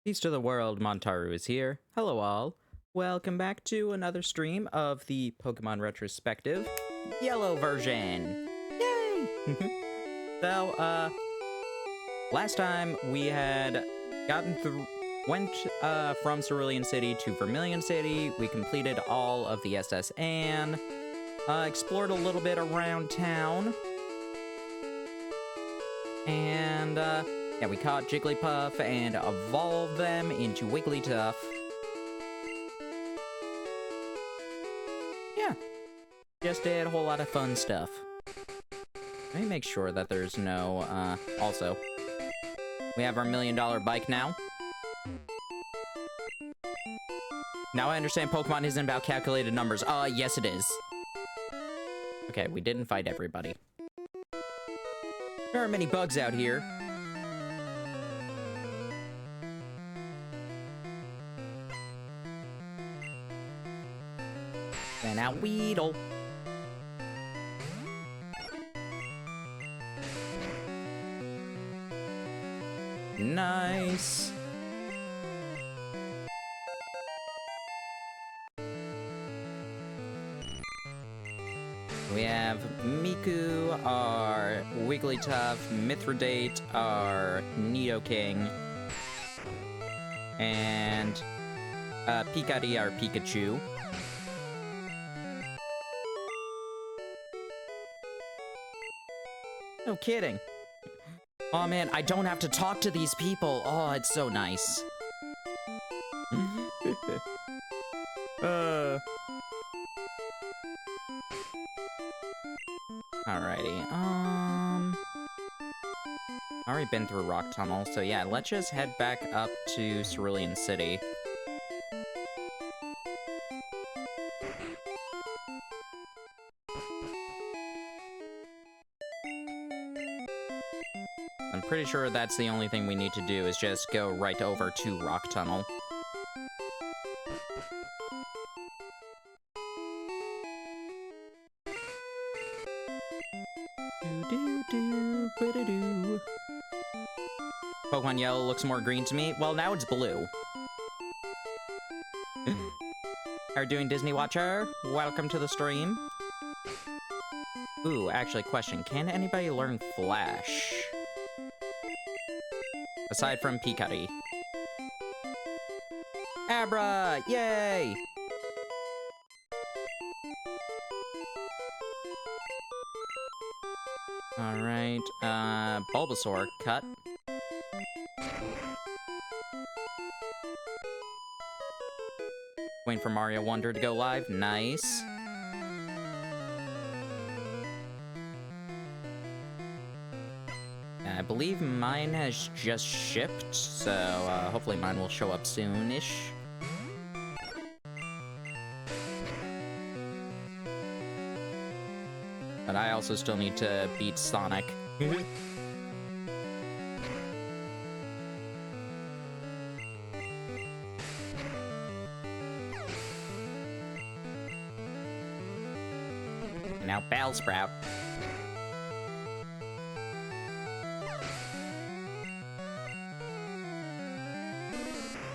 Peace to the world, Montaru is here. Hello all. Welcome back to another stream of the Pokemon Retrospective Yellow version. Yay! So, last time we had went from Cerulean City to Vermilion City. We completed all of the SS Anne, explored a little bit around town, and yeah, we caught Jigglypuff and evolved them into Wigglytuff. Yeah, just did a whole lot of fun stuff. Let me make sure that there's no, also, we have our $1 million bike now. Now I understand Pokemon isn't about calculated numbers. Yes it is. Okay, we didn't fight everybody. There are many bugs out here. And now Weedle. Nice. We have Miku, our Wigglytuff, Mithridate, our Nidoking, and Pikachu, our Pikachu. No kidding. Oh man, I don't have to talk to these people. Oh, it's so nice. Alrighty, already been through Rock Tunnel, so yeah, let's just head back up to Cerulean City. I'm pretty sure that's the only thing we need to do, is just go right over to Rock Tunnel. Pokemon Yellow looks more green to me. Well, now it's blue. How are you doing, Disney Watcher? Welcome to the stream. Ooh, actually, question. Can anybody learn Flash? Aside from Pikachu. Abra! Yay! Alright, Bulbasaur, cut. Waiting for Mario Wonder to go live. Nice. I believe mine has just shipped, so hopefully mine will show up soon-ish. But I also still need to beat Sonic. Now Bellsprout.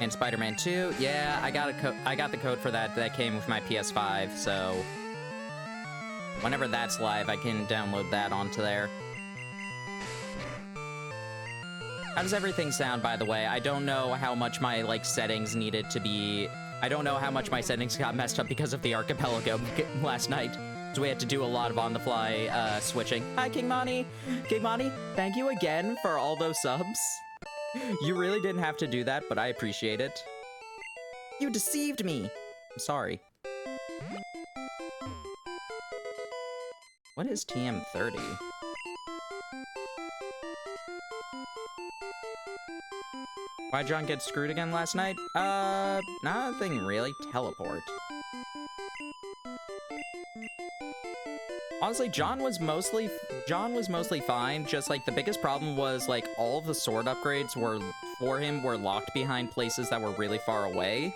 And Spider-Man 2, yeah, I got the code for that. That came with my PS5, so whenever that's live, I can download that onto there. How does everything sound, by the way? I don't know how much my, like, settings needed to be... I don't know how much my settings got messed up because of the archipelago last night. So we had to do a lot of on-the-fly, switching. Hi, King Monty! King Monty, thank you again for all those subs. You really didn't have to do that, but I appreciate it. You deceived me! I'm sorry. What is TM30? Why'd John get screwed again last night? Nothing really. Teleport. Honestly, John was mostly fine. Just, like, the biggest problem was, like, all of the sword upgrades for him were locked behind places that were really far away.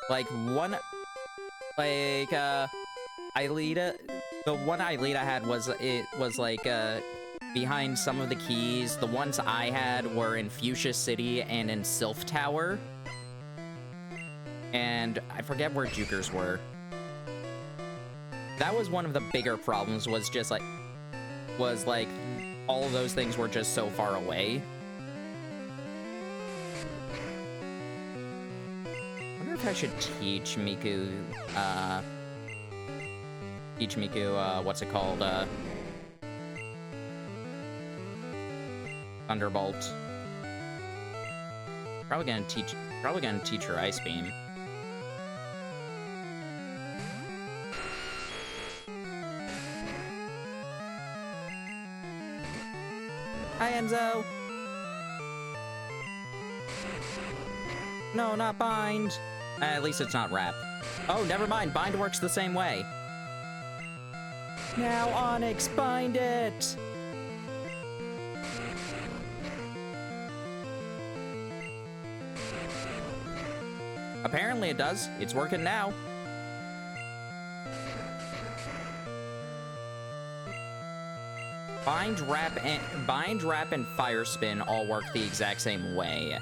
Like, Ielita, the one Ielita had was, like, behind some of the keys. The ones I had were in Fuchsia City and in Sylph Tower. And I forget where Jukers were. That was one of the bigger problems, was just like, all of those things were just so far away. I wonder if I should teach Miku, what's it called, Thunderbolt. Probably gonna teach her Ice Beam. Hi, Enzo! No, not Bind! At least it's not Wrap. Oh, never mind, Bind works the same way. Now, Onyx, bind it! Apparently it does. It's working now. Bind, Wrap, and Fire Spin all work the exact same way.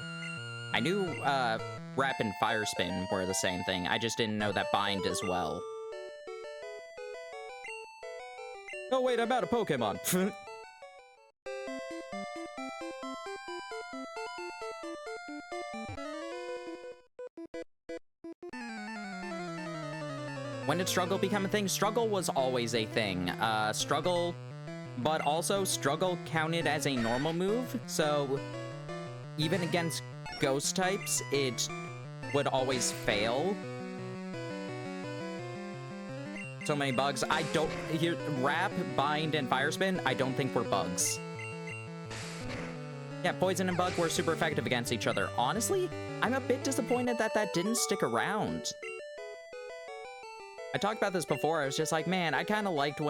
I knew Wrap and Fire Spin were the same thing. I just didn't know that Bind as well. Oh wait, I'm out of Pokemon. When did Struggle become a thing? Struggle was always a thing. Struggle... But also, Struggle counted as a normal move, so even against Ghost types, it would always fail. So many bugs. I don't... Here, Wrap, Bind, and Fire Spin, I don't think were bugs. Yeah, Poison and Bug were super effective against each other. Honestly, I'm a bit disappointed that that didn't stick around. I talked about this before. I was just like, man, I kind of like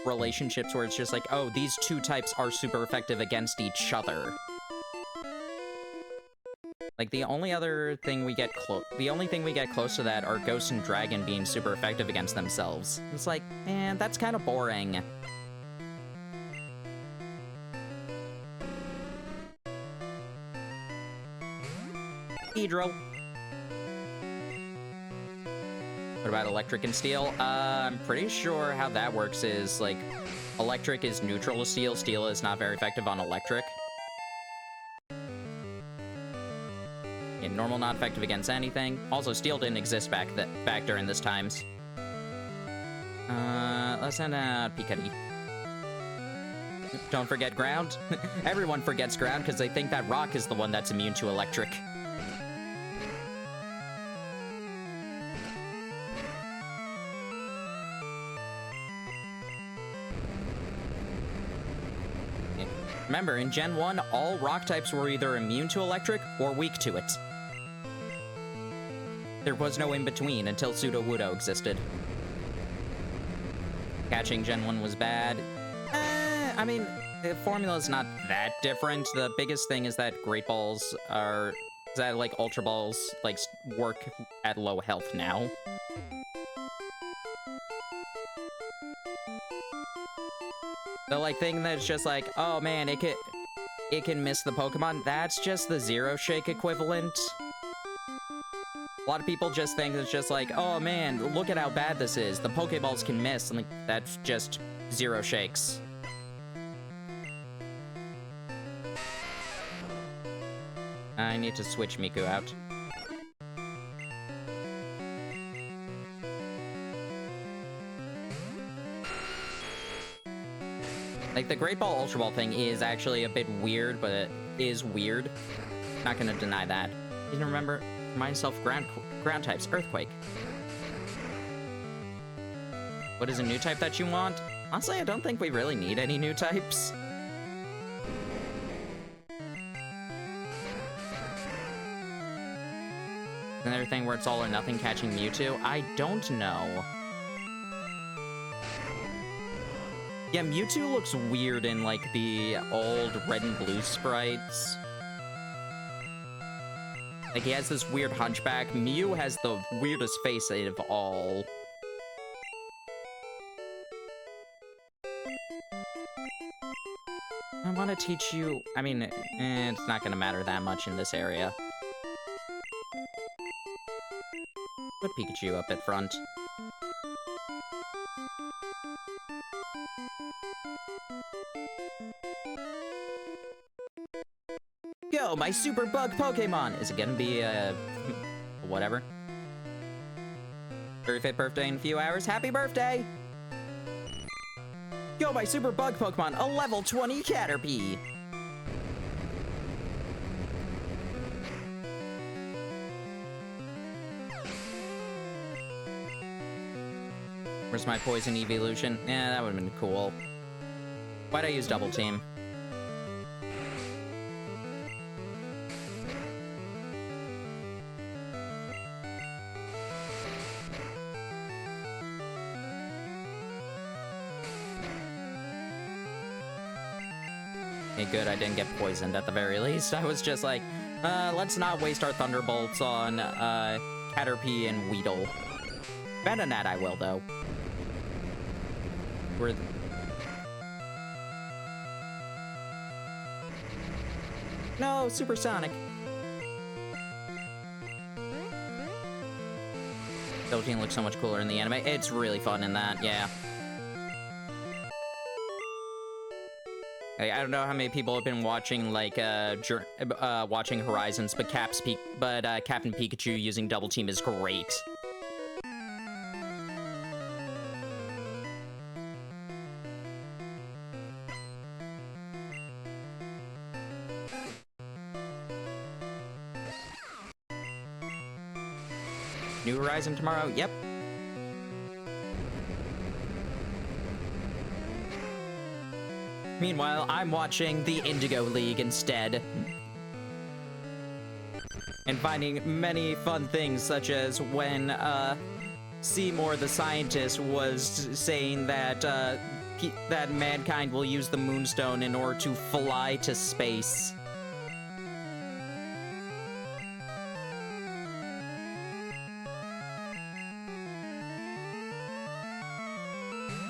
relationships where it's just like, oh, these two types are super effective against each other. Like, the only thing we get close to that are Ghost and Dragon being super effective against themselves. It's like, man, that's kind of boring. Hedro. What about Electric and Steel? I'm pretty sure how that works is, like, Electric is neutral to Steel. Steel is not very effective on Electric. Yeah, normal not effective against anything. Also, Steel didn't exist back during this times. Let's send out Pikachu. Don't forget Ground. Everyone forgets Ground because they think that Rock is the one that's immune to Electric. Remember, in Gen 1, all rock types were either immune to electric or weak to it. There was no in-between until Sudowoodo existed. Catching Gen 1 was bad. I mean, the formula's not that different. The biggest thing is that Great Balls like, Ultra Balls, like, work at low health now. The, like, thing that's just like, oh man, it can miss the Pokemon, that's just the Zero Shake equivalent. A lot of people just think it's just like, oh man, look at how bad this is. The Pokeballs can miss, and like, that's just Zero Shakes. I need to switch Miku out. Like, the Great Ball Ultra Ball thing is actually a bit weird, but it is weird. Not gonna deny that. You can remind yourself ground types. Earthquake. What is a new type that you want? Honestly, I don't think we really need any new types. Another thing where it's all or nothing catching Mewtwo? I don't know. Yeah, Mewtwo looks weird in, like, the old red and blue sprites. Like, he has this weird hunchback. Mew has the weirdest face of all. want to teach you... I mean, it's not gonna matter that much in this area. Put Pikachu up at front. Go, my super bug Pokemon! Is it gonna be, whatever? 35th birthday in a few hours. Happy birthday! Go, my super bug Pokemon, a level 20 Caterpie! Where's my poison evolution? Yeah, that would've been cool. Why'd I use double team? Okay, good, I didn't get poisoned at the very least. I was just like, let's not waste our Thunderbolts on, Caterpie and Weedle. Venonat I will, though. We're... No, Supersonic! Beltine looks so much cooler in the anime. It's really fun in that, yeah. I don't know how many people have been watching, like, watching Horizons, but Captain Pikachu using Double Team is great. New Horizon tomorrow? Yep. Meanwhile, I'm watching the Indigo League instead. And finding many fun things, such as when, Seymour the scientist was saying that, that mankind will use the Moonstone in order to fly to space.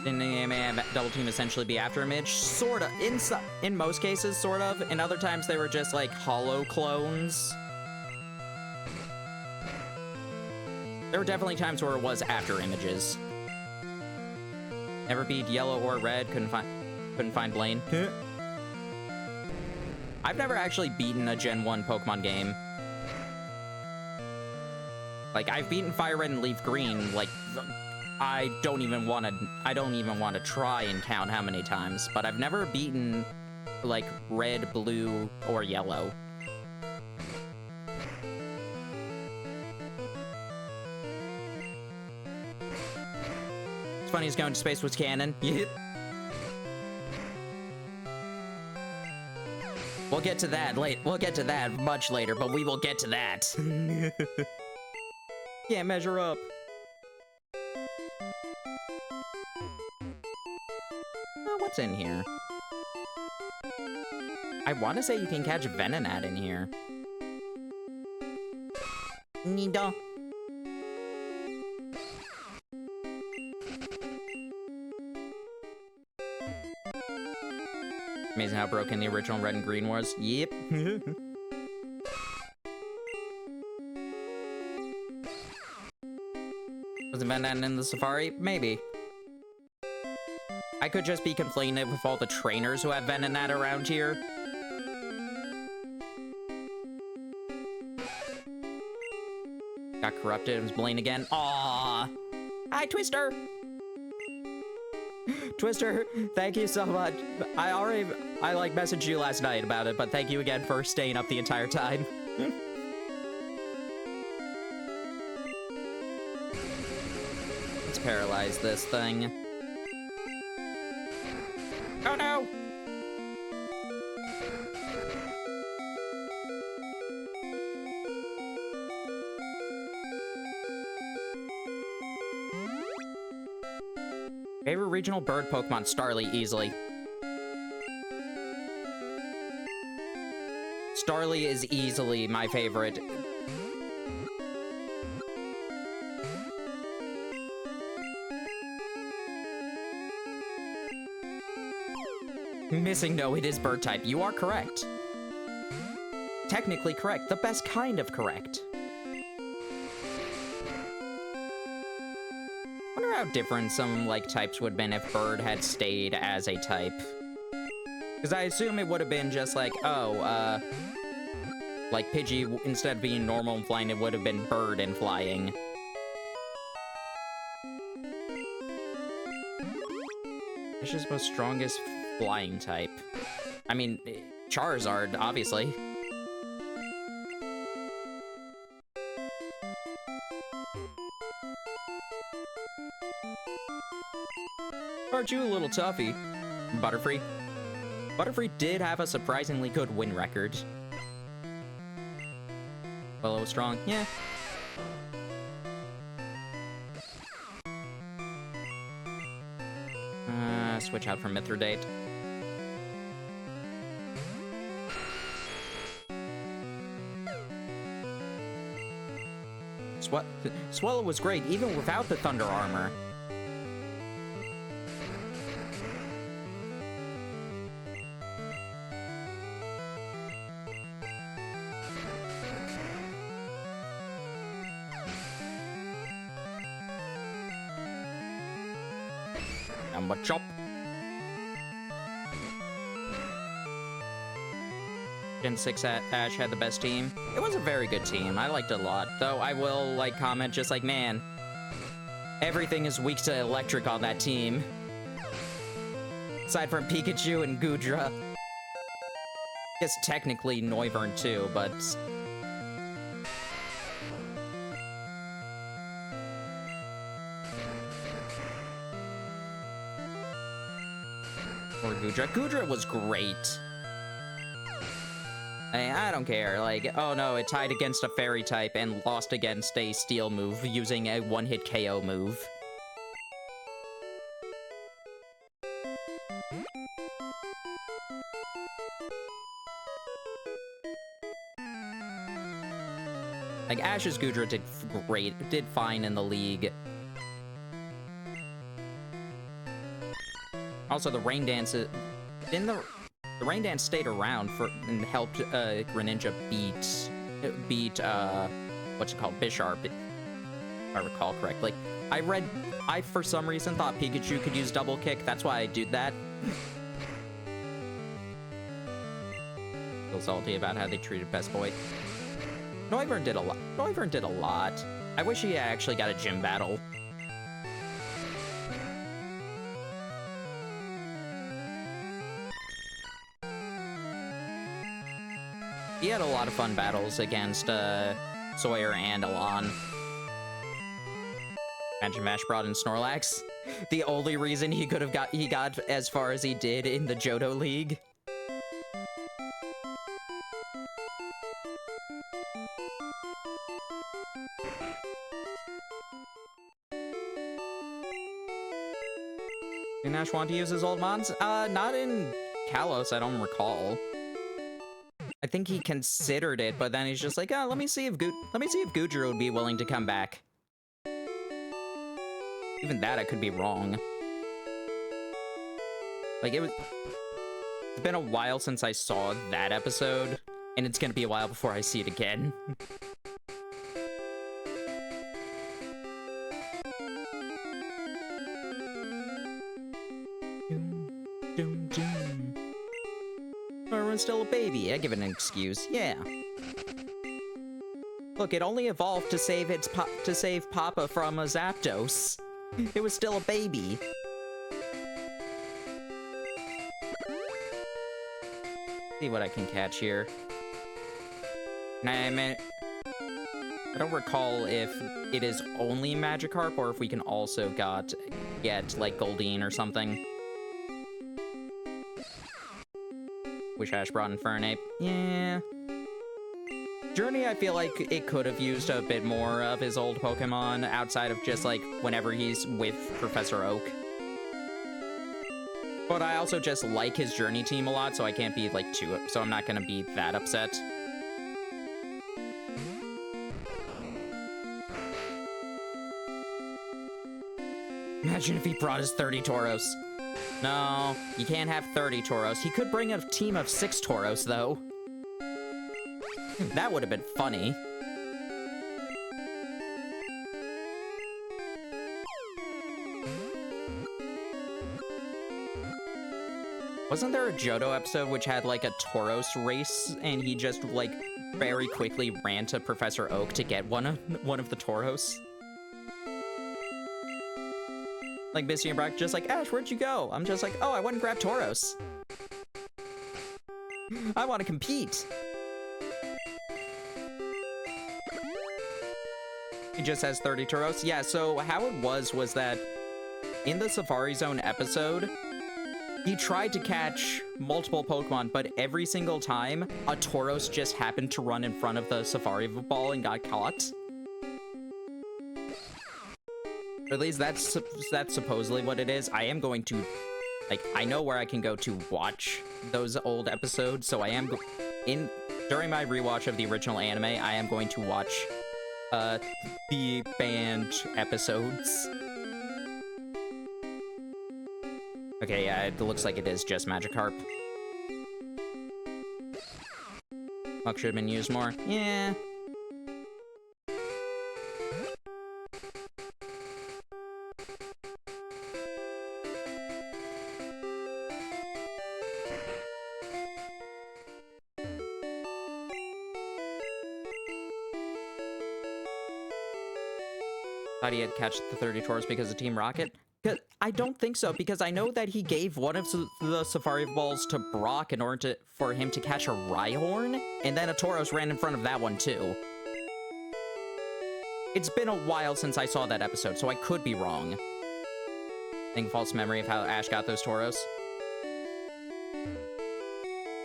Didn't the Double Team essentially be after Image? Sorta. In most cases, sort of. In other times, they were just, like, hollow clones. There were definitely times where it was after Images. Never beat Yellow or Red. Couldn't find Blaine. I've never actually beaten a Gen 1 Pokemon game. Like, I've beaten Fire Red and Leaf Green, like... I don't even want to try and count how many times, but I've never beaten, like, Red, Blue, or Yellow. It's funny he's going to space with canon. We'll get to that we'll get to that much later, but we will get to that. Can't measure up. What's in here? I want to say you can catch Venonat in here. Nido. Amazing how broken the original Red and Green was. Yep. Was Venonat in the Safari? Maybe. I could just be conflating with all the trainers who have Venonat around here. Got corrupted. It was Blaine again. Aww. Hi, Twister. Twister, thank you so much. I like messaged you last night about it, but thank you again for staying up the entire time. Let's paralyze this thing. Oh no! Favorite regional bird Pokemon? Starly, easily. Starly is easily my favorite. I'm missing. No, it is bird type. You are correct. Technically correct. The best kind of correct. Wonder how different some, like, types would have been if bird had stayed as a type. Because I assume it would have been just like, oh, like Pidgey, instead of being normal and flying, it would have been bird and flying. It's just the most strongest flying type. I mean, Charizard, obviously. Aren't you a little toughy? Butterfree. Butterfree did have a surprisingly good win record. Well, it was strong. Yeah. Switch out from Mithridate. Swallow was great, even without the Thunder Armor. Number chop. Gen 6 Ash had the best team. It was a very good team. I liked it a lot. Though I will, like, comment just like, man, everything is weak to electric on that team. Aside from Pikachu and Goodra. I guess technically Noivern too, but... Or Goodra. Goodra was great. I don't care, like, oh no, it tied against a fairy type and lost against a steel move using a one-hit KO move. Like, Ash's Goodra did great, did fine in the league. Also, the Rain Dance, the Rain Dance stayed around and helped Greninja beat what's it called, Bisharp, if I recall correctly. I for some reason thought Pikachu could use double kick. That's why I did that. Feel salty about how they treated Best Boy. Noivern did a lot. Noivern did a lot. I wish he actually got a gym battle. He had a lot of fun battles against Sawyer and Alon. Imagine Mash brought in Snorlax. The only reason he got as far as he did in the Johto League. Did Nash want to use his old mods? Not in Kalos, I don't recall. I think he considered it, but then he's just like, oh, let me see if Goodra would be willing to come back. Even that, I could be wrong. Like, it's been a while since I saw that episode, and it's gonna be a while before I see it again. Everyone's still a baby. I give it an excuse. Yeah. Look, it only evolved to save Papa from a Zapdos. It was still a baby. See what I can catch here. I don't recall if it is only Magikarp or if we can also get like Goldeen or something. Wish Ash brought in Fernape. Yeah. Journey, I feel like it could have used a bit more of his old Pokemon outside of just, like, whenever he's with Professor Oak. But I also just like his Journey team a lot, so I can't be, like, so I'm not gonna be that upset. Imagine if he brought his 30 Tauros. No, you can't have 30 Tauros. He could bring a team of 6 Tauros, though. That would have been funny. Wasn't there a Johto episode which had, like, a Tauros race, and he just, like, very quickly ran to Professor Oak to get one of the Tauros? Like, Misty and Brock just like, Ash, where'd you go? I'm just like, oh, I went and grabbed Tauros. I want to compete. He just has 30 Tauros. Yeah, so how it was that in the Safari Zone episode, he tried to catch multiple Pokemon, but every single time, a Tauros just happened to run in front of the Safari ball and got caught. Or at least that's supposedly what it is. I am going to, like, I know where I can go to watch those old episodes, so I am, during my rewatch of the original anime, I am going to watch, the banned episodes. Okay, yeah, it looks like it is just Magikarp. Muck should have been used more. Yeah. Thought he had catch the 30 Tauros because of Team Rocket? I don't think so, because I know that he gave one of the Safari Balls to Brock in order for him to catch a Rhyhorn, and then a Tauros ran in front of that one too. It's been a while since I saw that episode, so I could be wrong. I think false memory of how Ash got those Tauros.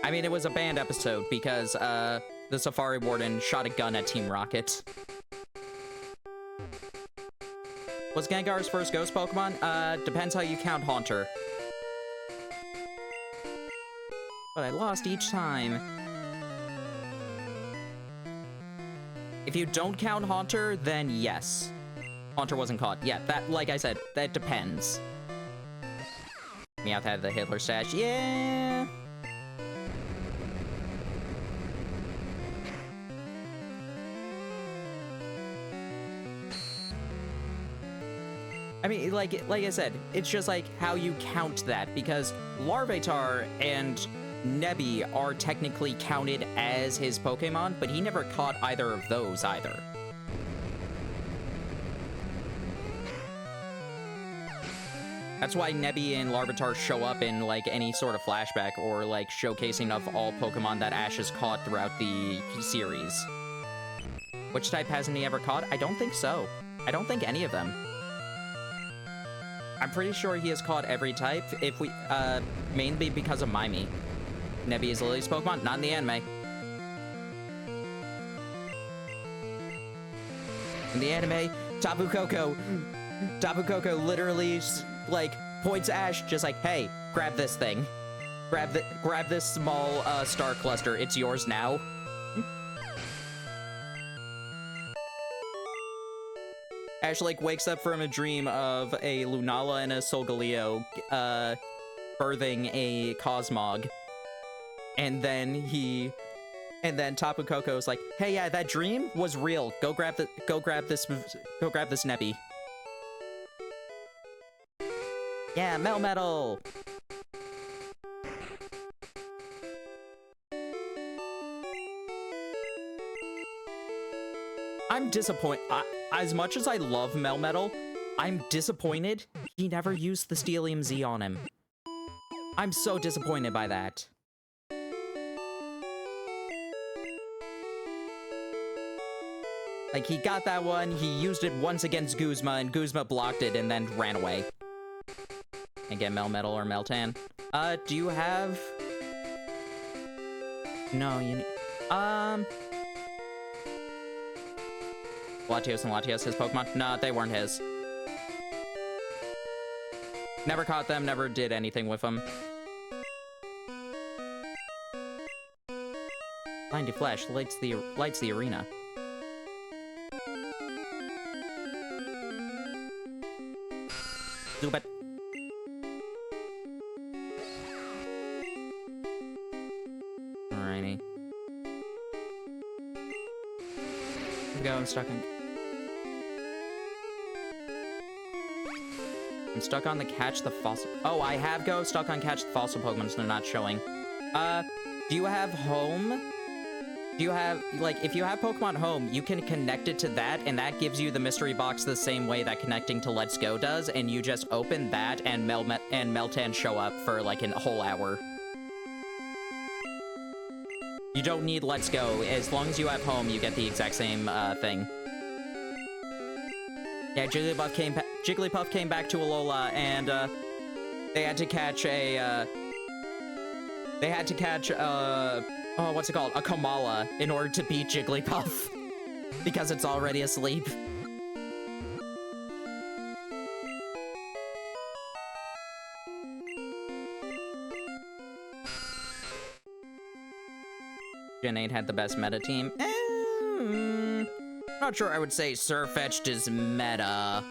I mean, it was a banned episode because the Safari Warden shot a gun at Team Rocket. Was Gengar's first ghost Pokemon? Depends how you count Haunter. But I lost each time. If you don't count Haunter, then yes. Haunter wasn't caught. Yeah, that, like I said, that depends. Meowth had the Hitler stash. Yeah! I mean, like I said, it's just like how you count that, because Larvitar and Nebby are technically counted as his Pokemon, but he never caught either of those either. That's why Nebby and Larvitar show up in, like, any sort of flashback or, like, showcasing of all Pokemon that Ash has caught throughout the series. Which type hasn't he ever caught? I don't think so. I don't think any of them. I'm pretty sure he has caught every type, if we, mainly because of Mimey. Nebby is Lily's Pokemon, not in the anime. In the anime, Tapu Koko literally, like, points Ash, just like, hey, grab this thing. Grab this small, star cluster, it's yours now. Ash, like, wakes up from a dream of a Lunala and a Solgaleo, birthing a Cosmog. And then Tapu Koko's like, hey, yeah, that dream was real. Go grab this Nebby. Yeah, Melmetal! I'm disappointed. As much as I love Melmetal, I'm disappointed he never used the Steelium Z on him. I'm so disappointed by that. Like, he got that one, he used it once against Guzma, and Guzma blocked it and then ran away. Again, Melmetal or Meltan. Do you have... No, you need... Latios and Latios, his Pokemon? No, they weren't his. Never caught them, never did anything with them. Blinded Flash lights the arena. Zubat. Here we go, I'm stuck on the catch the fossil. Oh, I have stuck on catch the fossil Pokemon, so they're not showing. Do you have home? Do you have, like, if you have Pokemon Home, you can connect it to that, and that gives you the mystery box the same way that connecting to Let's Go does, and you just open that, and Meltan show up for, like, a whole hour. You don't need Let's Go. As long as you have Home, you get the exact same, thing. Yeah, Jigglypuff came back to Alola, and, they had to catch a, oh, what's it called? A Kamala in order to beat Jigglypuff. Because it's already asleep. Gen 8 had the best meta team. Not sure I would say Sirfetch'd is meta.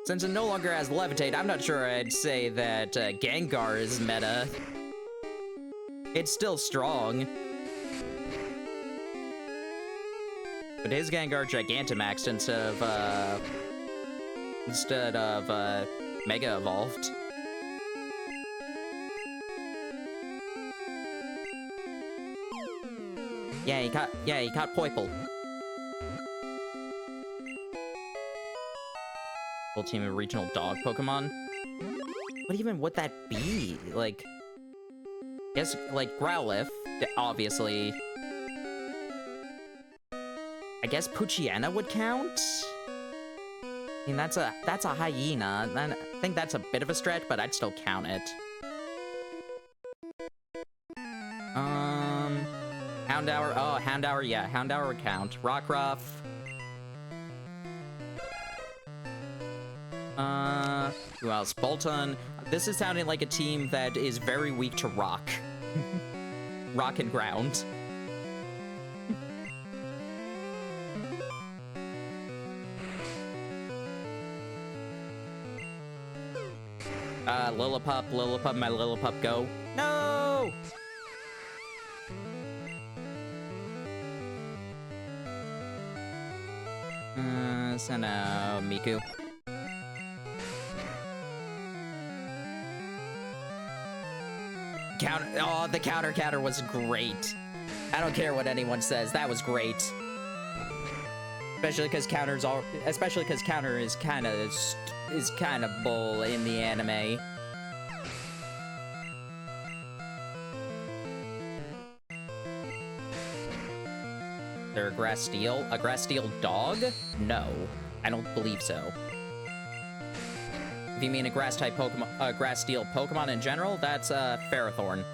Since it no longer has Levitate, I'm not sure I'd say that Gengar is meta. It's still strong. But his Gengar Gigantamaxed instead of Mega Evolved. Yeah, he caught Poipole. Full team of regional dog Pokemon. What even would that be? Like, I guess, like, Growlithe, obviously. I guess Poochyena would count? I mean, that's a hyena. I think that's a bit of a stretch, but I'd still count it. Houndour, oh, Houndour, yeah, Houndour would count. Rockruff. Who else? Bolton. This is sounding like a team that is very weak to rock. Rock and ground. Lillipup, my Lillipup, go. No! Send out Miku. Oh, the counter was great. I don't care what anyone says, that was great. Especially because Counter is kind of bull in the anime. They're a Grass Steel? A Grass Steel dog? No, I don't believe so. If you mean a Grass-type Pokemon, Grass Steel Pokemon in general, that's Ferrothorn.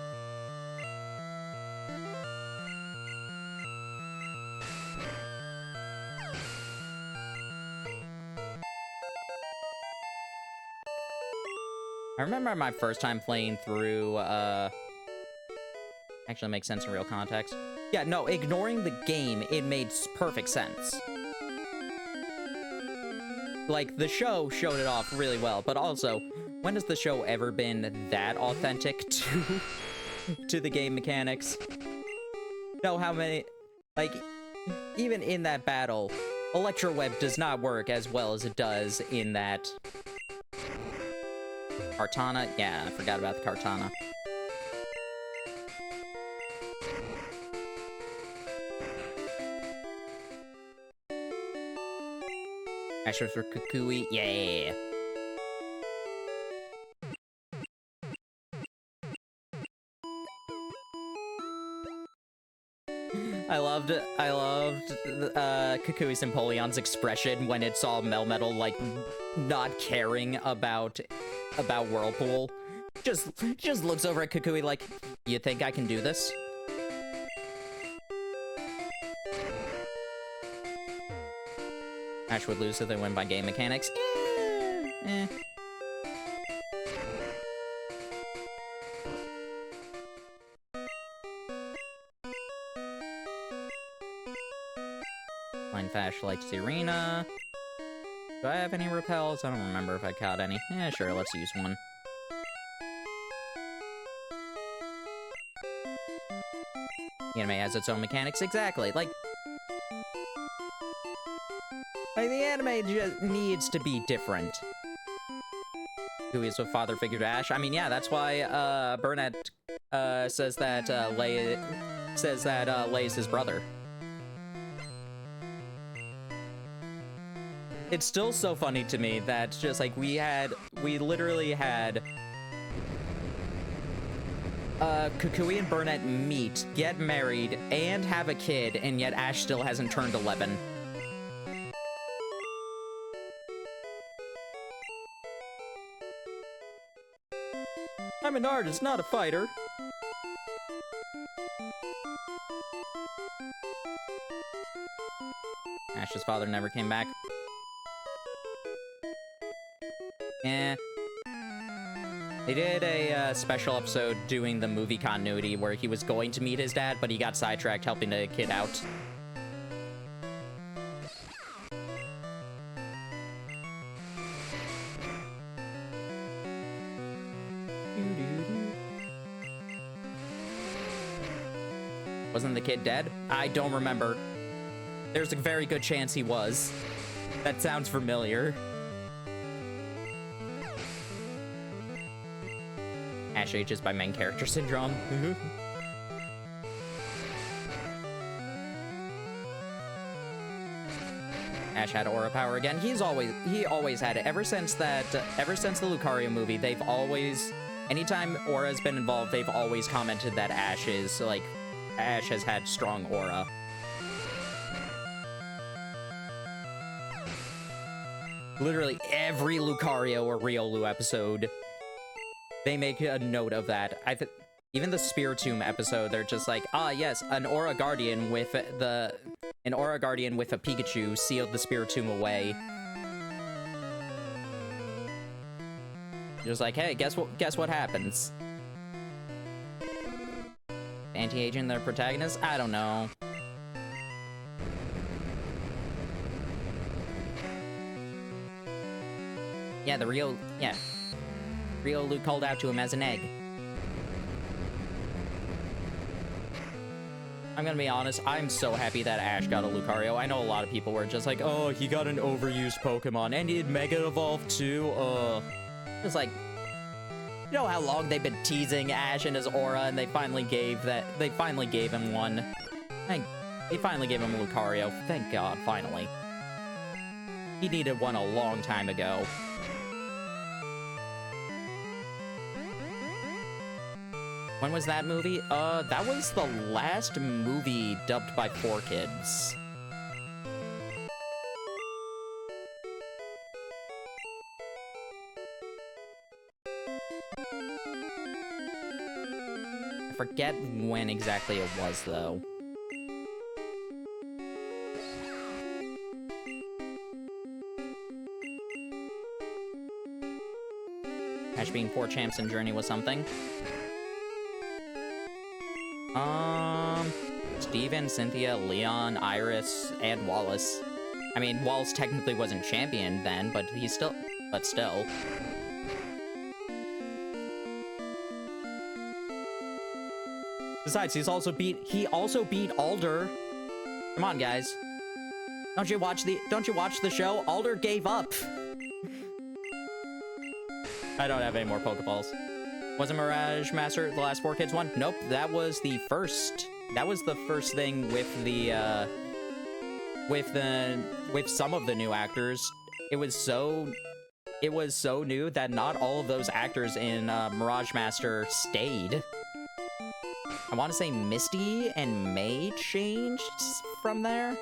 I remember my first time playing through, actually makes sense in real context. Yeah, no, ignoring the game, it made perfect sense. Like, the show showed it off really well, but also, when has the show ever been that authentic to the game mechanics? Know how many, like, even in that battle, Electro Web does not work as well as it does in that. Kartana? Yeah, I forgot about the Kartana. Asher for Kukui, yeah. I loved Kukui's Empoleon's expression when it saw Melmetal, like, not caring about Whirlpool. Just looks over at Kukui like, you think I can do this? Ash would lose if they win by game mechanics. Line Fash like Serena. Do I have any repels? I don't remember if I caught any. Yeah, sure, let's use one. The anime has its own mechanics, exactly. Like the anime just needs to be different. Who is a father figure to Ash? I mean, yeah, that's why Burnett says that Lei is his brother. It's still so funny to me that just like we literally had Kukui and Burnett meet, get married, and have a kid, and yet Ash still hasn't turned 11. I'm an artist, not a fighter. Ash's father never came back. Eh. They did a special episode doing the movie continuity where he was going to meet his dad, but he got sidetracked helping the kid out. Wasn't the kid dead? I don't remember. There's a very good chance he was. That sounds familiar. Ash ages by main character syndrome. Ash had aura power again. He always had it. Ever since the Lucario movie, they've always, anytime aura's been involved, they've always commented that Ash has had strong aura. Literally every Lucario or Riolu episode, they make a note of that. Even the Spiritomb episode, they're just like, ah, yes, an Aura Guardian with a Pikachu sealed the Spiritomb away. Just like, hey, guess what happens? Anti-aging their protagonist? I don't know. Yeah, Riolu called out to him as an egg. I'm gonna be honest, I'm so happy that Ash got a Lucario. I know a lot of people were just like, oh, he got an overused Pokemon, and he had Mega Evolve too, It's like, you know how long they've been teasing Ash and his aura, and they finally gave him one. They finally gave him a Lucario, thank God, finally. He needed one a long time ago. When was that movie? That was the last movie dubbed by 4Kids. I forget when exactly it was, though. Ash being 4 champs in Journey was something. Steven, Cynthia, Leon, Iris, and Wallace. I mean, Wallace technically wasn't champion then, but still. Besides, he also beat Alder. Come on, guys. Don't you watch the show? Alder gave up. I don't have any more Pokeballs. Wasn't Mirage Master the last 4Kids one? Nope, that was the first. That was the first thing with with some of the new actors. It was so new that not all of those actors in Mirage Master stayed. I want to say Misty and May changed from there.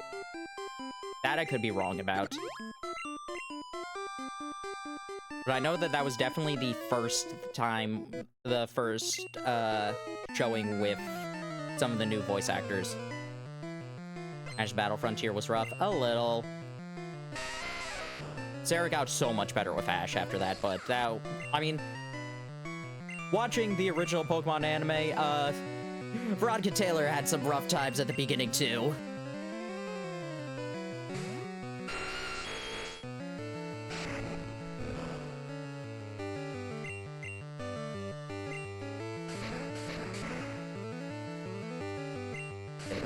That I could be wrong about. But I know that was definitely the first showing with some of the new voice actors. Ash Battle Frontier was rough. A little. Sarah got so much better with Ash after that, but that, I mean, watching the original Pokemon anime, Veronica Taylor had some rough times at the beginning, too.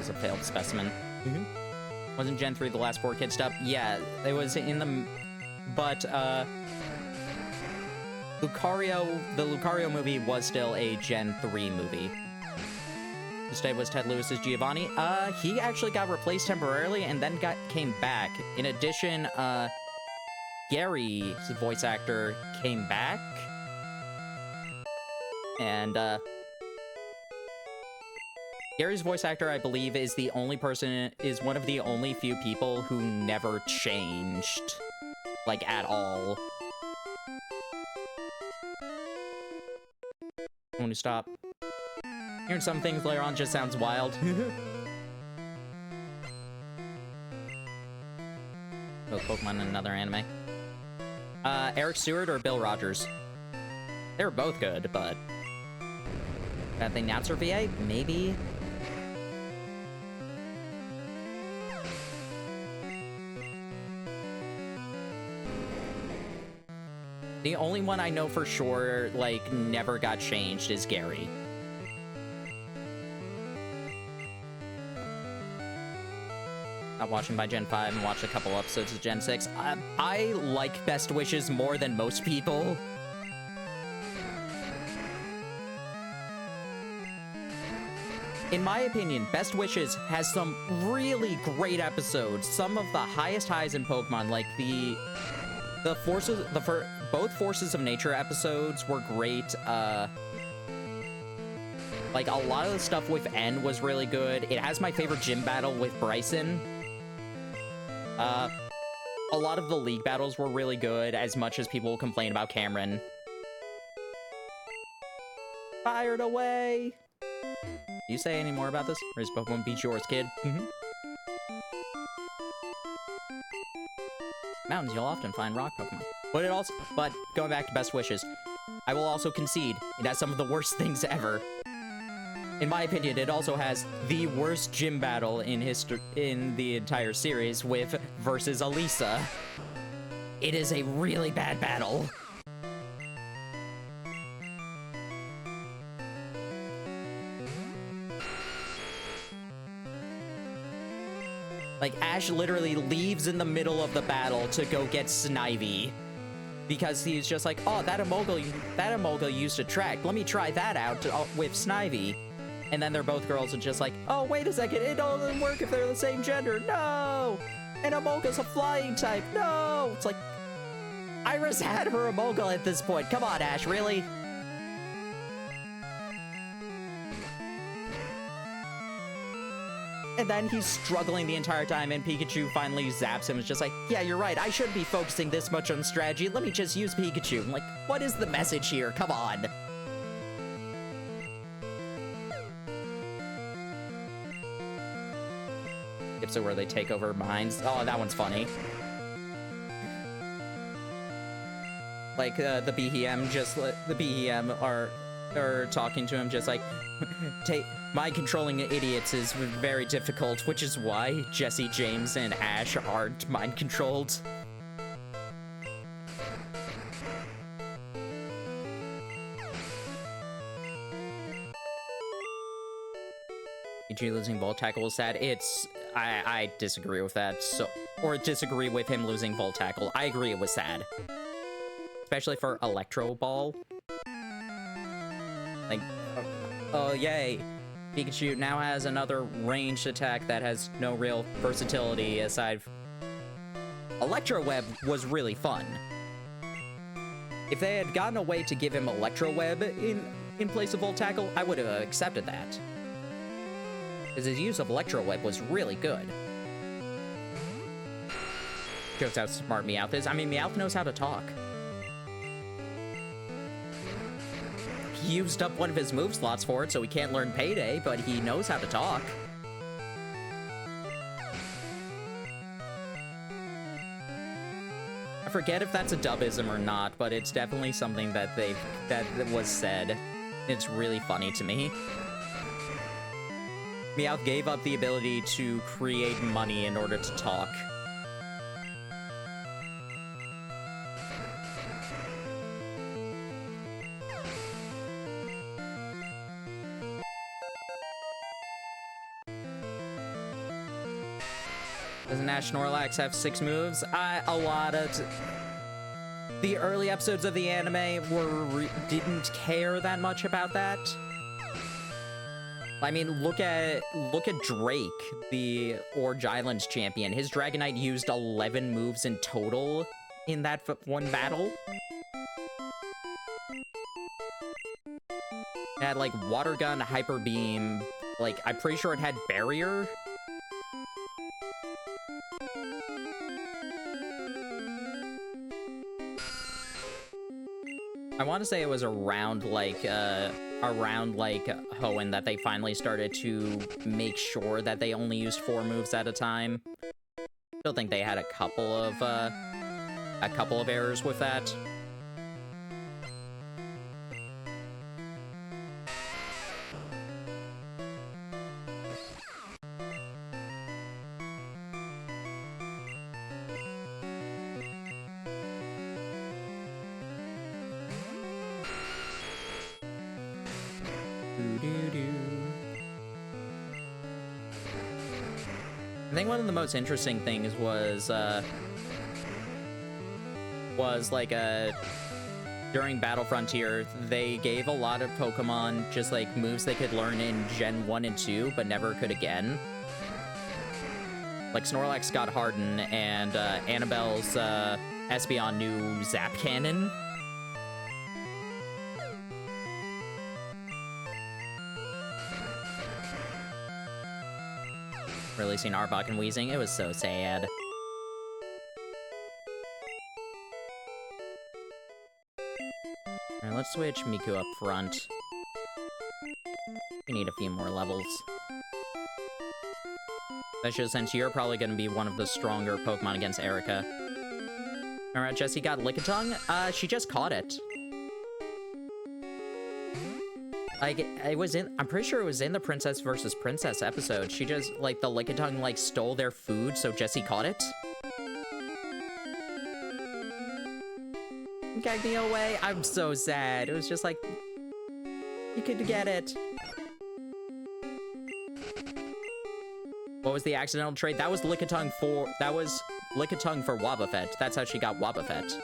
was a failed specimen. Wasn't Gen 3 the last 4-kid stuff? Yeah, it was in the... But, Lucario... The Lucario movie was still a Gen 3 movie. Instead was Ted Lewis's Giovanni. He actually got replaced temporarily and then came back. In addition, Gary's voice actor came back. And, Gary's voice actor, I believe, is one of the only few people who never changed. Like, at all. I want to stop. Hearing some things later on just sounds wild. Both Pokemon and another anime. Eric Stewart or Bill Rogers? They were both good, but... Bad thing announcer VA? Maybe? The only one I know for sure, like, never got changed is Gary. Not watching by Gen 5 and watched a couple episodes of Gen 6. I like Best Wishes more than most people. In my opinion, Best Wishes has some really great episodes. Some of the highest highs in Pokemon, like both Forces of Nature episodes were great. Like, a lot of the stuff with N was really good. It has my favorite gym battle with Bryson. A lot of the league battles were really good, as much as people complain about Cameron. Fired away! Do you say any more about this? Or is Pokemon Beach yours, kid? Mountains, you'll often find rock Pokemon. But going back to Best Wishes, I will also concede it has some of the worst things ever. In my opinion, it also has the worst gym battle in the entire series with versus Elisa. It is a really bad battle. Like, Ash literally leaves in the middle of the battle to go get Snivy. Because he's just like, oh, that Emolga used Attract. Let me try that out with Snivy. And then they're both girls and just like, oh, wait a second, it doesn't work if they're the same gender. No! And Emolga's a flying type. No! It's like, Iris had her Emolga at this point. Come on, Ash, really? And then he's struggling the entire time, and Pikachu finally zaps him. It's just like, yeah, you're right. I shouldn't be focusing this much on strategy. Let me just use Pikachu. I'm like, what is the message here? Come on. So where they take over minds. Oh, that one's funny. Like, the BEM are talking to him just like, mind controlling idiots is very difficult, which is why Jesse, James, and Ash aren't mind controlled. Pikachu losing Volt Tackle was sad. I disagree with that, or disagree with him losing Volt Tackle. I agree it was sad. Especially for Electro Ball. Like, oh yay. Pikachu now has another ranged attack that has no real versatility aside. Electro Web was really fun. If they had gotten a way to give him Electro Web in place of Volt Tackle, I would have accepted that. Because his use of Electro Web was really good. Shows how smart Meowth is. I mean, Meowth knows how to talk. He used up one of his move slots for it, so he can't learn Payday, but he knows how to talk. I forget if that's a dubism or not, but it's definitely something that was said. It's really funny to me. Meowth gave up the ability to create money in order to talk. Doesn't Ash Snorlax have 6 moves? A lot of... The early episodes of the anime didn't care that much about that. I mean, look at Drake, the Orange Islands champion. His Dragonite used 11 moves in total in that one battle. It had, like, Water Gun, Hyper Beam, like, I'm pretty sure it had Barrier. I want to say it was around Hoenn that they finally started to make sure that they only used 4 moves at a time. Still think they had a couple of errors with that. I think one of the most interesting things was during Battle Frontier, they gave a lot of Pokemon just like moves they could learn in Gen 1 and 2, but never could again. Like Snorlax got Harden, and Annabelle's Espeon knew Zap Cannon. Releasing Arbok and Weezing, it was so sad. Alright, let's switch Miku up front. We need a few more levels. Especially since you're probably going to be one of the stronger Pokemon against Erica. Alright, Jessie got Lickitung. She just caught it. Like, I'm pretty sure it was in the Princess versus Princess episode. She just, like, the Lickitung, like, stole their food, so Jessie caught it. Gagged me away. I'm so sad. It was just like, you could get it. What was the accidental trade? That was Lickitung for Wobbuffet. That's how she got Wobbuffet.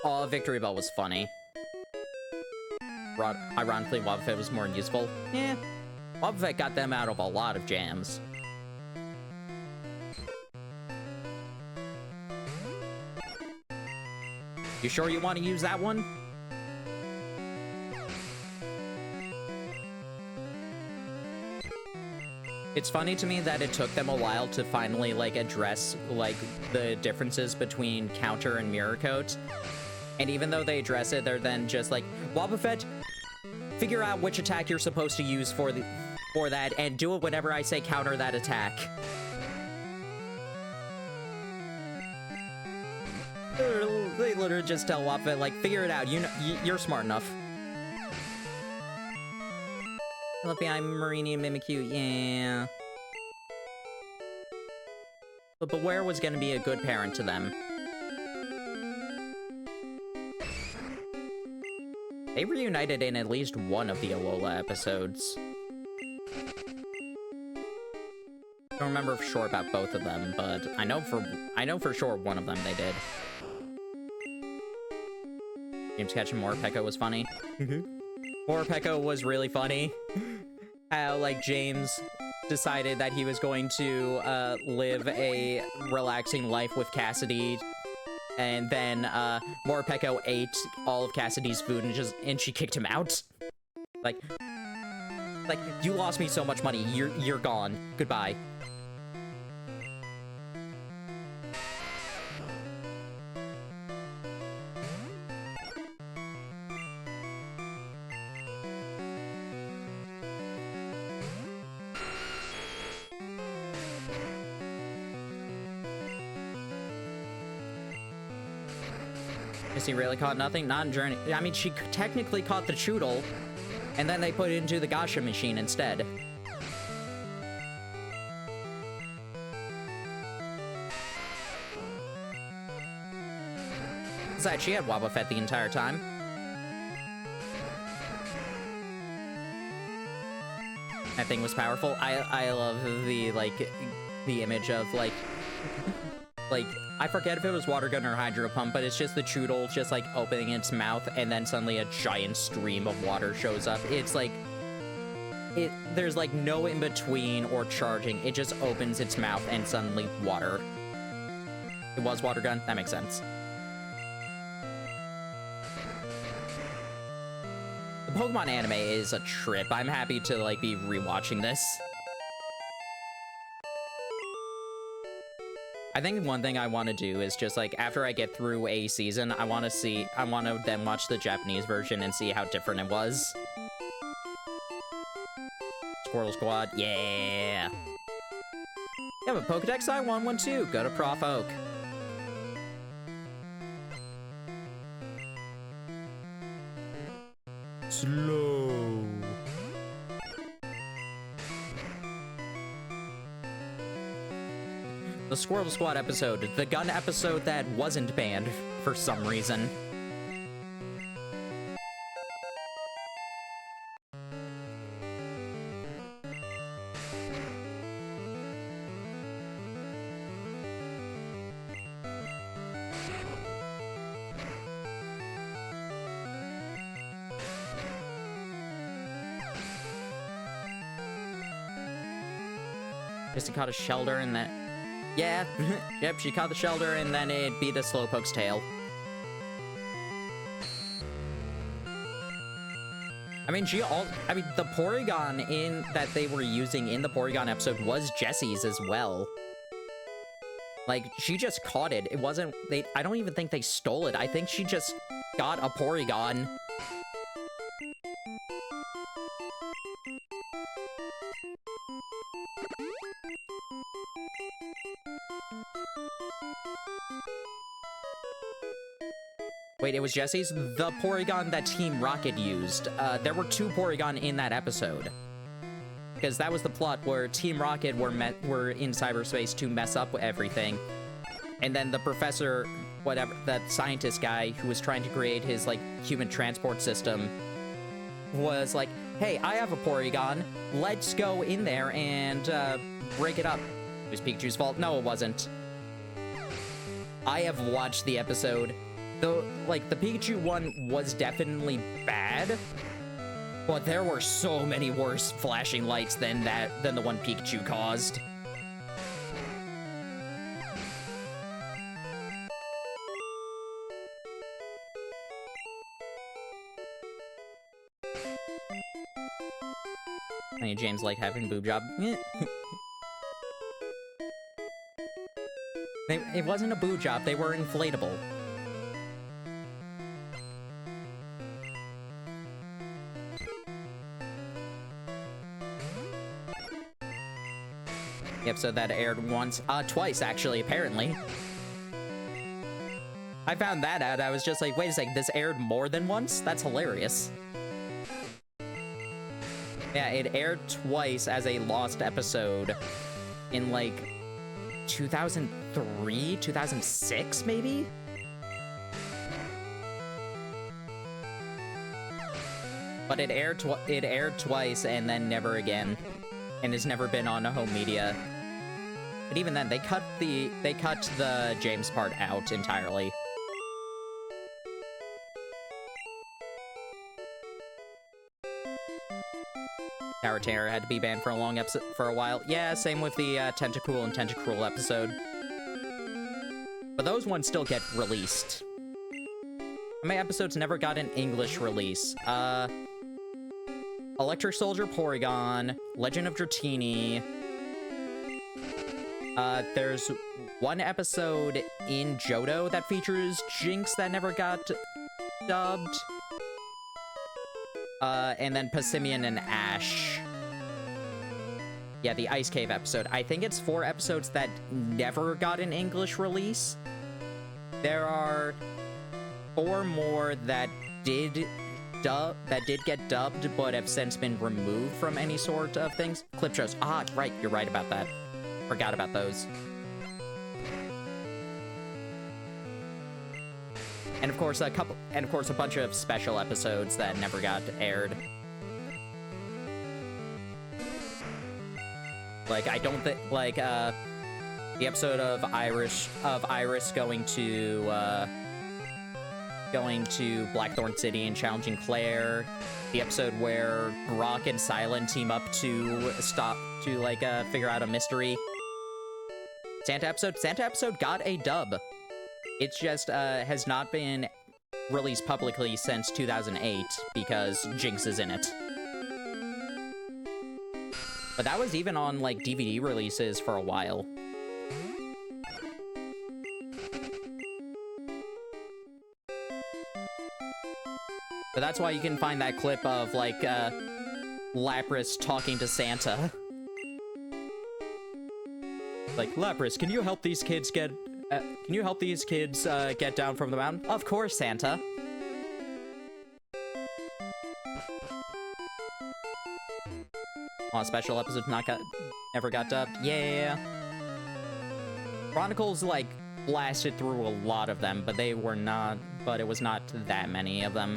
Oh, Victory Bell was funny. Ironically, Wobbuffet was more useful. Yeah, Wobbuffet got them out of a lot of jams. You sure you want to use that one? It's funny to me that it took them a while to finally, like, address, like, the differences between Counter and Mirror Coat. And even though they address it, they're then just like, Wobbuffet, figure out which attack you're supposed to use for that, and do it whenever I say counter that attack. They literally just tell Wobbuffet, like, figure it out, you're smart enough. Lippy-Eye, Mareanie, and Mimikyu, yeah. But Beware was gonna be a good parent to them. They reunited in at least one of the Alola episodes. Don't remember for sure about both of them, but I know for sure one of them they did. James catching Morpeko was funny. Morpeko was really funny. How, like, James decided that he was going to live a relaxing life with Cassidy, and then Morpeko ate all of Cassidy's food and she kicked him out. Like, you lost me so much money. You're gone. Goodbye. He really caught nothing? Not in Journey. I mean, she technically caught the Choodle, and then they put it into the Gasha machine instead. Besides, she had Wobbuffet the entire time. That thing was powerful. I love the, like, the image of, like, I forget if it was water gun or hydro pump, but it's just the Choodle just, like, opening its mouth, and then suddenly a giant stream of water shows up. It's, like, there's, like, no in-between or charging. It just opens its mouth, and suddenly water. It was water gun? That makes sense. The Pokemon anime is a trip. I'm happy to, like, be rewatching this. I think one thing I want to do is just, like, after I get through a season, I want to then watch the Japanese version and see how different it was. Squirtle Squad, yeah! You have a Pokedex I-112, go to Prof Oak. Slow. The Squirtle Squad episode, the gun episode that wasn't banned for some reason. She caught a Shelter and then... Yeah, yep, she caught the Shelter and then it beat a Slowpoke's tail. I mean, the Porygon that they were using in the Porygon episode was Jessie's as well. Like, she just caught it. It wasn't... I don't even think they stole it. I think she just got a Porygon. Wait, it was Jessie's? The Porygon that Team Rocket used. There were 2 Porygon in that episode. Because that was the plot where Team Rocket were in cyberspace to mess up everything. And then the professor, whatever, that scientist guy who was trying to create his, like, human transport system was like, hey, I have a Porygon. Let's go in there and break it up. It was Pikachu's fault? No, it wasn't. I have watched the episode. Though, like, the Pikachu one was definitely bad, but there were so many worse flashing lights than the one Pikachu caused. I mean, James like having boob job. It wasn't a boob job, they were inflatable. The episode that aired twice, actually, apparently. I found that out. I was just like, wait a second, this aired more than once? That's hilarious. Yeah, it aired twice as a lost episode in, like, 2003, 2006, maybe? But it aired twice and then never again. And has never been on home media. But even then, they cut the James part out entirely. Tower Terror had to be banned for a while. Yeah, same with the Tentacool and Tentacruel episode. But those ones still get released. My episodes never got an English release. Electric Soldier Porygon, Legend of Dratini. There's one episode in Johto that features Jinx that never got dubbed. And then Passimian and Ash. Yeah, the Ice Cave episode. I think it's 4 episodes that never got an English release. There are 4 more that did get dubbed, but have since been removed from any sort of things. Clip shows. Ah, right, you're right about that. Forgot about those. And of course a bunch of special episodes that never got aired. Like, I don't think, like, the episode of Iris going to Blackthorn City and challenging Claire. The episode where Brock and Silent team up to figure out a mystery. Santa episode got a dub. It's just, has not been released publicly since 2008 because Jinx is in it. But that was even on, like, DVD releases for a while. But that's why you can find that clip of, like, Lapras talking to Santa. Like, Lapras, can you help these kids get down from the mountain? Of course, Santa. Oh, special episode never got dubbed. Yeah. Chronicles, like, blasted through a lot of them, but it was not that many of them.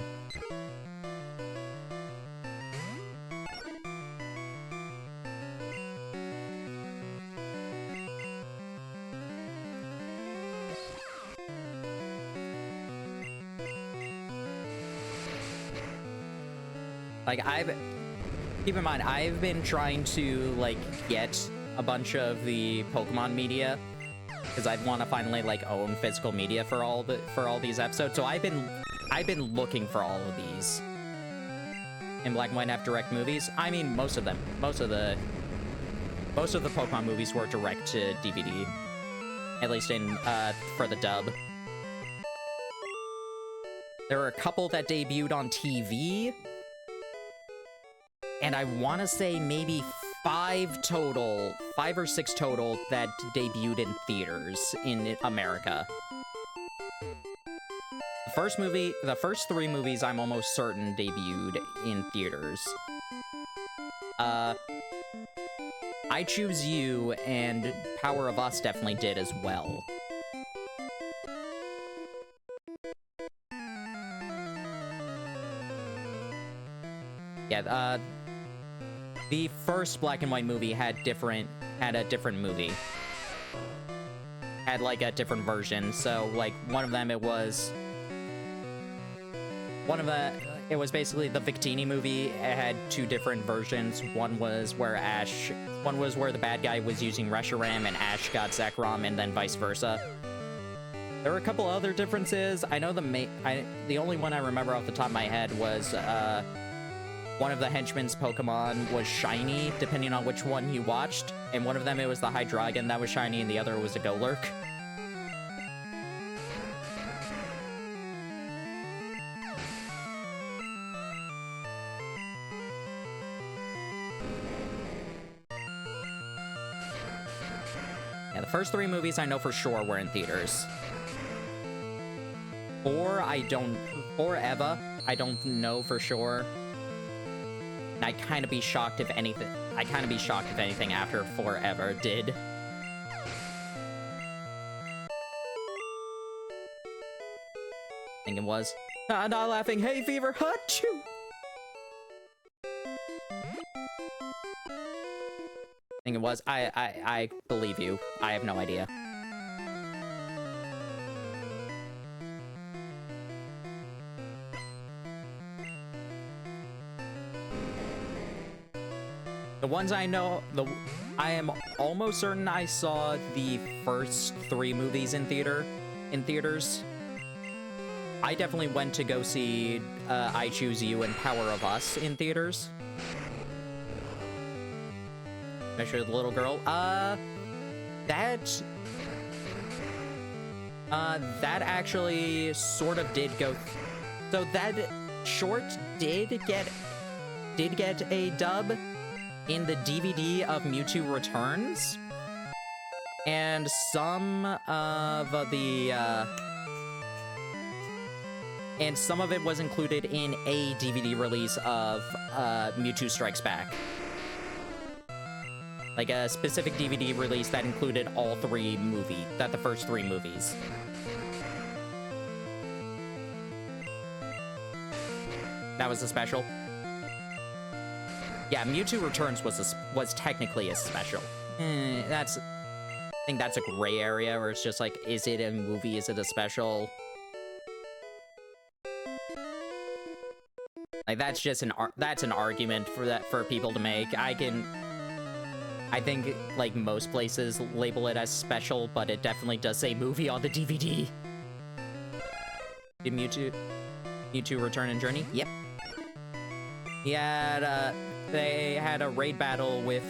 Like, keep in mind, I've been trying to, like, get a bunch of the Pokemon media, because I want to finally, like, own physical media for all these episodes. So I've been looking for all of these in Black and White F direct movies. I mean, most of them. Most of the Pokemon movies were direct to DVD, at least for the dub. There were a couple that debuted on TV. And I want to say maybe 5 or 6 total that debuted in theaters in America. The first 3 movies I'm almost certain debuted in theaters. I Choose You and Power of Us definitely did as well. Yeah, the first Black and White movie had a different movie. Had, like, a different version. So, like, one of them, it was basically the Victini movie. It had 2 different versions. One was where the bad guy was using Reshiram and Ash got Zekrom, and then vice versa. There were a couple other differences. I know the only one I remember off the top of my head was, one of the henchmen's Pokemon was shiny, depending on which one you watched. And one of them, it was the Hydreigon that was shiny, and the other was a Golurk. Yeah, the first 3 movies I know for sure were in theaters. 4, Eva, I don't know for sure. I'd kind of be shocked if anything after Forever did. I think it was. Not laughing, hay fever, hachoo! I think it was. I believe you. I have no idea. The ones I know, I am almost certain I saw the first 3 movies in theaters. I definitely went to go see I Choose You and Power of Us in theaters. Measure the little girl. That actually sort of did go. So that short did get a dub in the DVD of Mewtwo Returns, and some of it was included in a DVD release of Mewtwo Strikes Back. Like a specific DVD release that included the first 3 movies. That was a special. Yeah, Mewtwo Returns was technically a special. I think that's a gray area where it's just like, is it a movie? Is it a special? Like, that's just that's an argument for people to make. I think like most places label it as special, but it definitely does say movie on the DVD. Did Mewtwo return in Journey? Yep. They had a raid battle with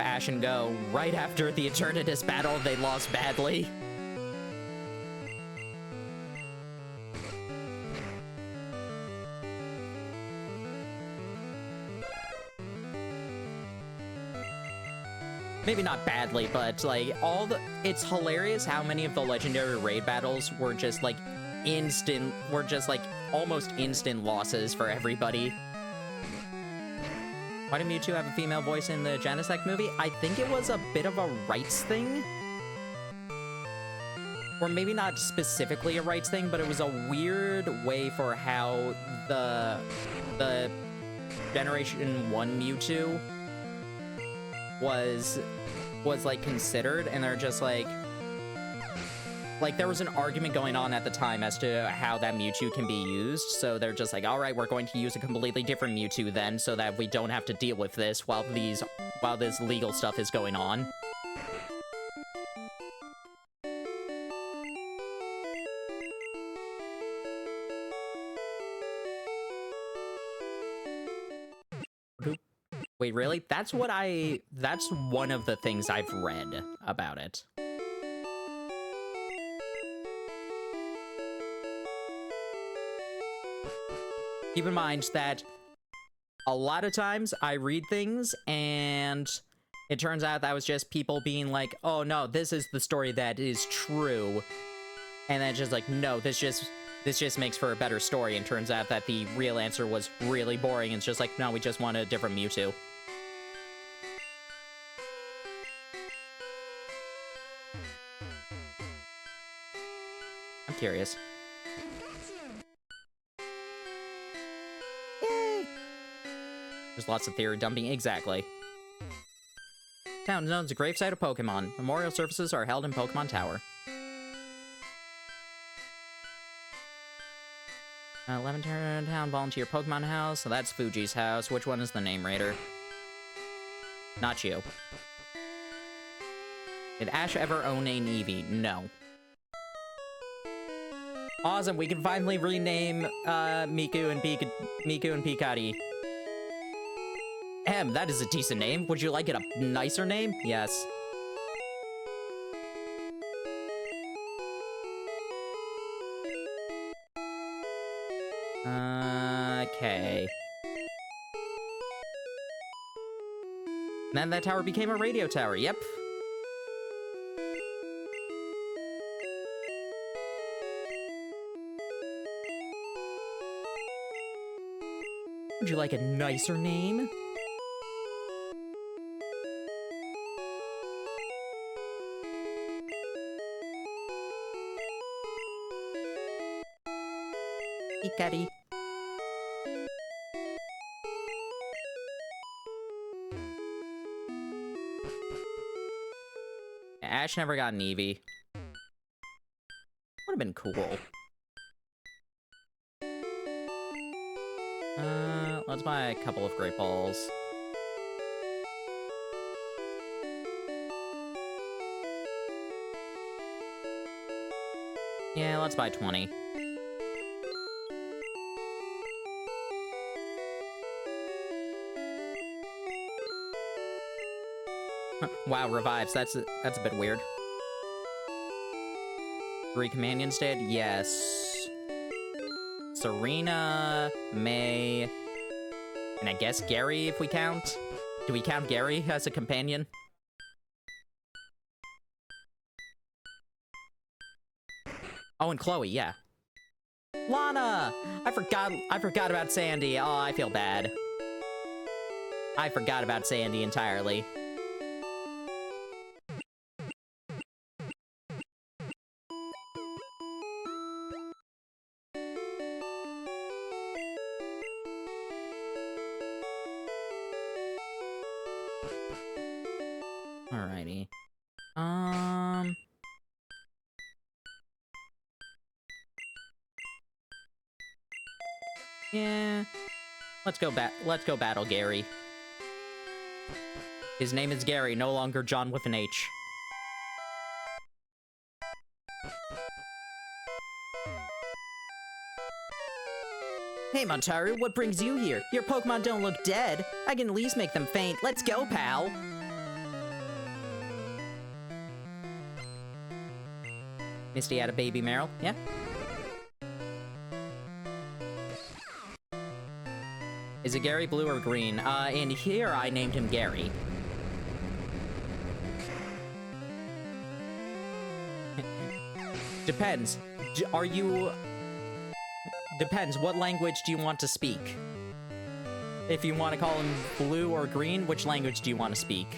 Ash and Go right after the Eternatus battle. They lost badly. Maybe not badly, but like it's hilarious how many of the legendary raid battles were just like almost instant losses for everybody. Why did Mewtwo have a female voice in the Genesect movie? I think it was a bit of a rights thing. Or maybe not specifically a rights thing, but it was a weird way for how the Generation 1 Mewtwo was like considered, and they're just like there was an argument going on at the time as to how that Mewtwo can be used, so they're just like, all right, we're going to use a completely different Mewtwo then, so that we don't have to deal with this while this legal stuff is going on. Wait, really? That's one of the things I've read about it. Keep in mind that a lot of times I read things and it turns out that was just people being like, oh no, this is the story that is true. And then just like, no, this just makes for a better story, and turns out that the real answer was really boring. It's just like, no, we just want a different Mewtwo. I'm curious. Yay! There's lots of theory dumping. Exactly. Town is known as a gravesite of Pokemon. Memorial services are held in Pokemon Tower. 11 Town Volunteer Pokemon House. So that's Fuji's house. Which one is the name raider? Not you. Did Ash ever own a Eevee? No. Awesome, we can finally rename Miku and Picati. That is a decent name. Would you like it a nicer name? Yes. Okay. Then that tower became a radio tower, yep. Would you like a nicer name? Picati. Ash never got an Eevee. Would have been cool. Let's buy a couple of Great Balls. Yeah, let's buy 20. Wow, revives. That's a bit weird. 3 companions dead? Yes. Serena, May, and I guess Gary if we count. Do we count Gary as a companion? Oh, and Chloe, yeah. Lana! I forgot about Sandy. Oh, I feel bad. I forgot about Sandy entirely. Alrighty. Yeah. Let's go battle Gary. His name is Gary, no longer John with an H. Hey, Montaru, what brings you here? Your Pokemon don't look dead. I can at least make them faint. Let's go, pal! Misty had a baby Meryl, yeah? Is it Gary blue or green? In here I named him Gary. Depends. Depends, what language do you want to speak? If you want to call him blue or green, which language do you want to speak?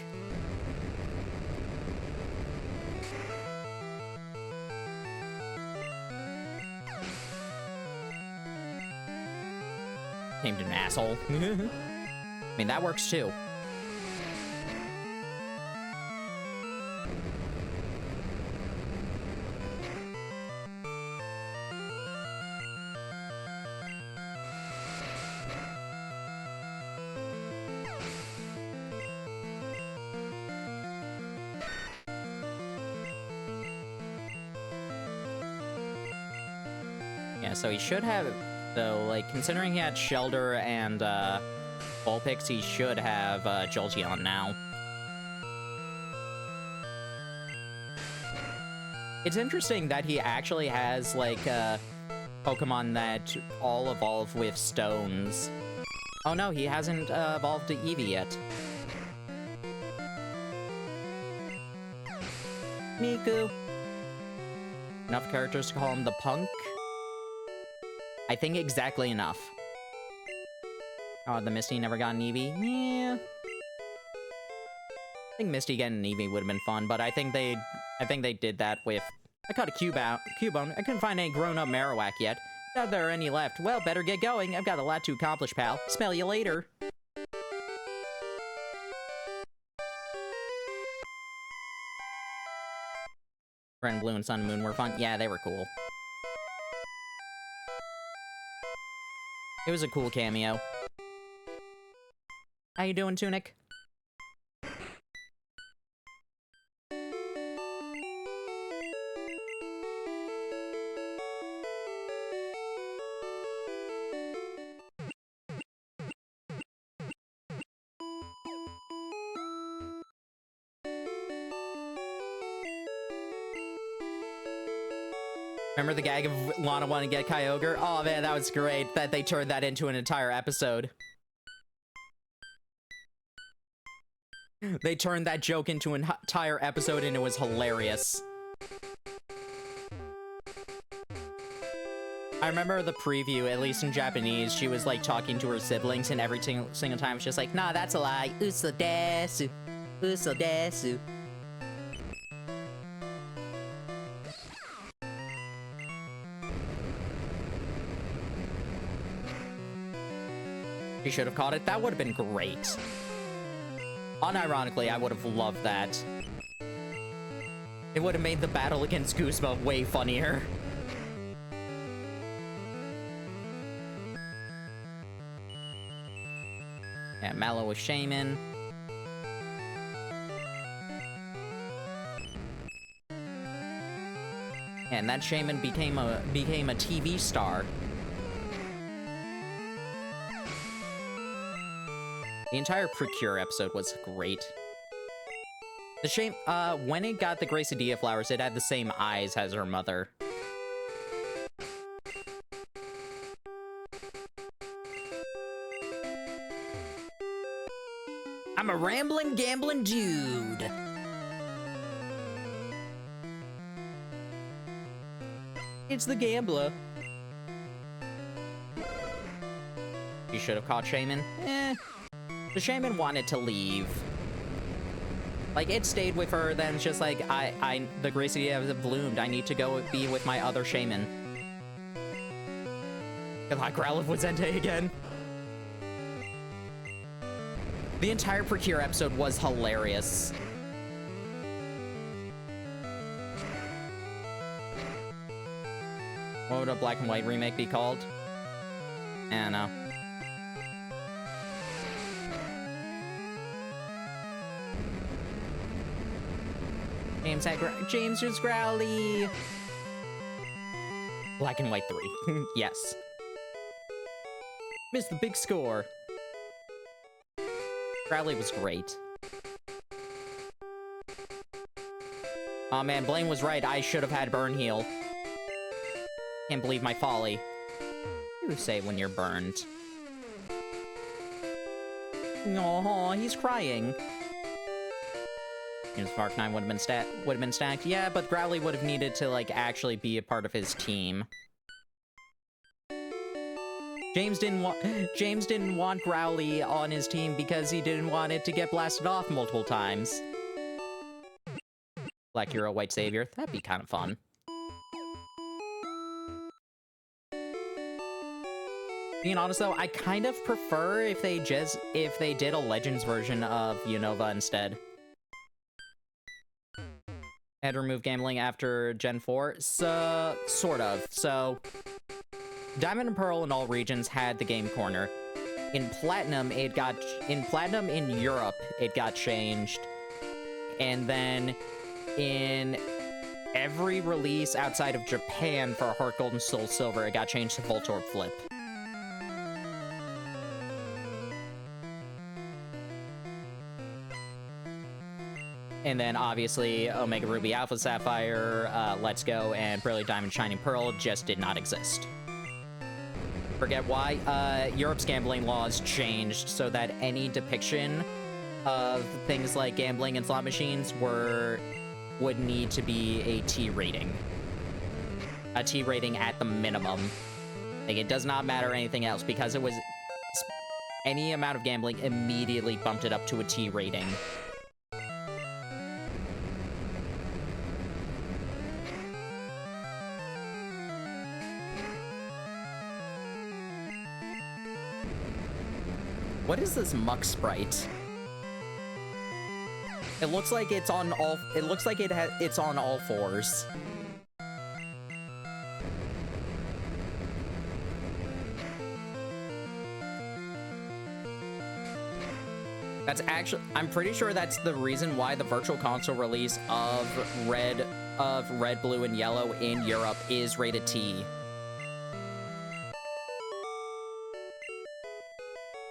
Named an asshole. I mean, that works too. Yeah, so he should have, though, like, considering he had Shellder and, Vulpix, he should have, Jolteon now. It's interesting that he actually has, like, Pokemon that all evolve with stones. Oh no, he hasn't, evolved to Eevee yet. Miku. Enough characters to call him the Punk? I think exactly enough. Oh, the Misty never got an Eevee? Yeah. I think Misty getting an Eevee would have been fun, but I think they did that with... I caught a Cubone. I couldn't find any grown-up Marowak yet. Not there are any left. Well, better get going. I've got a lot to accomplish, pal. Smell you later. Red and Blue and Sun and Moon were fun. Yeah, they were cool. It was a cool cameo. How you doing, Tunic? Remember the gag of Lana wanting to get Kyogre? Oh man, that was great that they turned that into an entire episode. They turned that joke into an entire episode and it was hilarious. I remember the preview, at least in Japanese, she was like talking to her siblings and every single time it's just like, nah, that's a lie. Uso desu. Uso desu. She should have caught it. That would have been great. Unironically, I would have loved that. It would have made the battle against Guzma way funnier. Yeah, Mallow with Shaman. And that Shaman became a TV star. The entire Precure episode was great. The shame, when it got the Gracidia flowers, it had the same eyes as her mother. I'm a rambling, gambling dude. It's the gambler. You should have caught Shaman. The Shaman wanted to leave. Like, it stayed with her, then it's just like, the Gracie has bloomed. I need to go be with my other Shaman. Good luck, Growlithe with Zentei again. The entire Procure episode was hilarious. What would a black and white remake be called? I don't know. James is Growly. Black and white 3. Yes. Missed the big score. Growly was great. Oh man, Blaine was right. I should have had burn heal. Can't believe my folly. What do you say when you're burned? Aw, he's crying. Mark 9 would have been stacked. Yeah, but Growly would have needed to, like, actually be a part of his team. James didn't want Growly on his team because he didn't want it to get blasted off multiple times. Black Hero, White Savior. That'd be kind of fun. Being honest though, I kind of prefer if they did a Legends version of Unova instead. Had to remove gambling after Gen 4? So, sort of. So, Diamond and Pearl in all regions had the game corner. In Platinum in Europe, it got changed. And then in every release outside of Japan for Heart Gold and Soul Silver, it got changed to Voltorb Flip. And then, obviously, Omega Ruby Alpha Sapphire, Let's Go, and Brilliant Diamond Shining Pearl just did not exist. Forget why. Europe's gambling laws changed so that any depiction of things like gambling and slot machines would need to be a T rating. A T rating at the minimum. Like, it does not matter anything else, because it was... Any amount of gambling immediately bumped it up to a T rating. What is this Muck Sprite? It looks like it's on all. It looks like it's on all fours. That's actually. I'm pretty sure that's the reason why the Virtual Console release of Red, Blue, and Yellow in Europe is rated T.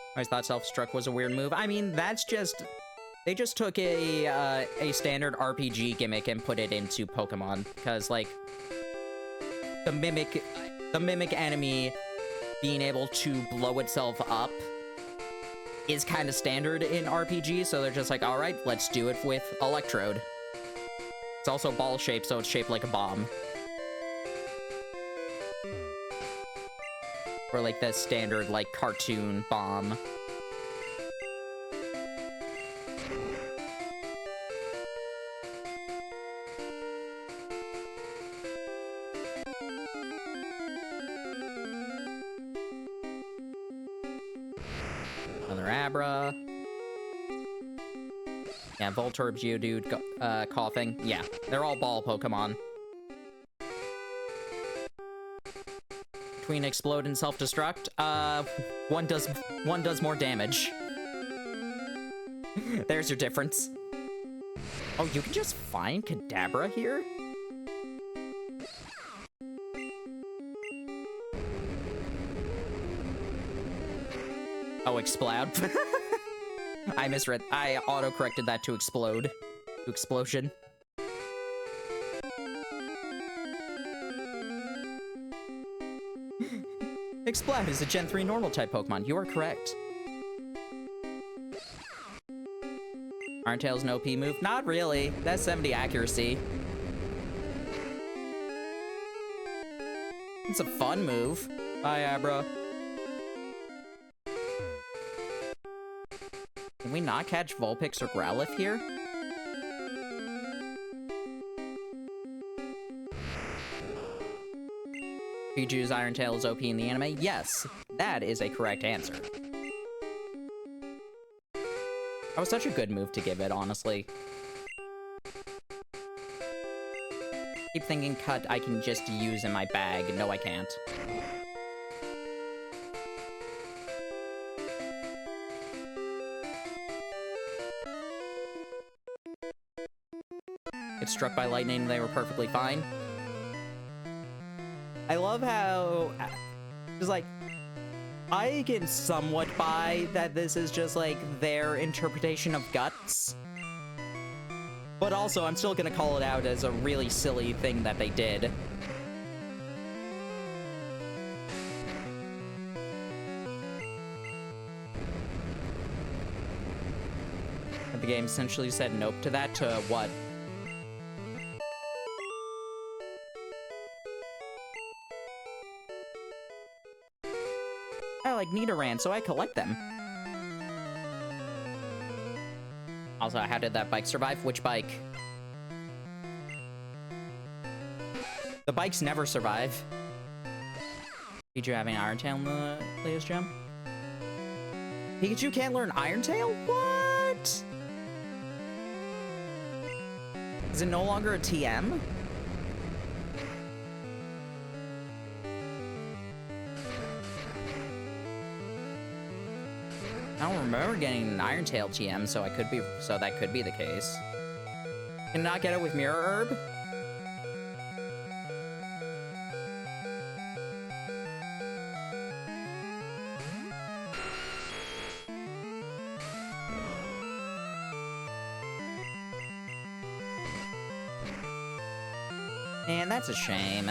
I always thought Self-Destruct was a weird move. I mean, that's just... They just took a standard RPG gimmick and put it into Pokemon. Because, like, the mimic enemy being able to blow itself up is kind of standard in RPG, so they're just like, alright, let's do it with Electrode. It's also ball-shaped, so it's shaped like a bomb. Or like the standard, like, cartoon bomb. Another Abra. Yeah, Voltorb, Geodude, Coughing. Yeah, they're all ball Pokemon. Between Explode and Self-Destruct, one does more damage. There's your difference. Oh, you can just find Kadabra here? Oh, Explode. I misread. I auto-corrected that to Explode. To Explosion. Explode is a Gen 3 normal type Pokemon. You are correct. Iron Tail's an OP move? Not really. That's 70 accuracy. It's a fun move. Bye, Abra. Can we not catch Vulpix or Growlithe here? Piju's Iron Tail is OP in the anime? Yes, that is a correct answer. That was such a good move to give it, honestly. Keep thinking cut I can just use in my bag. No, I can't. Get struck by lightning, they were perfectly fine. I love how... Just like... I can somewhat buy that this is just, like, their interpretation of Guts. But also, I'm still gonna call it out as a really silly thing that they did. And the game essentially said nope to that, to what? I like Nidoran, so I collect them. Also, how did that bike survive? Which bike? The bikes never survive. Pikachu having Iron Tail in the latest gem? Pikachu can't learn Iron Tail? What? Is it no longer a TM? I don't remember getting an Iron Tail TM, so that could be the case. Can not get it with Mirror Herb? Man, that's a shame.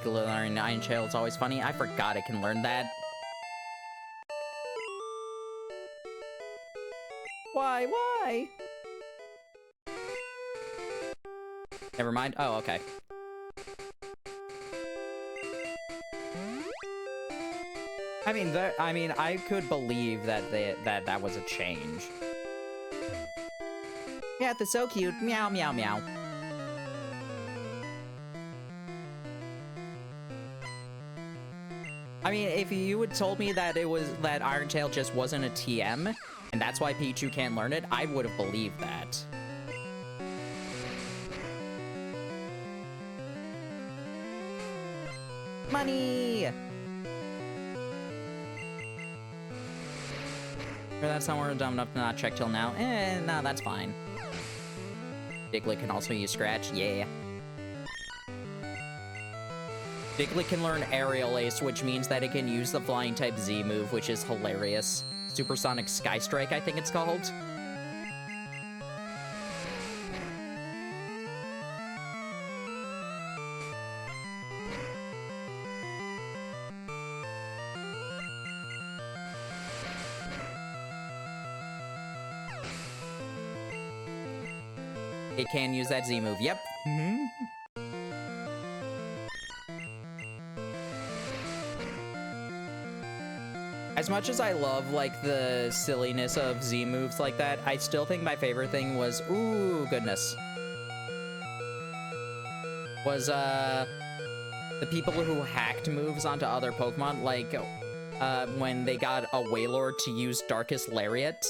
Learning Iron Tail is always funny. I forgot it can learn that. Why? Why? Never mind. Oh, okay. I mean, I could believe that that was a change. Yeah, that's so cute. Meow, meow, meow. I mean, if you had told me that that Iron Tail just wasn't a TM, and that's why Pikachu can't learn it, I would have believed that. Money! That's not we're dumb enough to not check till now. No, that's fine. Diglett can also use Scratch, yeah. Diglett can learn Aerial Ace, which means that it can use the Flying type Z move, which is hilarious. Supersonic Sky Strike, I think it's called. It can use that Z move, yep. As much as I love, like, the silliness of Z moves like that, I still think my favorite thing was, ooh, goodness, was, the people who hacked moves onto other Pokemon, like, when they got a Wailord to use Darkest Lariat.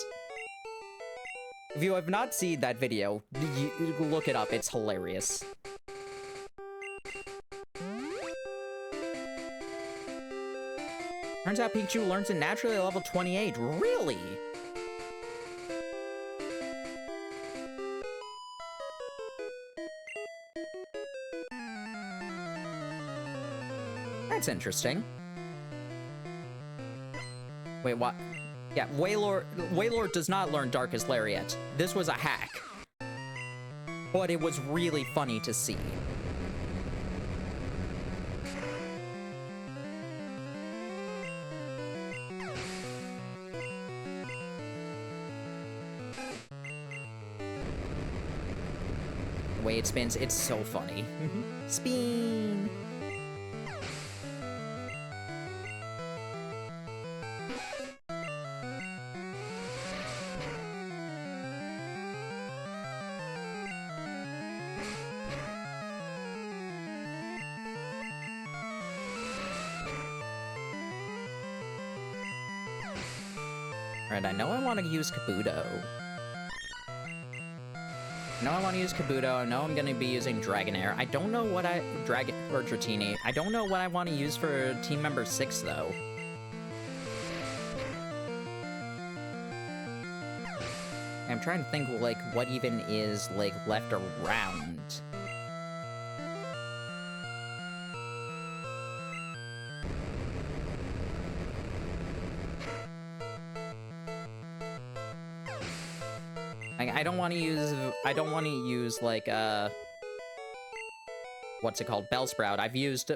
If you have not seen that video, look it up, it's hilarious. Turns out Pikachu learns it naturally at level 28. Really? That's interesting. Wait, what? Yeah, Wailord does not learn Darkest Lariat. This was a hack. But it was really funny to see. The way it spins, it's so funny. Spin! Alright, I know I want to use Kabuto. I know I want to use Kabuto. I know I'm going to be using Dragonair. I don't know what or Dratini. I don't know what I want to use for team member 6, though. I'm trying to think, like, what even is, like, left around. I don't want to use, like, what's it called? Bellsprout. I've used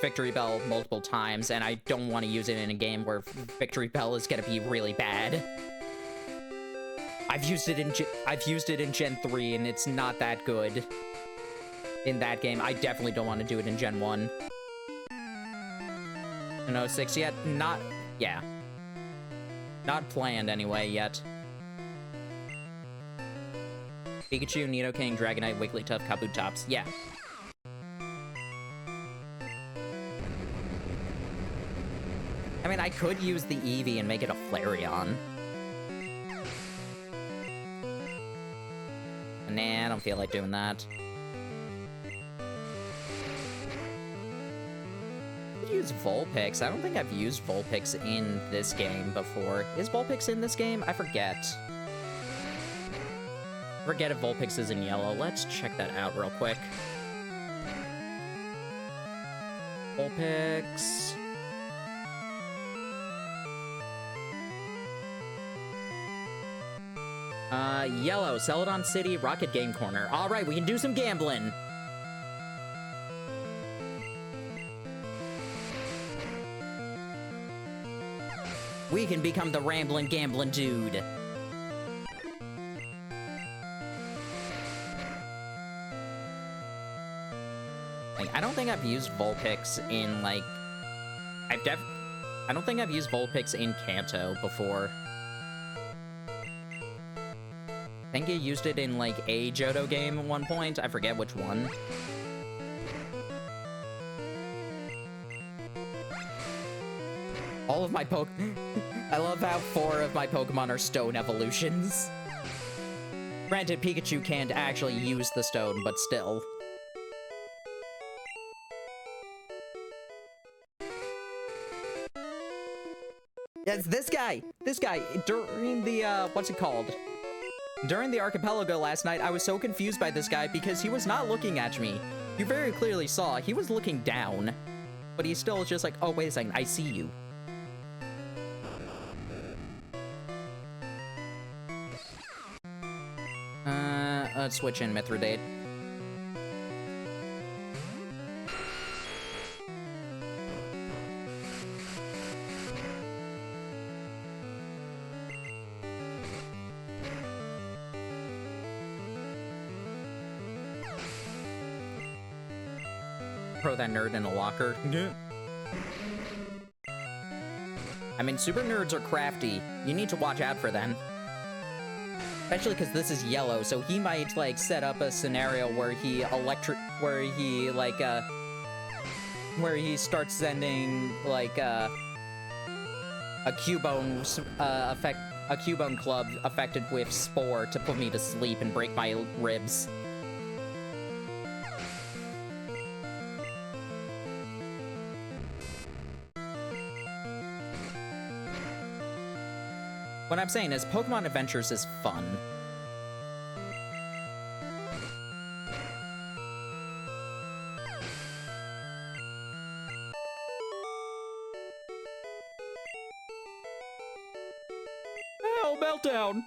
Victory Bell multiple times, and I don't want to use it in a game where Victory Bell is gonna be really bad. I've used it in Gen 3, and it's not that good in that game. I definitely don't want to do it in Gen 1. In 06 yet? Yeah. Not planned, anyway, yet. Pikachu, Nidoking, Dragonite, Wigglytuff, Kabutops. Yeah. I mean, I could use the Eevee and make it a Flareon. Nah, I don't feel like doing that. I could use Vulpix. I don't think I've used Vulpix in this game before. Is Vulpix in this game? I forget. Forget if Vulpix is in yellow. Let's check that out real quick. Vulpix. Yellow, Celadon City, Rocket Game Corner. Alright, we can do some gambling. We can become the ramblin' gamblin' dude. Like, I don't think I've used Vulpix in, like... I don't think I've used Vulpix in Kanto before. I think you used it in, like, a Johto game at one point. I forget which one. All of my I love how 4 of my Pokemon are stone evolutions. Granted, Pikachu can't actually use the stone, but still. Yes, this guy, during the, what's it called? During the archipelago last night, I was so confused by this guy because he was not looking at me. You very clearly saw, he was looking down. But he still was just like, oh, wait a second, I see you. Let's switch in Mithridate. Throw that nerd in a locker. I mean, super nerds are crafty. You need to watch out for them. Especially because this is yellow, so he might, like, set up a scenario where he where he starts sending, like, a Cubone club affected with Spore to put me to sleep and break my ribs. What I'm saying is, Pokemon Adventures is fun. Oh, meltdown!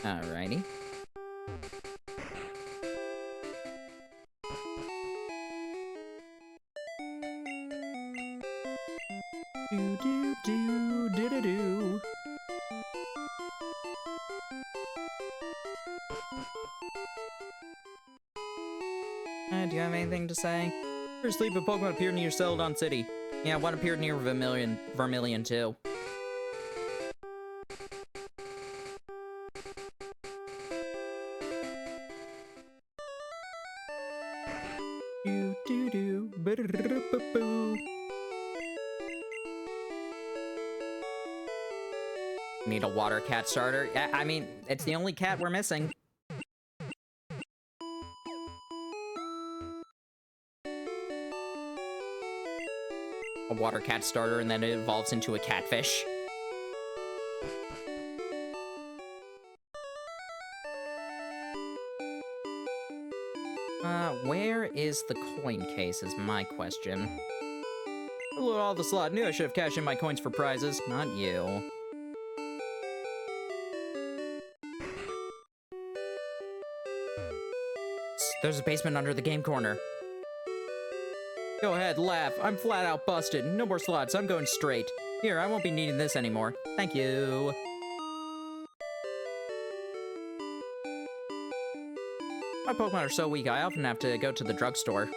Alrighty. Do-do-do-do-do-do. Do you have anything to say? First sleep of Pokemon appeared near Celadon City. Yeah, one appeared near Vermilion too. Do-do-do. Ba-da-da-da-ba-boo. need a water cat starter. Yeah, I mean, it's the only cat we're missing. A water cat starter, and then it evolves into a catfish. Where is the coin case is my question. Load all the slot. Knew I should have cashed in my coins for prizes. Not you. There's a basement under the game corner. Go ahead, laugh. I'm flat out busted. No more slots. I'm going straight. Here, I won't be needing this anymore. Thank you. My Pokemon are so weak, I often have to go to the drugstore.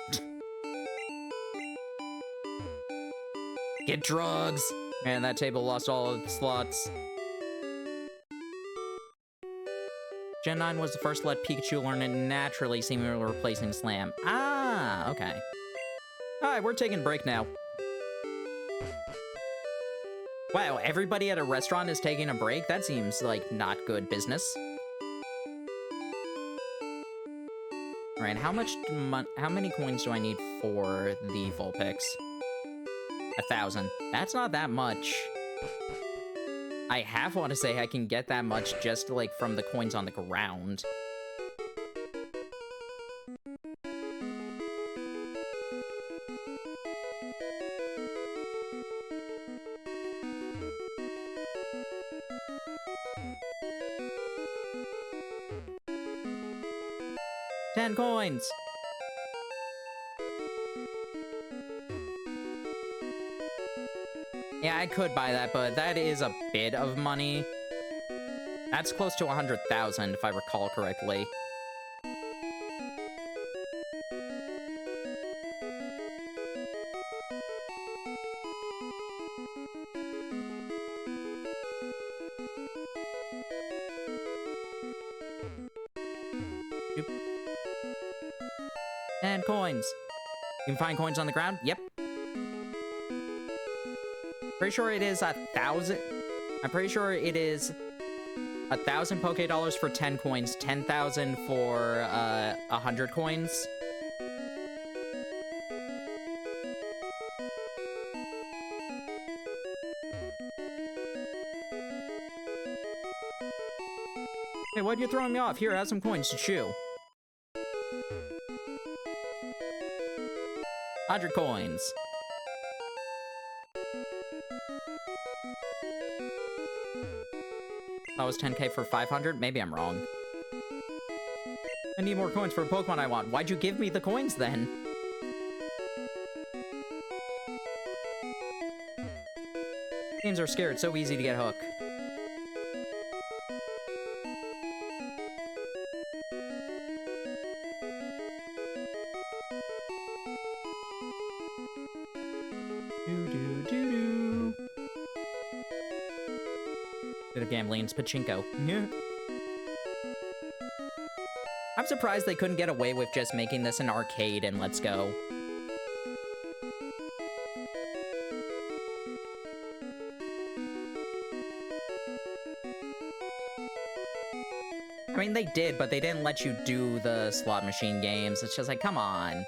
Get drugs! Man, that table lost all of the slots. Gen 9 was the first to let Pikachu learn it naturally, seemingly replacing Slam. Ah, okay. Alright, we're taking a break now. Wow, everybody at a restaurant is taking a break? That seems like not good business. Alright, how many coins do I need for the Vulpix? 1,000. That's not that much. I half want to say I can get that much just, like, from the coins on the ground. $10 coins! Yeah, I could buy that, but that is a bit of money. That's close to 100,000, if I recall correctly. Oop. 10 coins. You can find coins on the ground? Yep. Pretty sure it is 1,000. I'm pretty sure it is 1,000 Poké Dollars for 10 coins, 10,000 for 100 coins. Hey, why'd you throw me off? Here, have some coins to chew. 100 coins. That was 10k for 500? Maybe I'm wrong. I need more coins for a Pokemon I want. Why'd you give me the coins then? Games are scared. So easy to get hooked. Bit of gambling, it's pachinko. Yeah. I'm surprised they couldn't get away with just making this an arcade and let's go. I mean, they did, but they didn't let you do the slot machine games. It's just like, come on.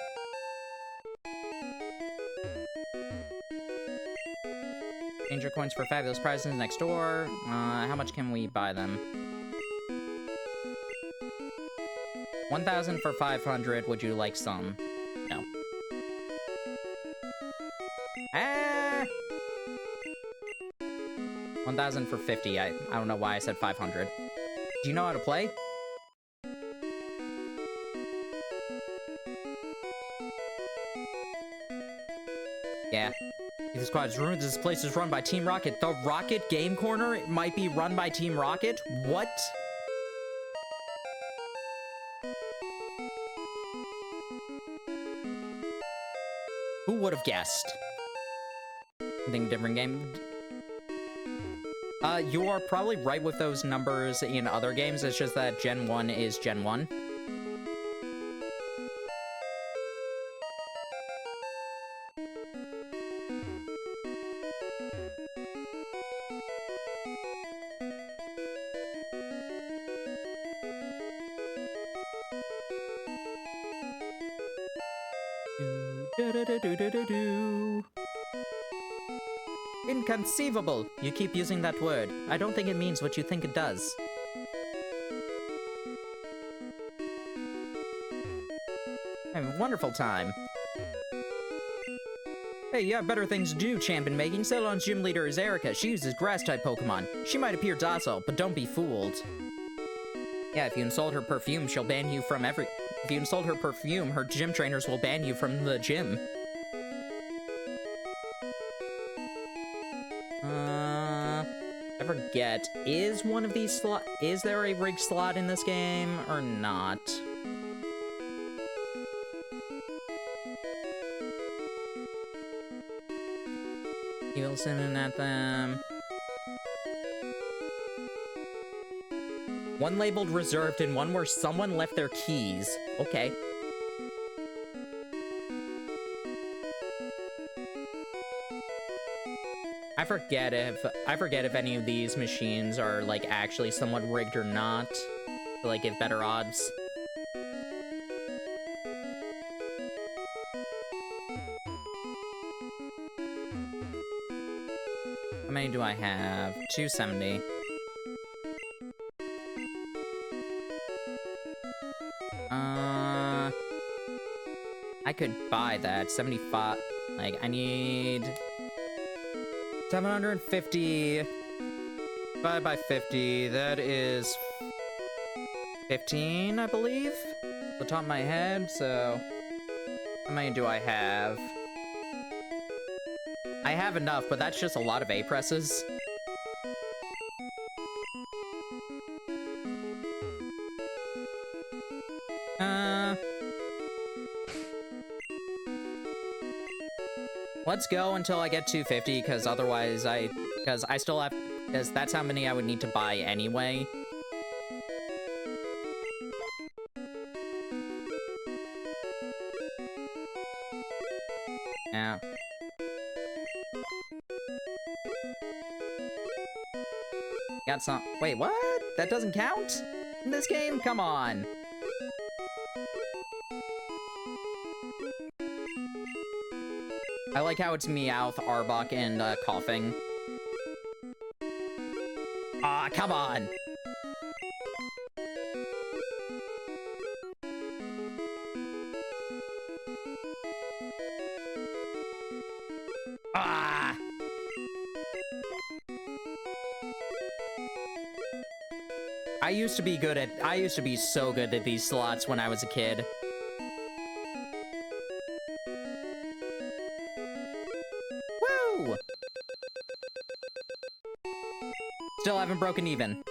Danger coins for fabulous prizes next door. How much can we buy them? 1,000 for 500. Would you like some? No. Ah! 1,000 for 50. I don't know why I said 500. Do you know how to play? Yeah. This squad is ruined. This place is run by Team Rocket. The Rocket Game Corner might be run by Team Rocket? What? Who would have guessed? I think different game. You are probably right with those numbers in other games. It's just that Gen 1 is Gen 1. Do-do-do-do-do-do. Inconceivable! You keep using that word. I don't think it means what you think it does. Having a wonderful time. Hey, you have better things to do, champion making. Ceylon's gym leader is Erica. She uses grass-type Pokemon. She might appear docile, but don't be fooled. Yeah, if you insult her perfume, she'll ban you from every... If you insult her perfume, her gym trainers will ban you from the gym. I forget. Is one of these slot... Is there a rig slot in this game, or not? You listening at them? One labeled reserved and one where someone left their keys. Okay. I forget if any of these machines are like actually somewhat rigged or not to like give better odds. How many do I have? 270. I could buy that. 75. Like, I need 750 divided by 50. That is 15, I believe? Off the top of my head, so how many do I have? I have enough, but that's just a lot of A-presses. Let's go until I get 250, because otherwise because that's how many I would need to buy anyway. Yeah. Got some. Wait, what? That doesn't count? In this game? Come on. I like how it's Meowth, Arbok, and Coughing. Ah, come on! Ah! I used to be so good at these slots when I was a kid. Woo! Still haven't broken even.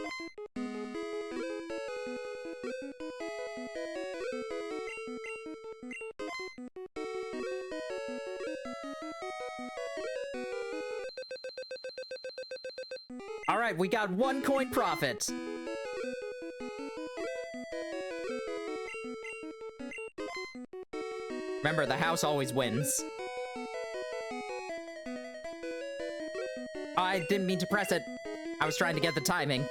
Alright, we got 1 coin profit. Remember, the house always wins. I didn't mean to press it. I was trying to get the timing.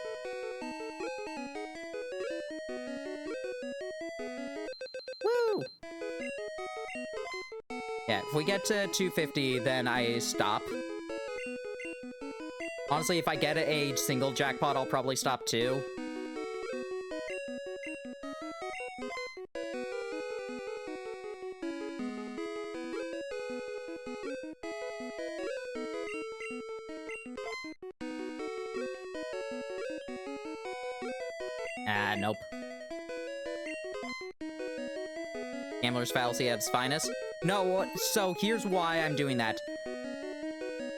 Woo! Yeah, if we get to 250, then I stop. Honestly, if I get a single jackpot, I'll probably stop too. Ah, nope. Gambler's fallacy at its finest. No, so here's why I'm doing that.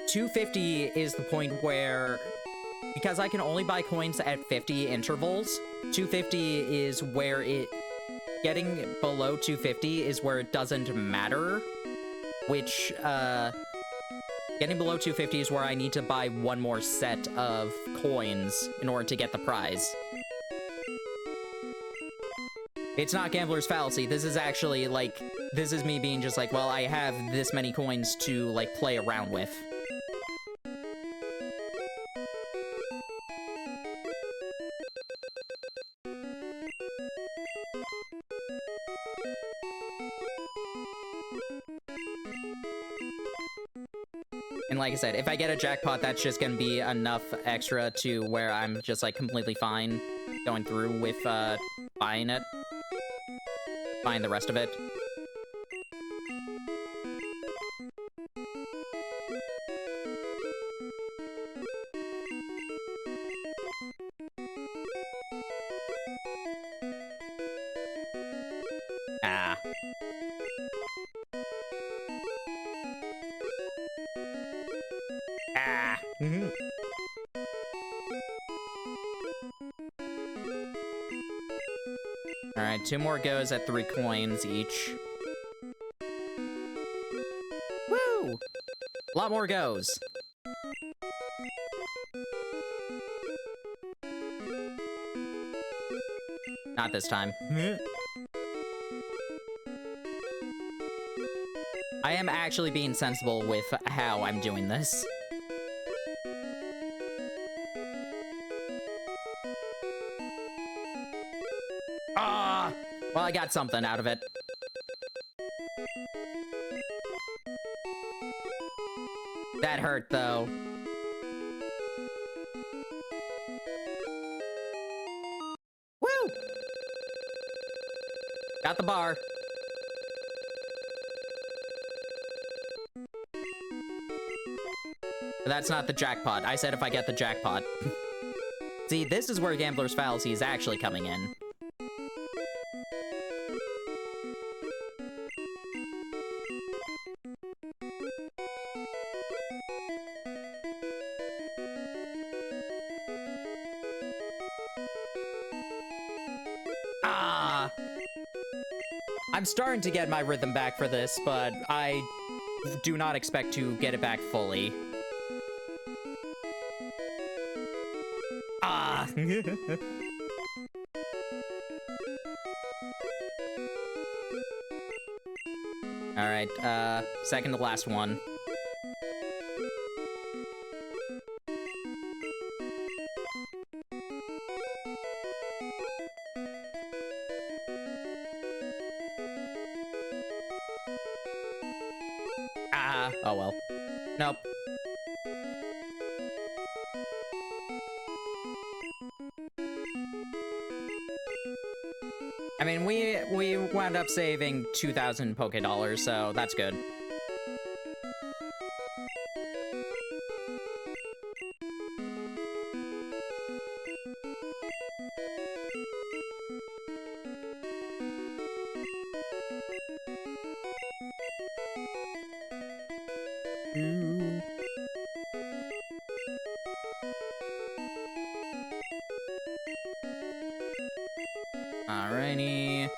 250 is the point where, because I can only buy coins at 50 intervals, 250 is where getting below 250 is where it doesn't matter, which, getting below 250 is where I need to buy one more set of coins in order to get the prize. It's not Gambler's Fallacy. This is actually, like, this is me being just like, well, I have this many coins to, like, play around with. And like I said, if I get a jackpot, that's just gonna be enough extra to where I'm just, like, completely fine going through with, buying it. Buying the rest of it. Ah. Ah. Alright, 2 more goes at 3 coins each. Woo! A lot more goes. Not this time. I am actually being sensible with how I'm doing this. Ah! Well, I got something out of it. That hurt, though. Woo! Got the bar. But that's not the jackpot. I said if I get the jackpot. See, this is where Gambler's Fallacy is actually coming in. Ah! I'm starting to get my rhythm back for this, but I do not expect to get it back fully. Ah! Alright, second to last one. Ah, oh well. Nope. I mean, we wound up saving 2,000 Poké Dollars, so that's good. Alrighty.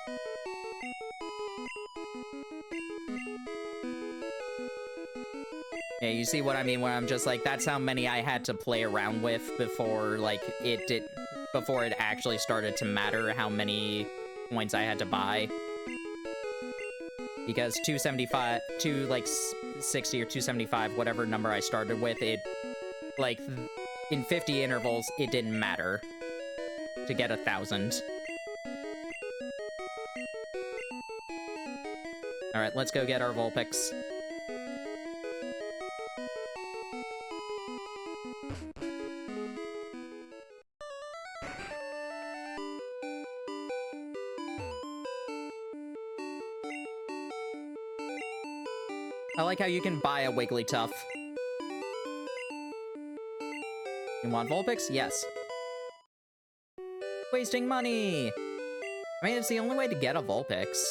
Yeah, you see what I mean when I'm just like, that's how many I had to play around with before, like, before it actually started to matter how many points I had to buy. Because 275, 60 or 275, whatever number I started with, it, like, in 50 intervals, it didn't matter to get 1,000. Alright, let's go get our Vulpix. I like how you can buy a Wigglytuff. You want Vulpix? Yes. Wasting money! I mean, it's the only way to get a Vulpix.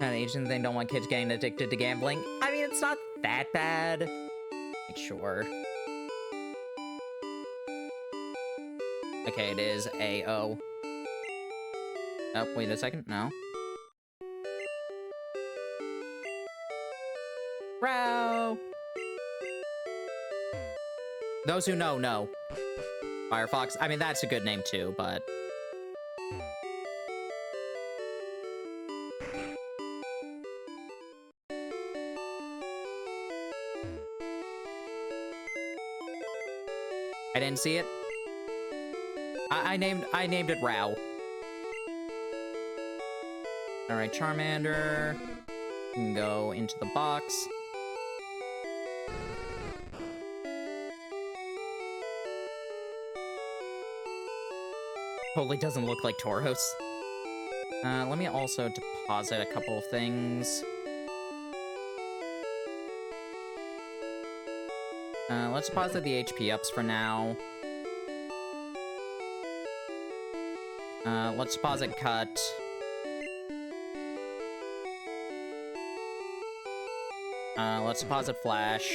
An Asian thing, don't want kids getting addicted to gambling. I mean, it's not that bad. Like, sure. Okay, it is A-O. Oh, wait a second, no. Row! Those who know. Firefox. I mean, that's a good name too, but... I didn't see it. I named it Rao. Alright, Charmander. You can go into the box. Totally doesn't look like Tauros. Let me also deposit a couple of things. Let's deposit the HP ups for now. Let's deposit Cut. Let's deposit Flash.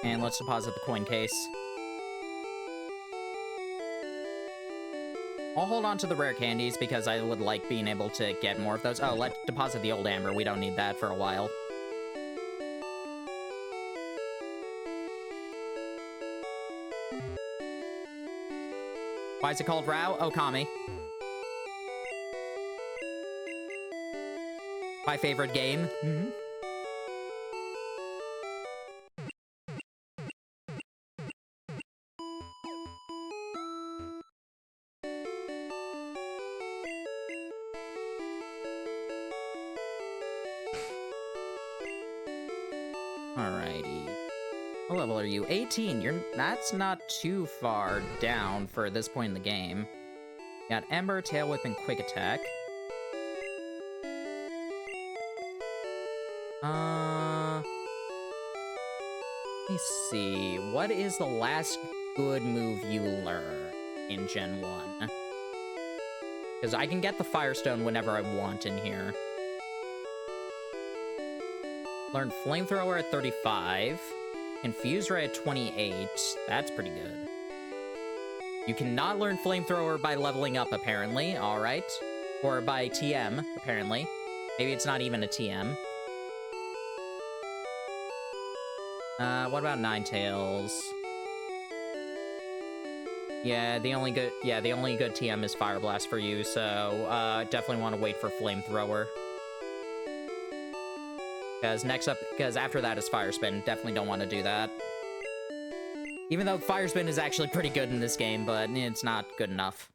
And let's deposit the coin case. I'll hold on to the rare candies because I would like being able to get more of those. Oh, let's deposit the old amber. We don't need that for a while. Why is it called Rao? Okami. My favorite game. Alrighty. What level are you? 18. That's not too far down for this point in the game. You got Ember, Tail Whip, and Quick Attack. Let me see. What is the last good move you learn in Gen 1? Because I can get the Firestone whenever I want in here. Learn Flamethrower at 35. Confuse Ray at 28. That's pretty good. You cannot learn Flamethrower by leveling up, apparently. Alright. Or by TM, apparently. Maybe it's not even a TM. What about Ninetales? Yeah, the only good TM is Fire Blast for you, so, definitely want to wait for Flamethrower. Because after that is Fire Spin. Definitely don't want to do that. Even though Fire Spin is actually pretty good in this game, but it's not good enough.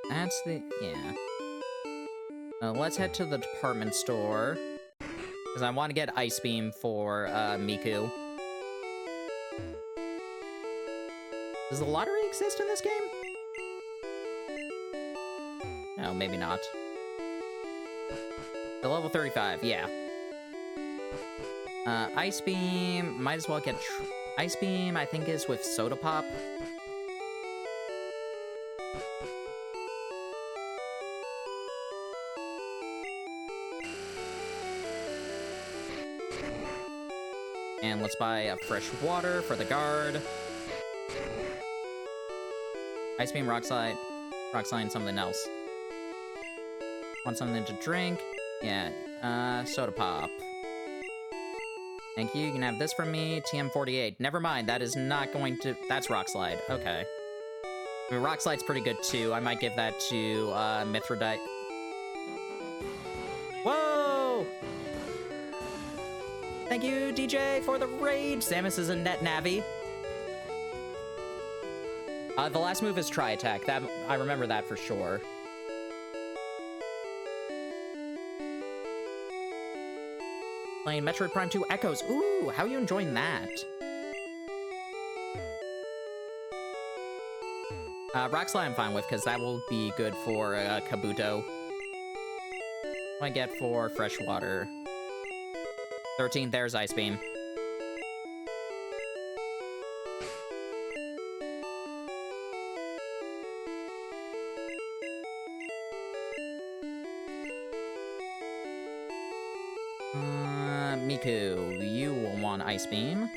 That's the... yeah. Let's head to the department store. Because I want to get Ice Beam for, Miku. Does the lottery exist in this game? No, maybe not. The level 35, yeah. Ice Beam, might as well get... Ice Beam, I think, is with Soda Pop. And let's buy a fresh water for the guard. Ice Beam, Rock Slide, something else. Want something to drink? Yeah, Soda Pop. Thank you, you can have this from me, TM48. Never mind, that is not going to... That's Rock Slide, okay. I mean, Rock Slide's pretty good too. I might give that to, Mithridite. Whoa! Thank you, DJ, for the raid! Samus is a net Navi. The last move is Tri-Attack. That I remember that for sure. Playing Metroid Prime 2 Echoes. Ooh, how are you enjoying that? Rock Slide I'm fine with, because that will be good for Kabuto. What do I get for fresh water? 13, there's Ice Beam. Miku, you will want Ice Beam.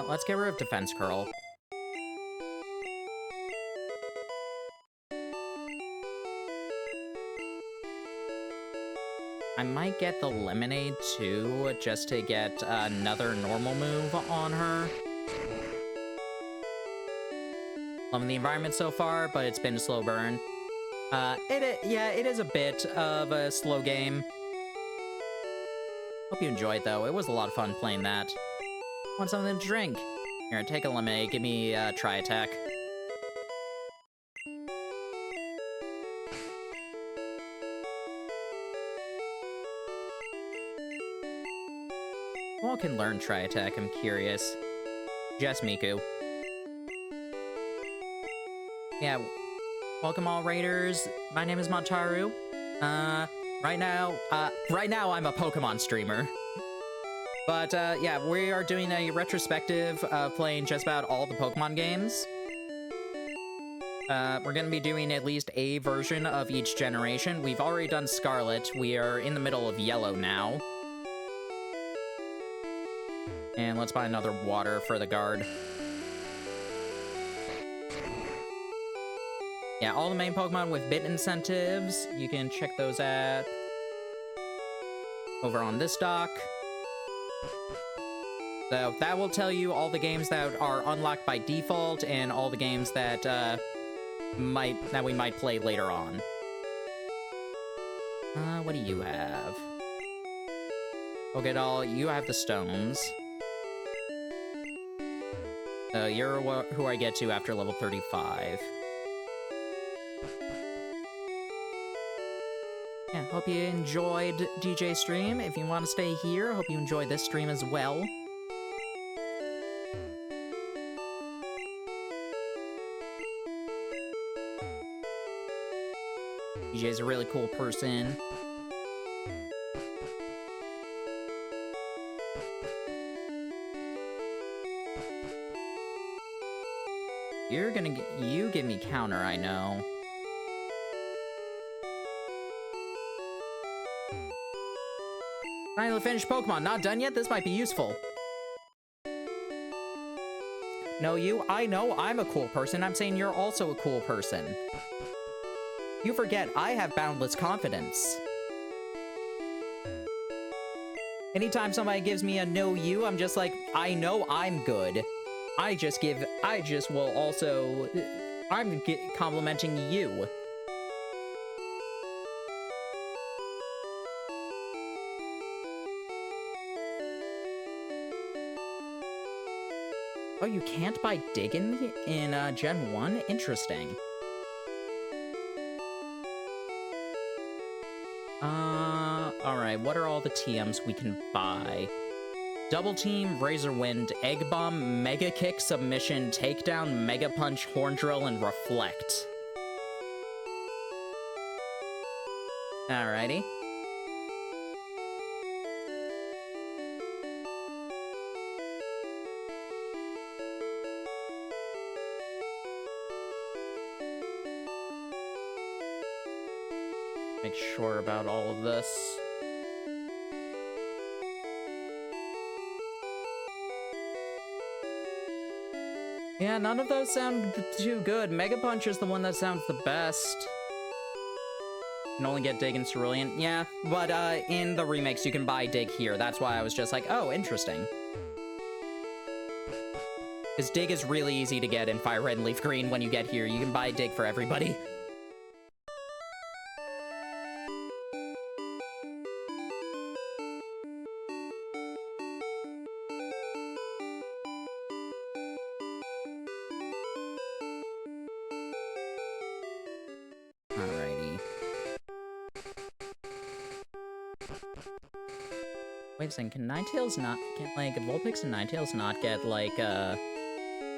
Let's get rid of Defense Curl. I might get the Lemonade too, just to get another normal move on her. Loving the environment so far, but it's been a slow burn. Yeah, it is a bit of a slow game. Hope you enjoyed, though. It was a lot of fun playing that. Want something to drink? Here, take a lemonade. Give me Tri Attack. Who all can learn Tri Attack? I'm curious. Just Miku. Yeah. Welcome all raiders. My name is Montaru. Right now I'm a Pokemon streamer. But, yeah, we are doing a retrospective of playing just about all the Pokemon games. We're gonna be doing at least a version of each generation. We've already done Scarlet. We are in the middle of Yellow now. And let's buy another water for the guard. Yeah, all the main Pokemon with bit incentives. You can check those at over on this dock. So that will tell you all the games that are unlocked by default and all the games that we might play later on. What do you have? Pokédoll, you have the stones. So you're who I get to after level 35. Yeah, hope you enjoyed DJ stream. If you want to stay here, hope you enjoy this stream as well. DJ's a really cool person. You give me counter, I know. Finally finished Pokemon, not done yet? This might be useful. No, I know I'm a cool person. I'm saying you're also a cool person. You forget, I have boundless confidence. Anytime somebody gives me a no you, I'm just like, I know I'm good. I'm complimenting you. Oh, you can't buy Dig in Gen 1? Interesting. Alright, what are all the TMs we can buy? Double Team, Razor Wind, Egg Bomb, Mega Kick, Submission, Takedown, Mega Punch, Horn Drill, and Reflect. Alrighty. Make sure about all of this. Yeah, none of those sound too good. Mega Punch is the one that sounds the best. You can only get Dig and Cerulean. Yeah, but in the remakes you can buy Dig here. That's why I was just like, oh, interesting. Because Dig is really easy to get in Fire Red and Leaf Green when you get here. You can buy Dig for everybody. Wait a second, can Vulpix and Ninetales not get, like,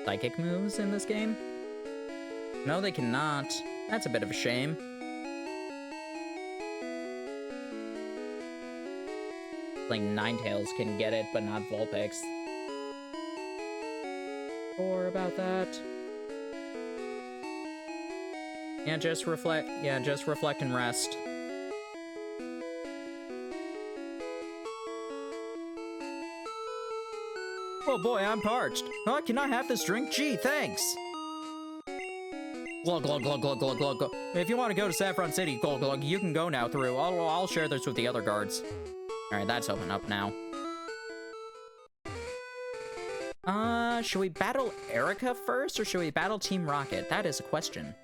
psychic moves in this game? No, they cannot. That's a bit of a shame. Like, Ninetales can get it, but not Vulpix. Or about that. Yeah, just reflect and rest. Oh boy, I'm parched. Oh, can I have this drink? Gee, thanks. Glug, glug, glug, glug, glug, glug, glug. If you want to go to Saffron City, glug, glug, you can go now through. I'll share this with the other guards. Alright, that's open up now. Should we battle Erica first, or should we battle Team Rocket? That is a question.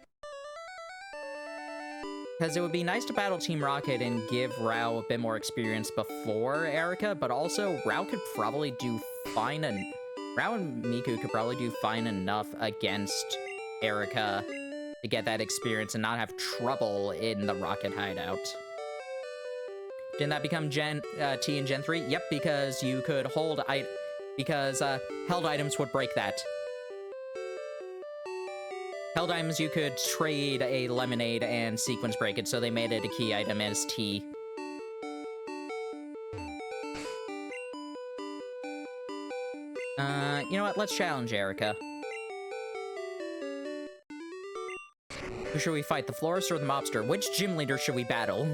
Because it would be nice to battle Team Rocket and give Rao a bit more experience before Erica, but also Rao could probably do fine, and Rao and Miku could probably do fine enough against Erica to get that experience and not have trouble in the Rocket hideout. Didn't that become T in Gen 3? Yep, because you could hold held items would break that. Held items, you could trade a lemonade and sequence break it, so they made it a key item as T. You know what? Let's challenge Erica. Who should we fight, the florist or the mobster? Which gym leader should we battle?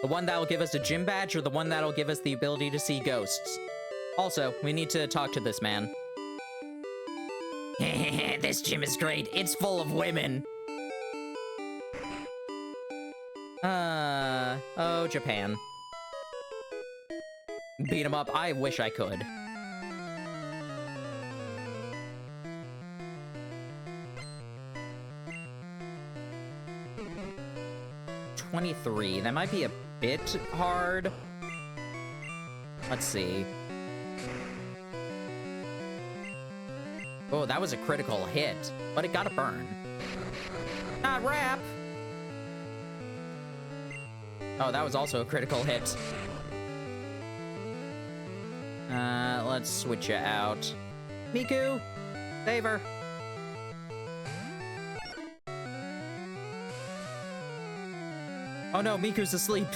The one that'll give us a gym badge, or the one that'll give us the ability to see ghosts? Also, we need to talk to this man. This gym is great. It's full of women. Oh, Japan. Beat him up. I wish I could. $23. That might be a bit hard. Let's see. Oh, that was a critical hit, but it got a burn. Not rap! Oh, that was also a critical hit. Let's switch it out. Miku! Save her! Oh no, Miku's asleep.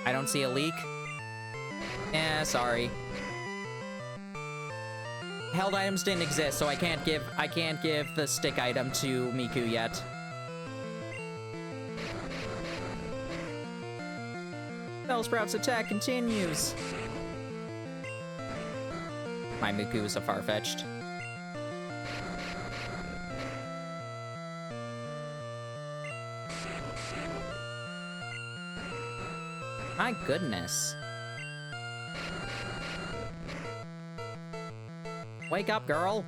I don't see a leak. Yeah, sorry. Held items didn't exist, so I can't give the stick item to Miku yet. Bellsprout's attack continues. My Miku is a far-fetched. My goodness. Wake up, girl.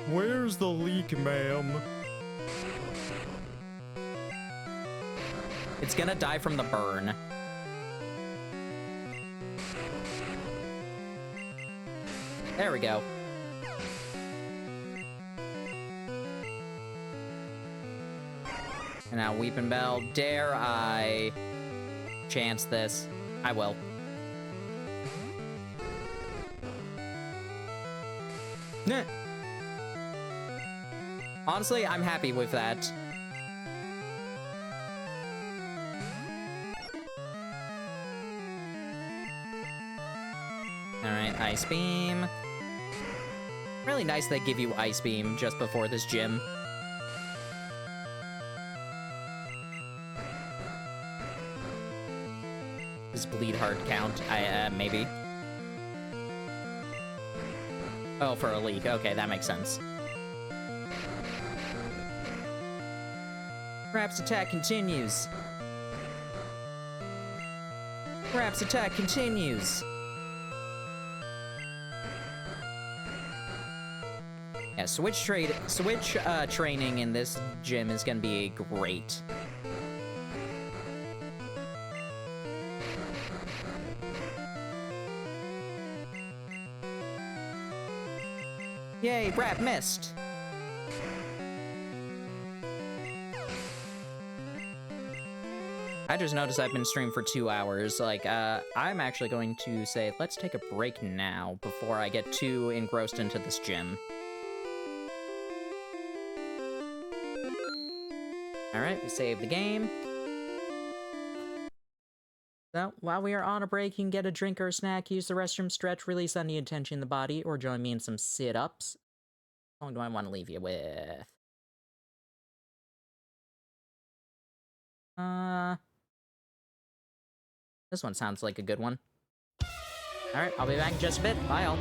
Where's the leak, ma'am? It's gonna die from the burn. There we go. And now Weeping Bell, dare I chance this? I will. Nah. Honestly, I'm happy with that. Alright, Ice Beam. Really nice they give you Ice Beam just before this gym. Does Bleed Heart count? Maybe. Oh, for a leak. Okay, that makes sense. Rap's attack continues. Rap's attack continues. Yeah, switch training in this gym is gonna be great. Yay, Rap missed! I just noticed I've been streaming for 2 hours. Like, I'm actually going to say, let's take a break now before I get too engrossed into this gym. Alright, we save the game. So, while we are on a break, you can get a drink or a snack, use the restroom, stretch, release any tension in the body, or join me in some sit-ups. How long do I want to leave you with? This one sounds like a good one. Alright, I'll be back in just a bit. Bye, all.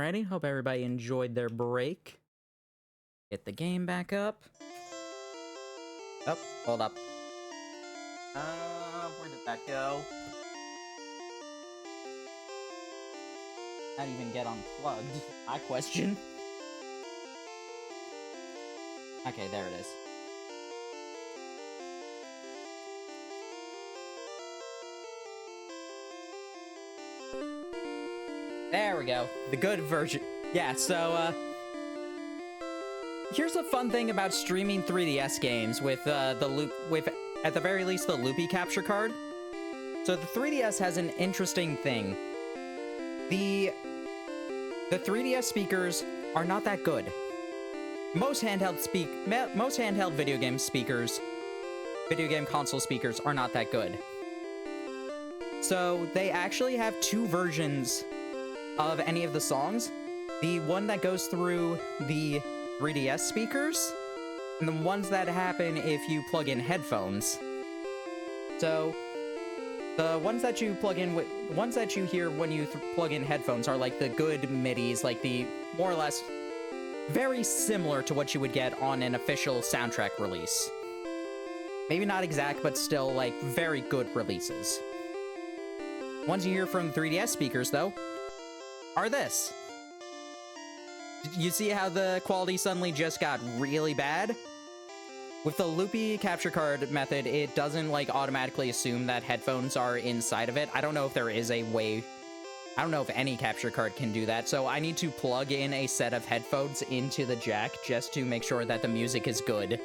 Alrighty, hope everybody enjoyed their break. Get the game back up. Oh, hold up. Where did that go? How do you even get unplugged? I question. Okay, there it is. There we go. The good version. Yeah, so, here's a fun thing about streaming 3DS games with, at the very least, the loopy capture card. So the 3DS has an interesting thing. The 3DS speakers are not that good. Most handheld video game console speakers are not that good. So they actually have two versions of any of the songs. The one that goes through the 3DS speakers, and the ones that happen if you plug in headphones. So the ones that you plug in the ones that you hear when you plug in headphones are like the good MIDIs, like the more or less very similar to what you would get on an official soundtrack release. Maybe not exact, but still like very good releases. Ones you hear from 3DS speakers, though, are this. You see how the quality suddenly just got really bad? With the loopy capture card method, it doesn't like automatically assume that headphones are inside of it. I don't know if there is a way. I don't know if any capture card can do that, so I need to plug in a set of headphones into the jack just to make sure that the music is good.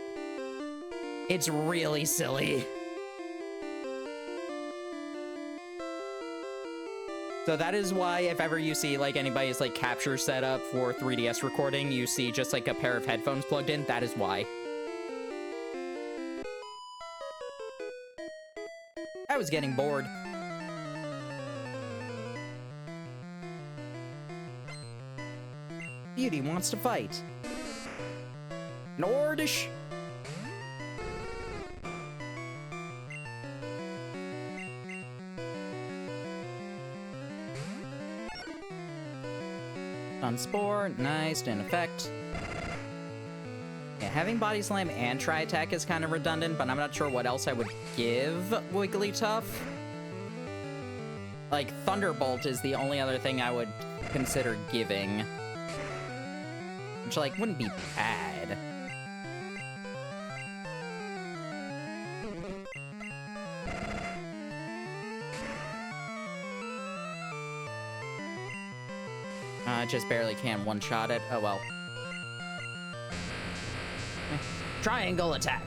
It's really silly. So that is why if ever you see like anybody's like capture setup for 3DS recording, you see just like a pair of headphones plugged in, that is why. I was getting bored. Beauty wants to fight. Nordish. Spore, nice, in effect. Yeah, having Body Slam and Tri-Attack is kind of redundant, but I'm not sure what else I would give Wigglytuff. Like, Thunderbolt is the only other thing I would consider giving. Which, like, wouldn't be bad. Just barely can one-shot it. Oh well. Triangle attack.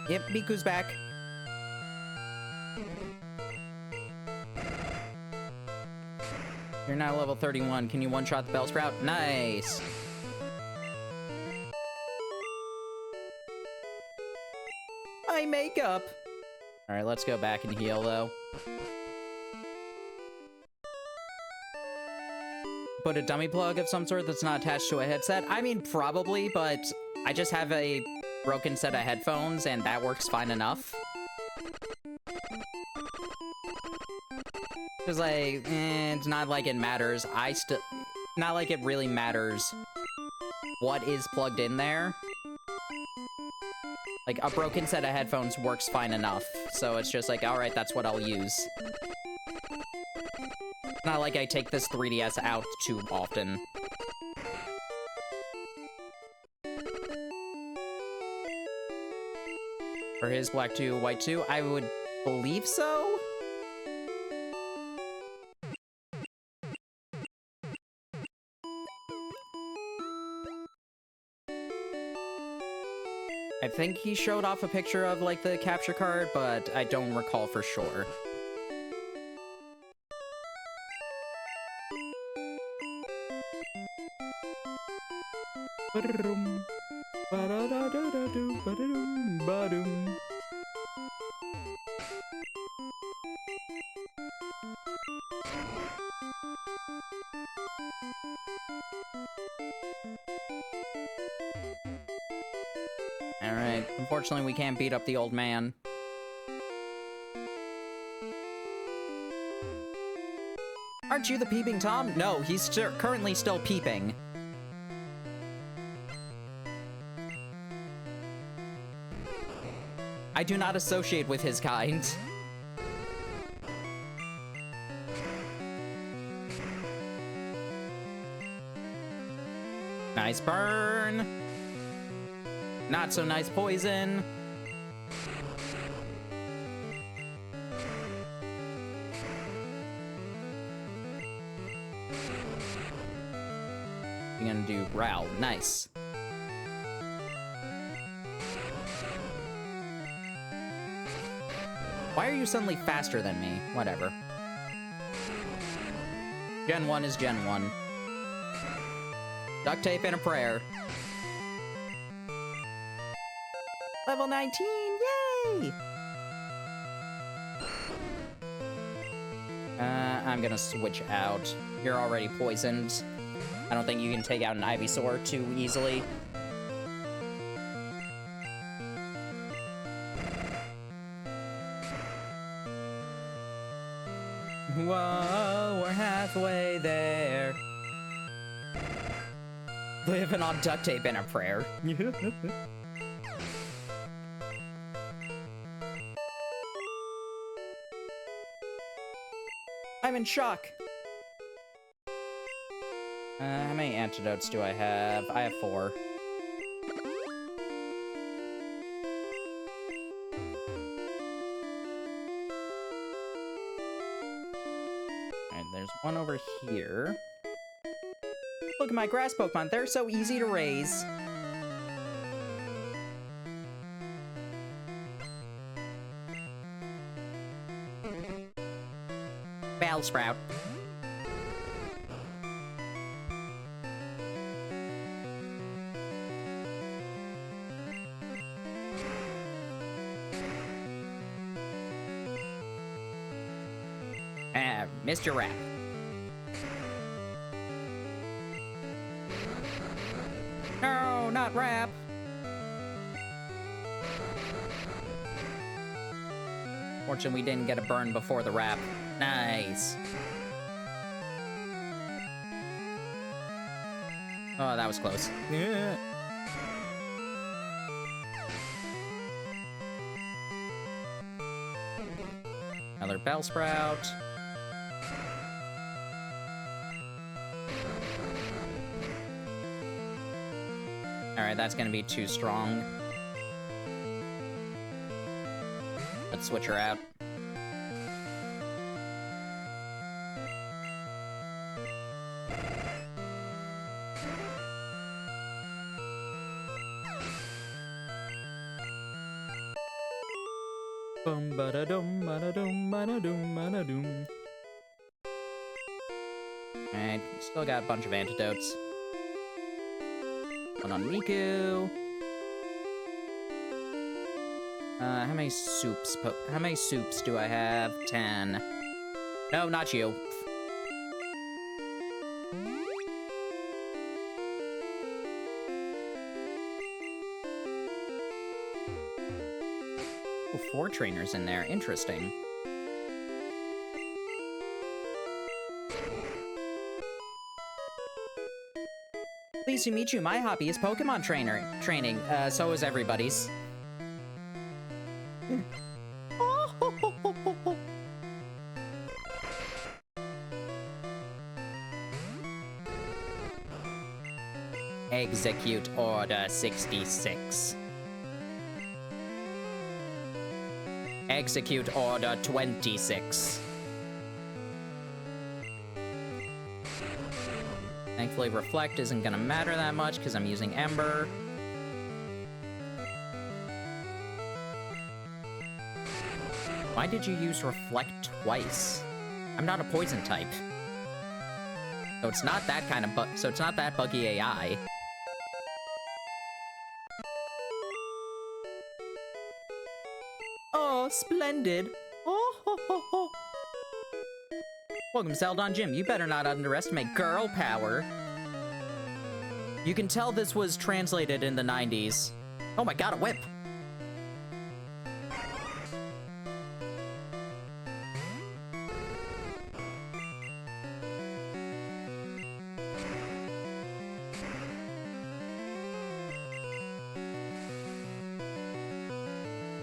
Yep, Biku's back. You're now level 31. Can you one-shot the Bellsprout? Nice! My makeup! Alright, let's go back and heal, though. Put a dummy plug of some sort that's not attached to a headset? I mean, probably, but I just have a broken set of headphones, and that works fine enough. Because, like, it's not like it matters. Not like it really matters what is plugged in there. Like, a broken set of headphones works fine enough. So it's just like, alright, that's what I'll use. Not like I take this 3DS out too often. For his black 2, white 2, I would believe so? I think he showed off a picture of, like, the capture card, but I don't recall for sure. Alright, unfortunately we can't beat up the old man. Aren't you the peeping Tom? No, he's currently still peeping. I do not associate with his kind. Nice burn. Not so nice poison. I'm gonna do Growl. Nice. Why are you suddenly faster than me? Whatever. Gen 1 is Gen 1. Duct tape and a prayer. Level 19, yay! I'm gonna switch out. You're already poisoned. I don't think you can take out an Ivysaur too easily. Whoa, we're halfway there. Living on duct tape and a prayer. I'm in shock. How many antidotes do I have? I have 4. Alright, there's one over here. Look at my grass Pokemon, they're so easy to raise. Bellsprout. Mr. Rap. No, not Rap. Fortunately, we didn't get a burn before the Rap. Nice. Oh, that was close. Yeah. Another Bellsprout. Alright, that's gonna be too strong. Let's switch her out. Bum ba da dum ba da dum ba da dum ba da dum. Alright, still got a bunch of antidotes. One on Miku. How many soups? How many soups do I have? 10. No, not you. Oh, 4 trainers in there. Interesting. Pleased to meet you. My hobby is Pokemon training. So is everybody's. Execute Order 66. Execute Order 26. Thankfully, Reflect isn't gonna matter that much because I'm using Ember. Why did you use Reflect twice? I'm not a poison type. So it's not that kind of so it's not that buggy AI. Oh, splendid. Oh, ho, ho, ho. Welcome, Celadon Jim. You better not underestimate girl power. You can tell this was translated in the 90s. Oh my god, a whip!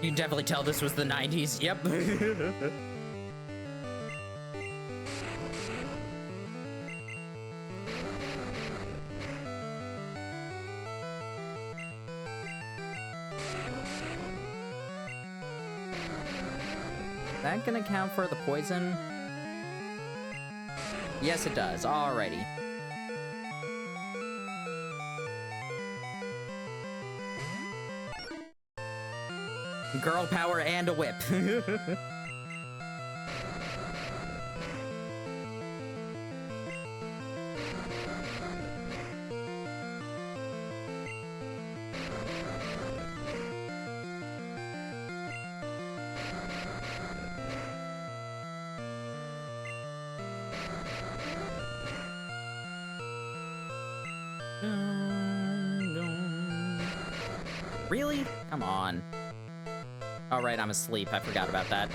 You can definitely tell this was the 90s. Yep. Is that gonna count for the poison? Yes, it does. Alrighty. Girl power and a whip. Really? Come on. Oh, right, I'm asleep. I forgot about that.